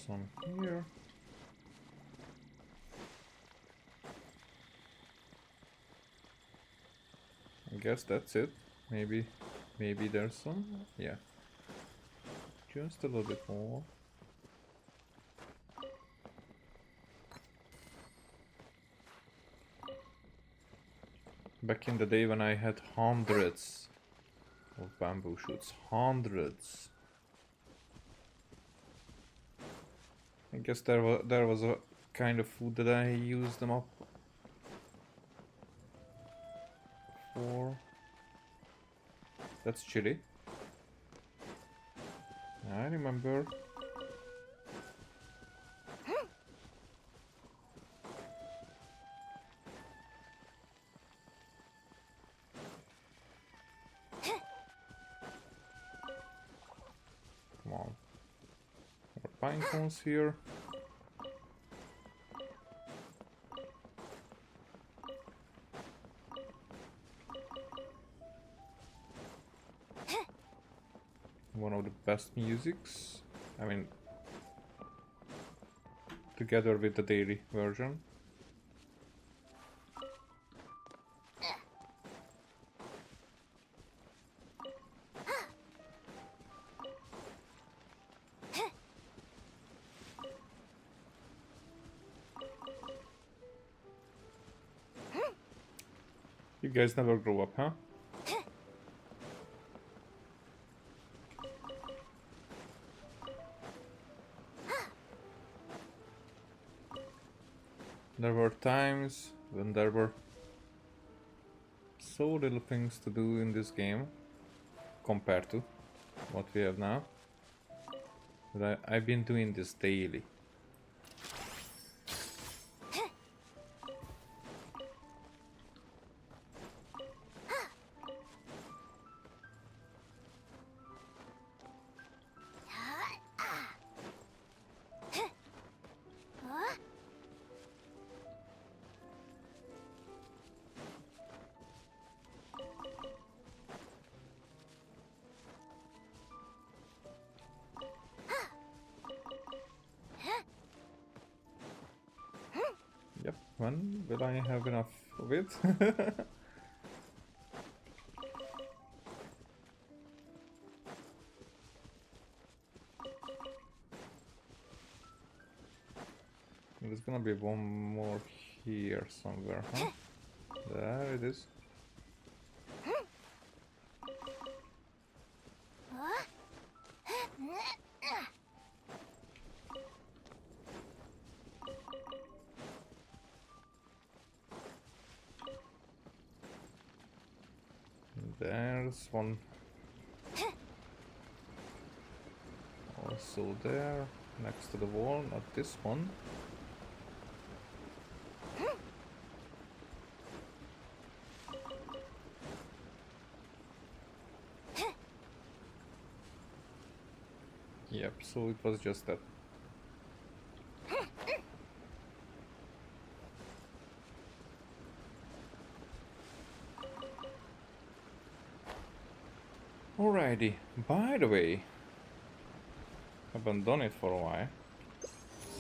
Some here. I guess that's it. Maybe there's some. Yeah. Just a little bit more. Back in the day when I had hundreds of bamboo shoots. Hundreds. I guess there was a kind of food that I used them up for. That's chili. I remember. Come on. More pine cones here. one of the best musics. I mean, together with the daily version. You guys never grow up, huh? There were times when there were so little things to do in this game compared to what we have now. But I've been doing this daily. Yep, when will I have enough of it? There's gonna be one more here somewhere, huh? There it is. There's one. Also there, next to the wall, not this one. Yep, so it was just that. Alrighty, by the way, I haven't done it for a while,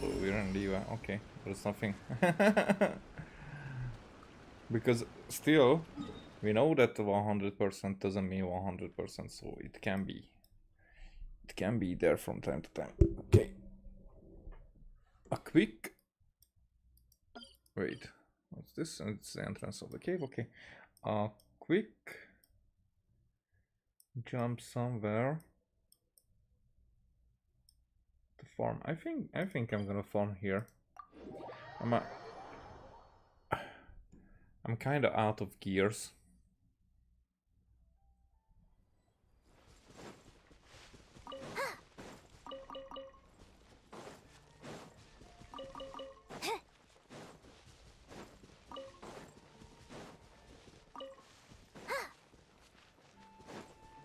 so we're in the UI. Okay, there's nothing. Because still, we know that 100% doesn't mean 100%, so it can be there from time to time. Okay, a quick, wait, what's this? It's the entrance of the cave. Okay, a quick jump somewhere to farm. I think I'm gonna farm here. I'm kind of out of gears.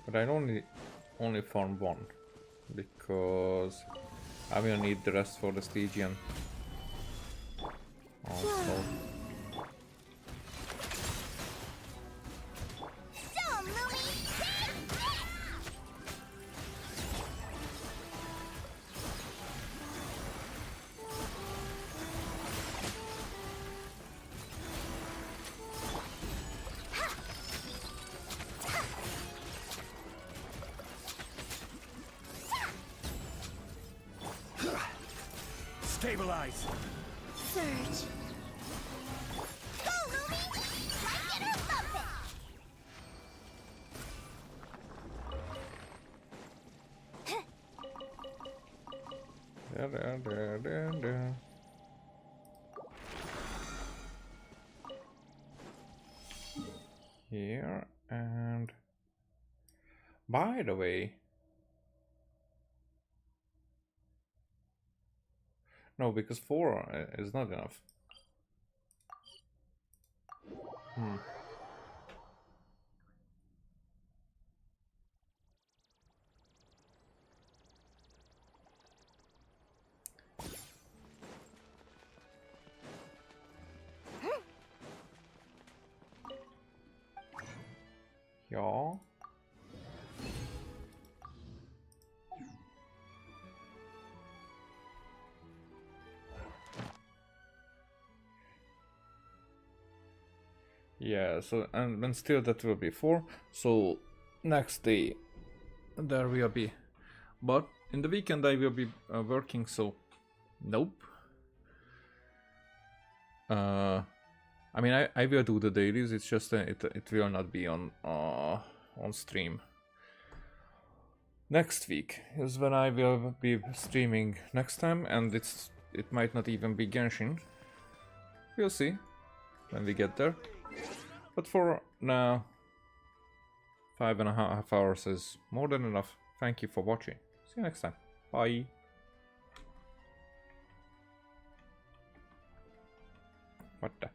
But I only farm one because I will need the rest for the Stygian. Also. Stabilize. Surge. Go, Lumi! Like it or lump it! There. Here, and by the way, no, because 4 is not enough. Ja. Yeah, so and still that will be 4. So next day there will be, but in the weekend I will be working. So nope. I mean I will do the dailies. It's just it will not be on stream. Next week is when I will be streaming next time, and it might not even be Genshin. We'll see when we get there. But for now, 5.5 hours is more than enough. Thank you for watching. See you next time. Bye. What the?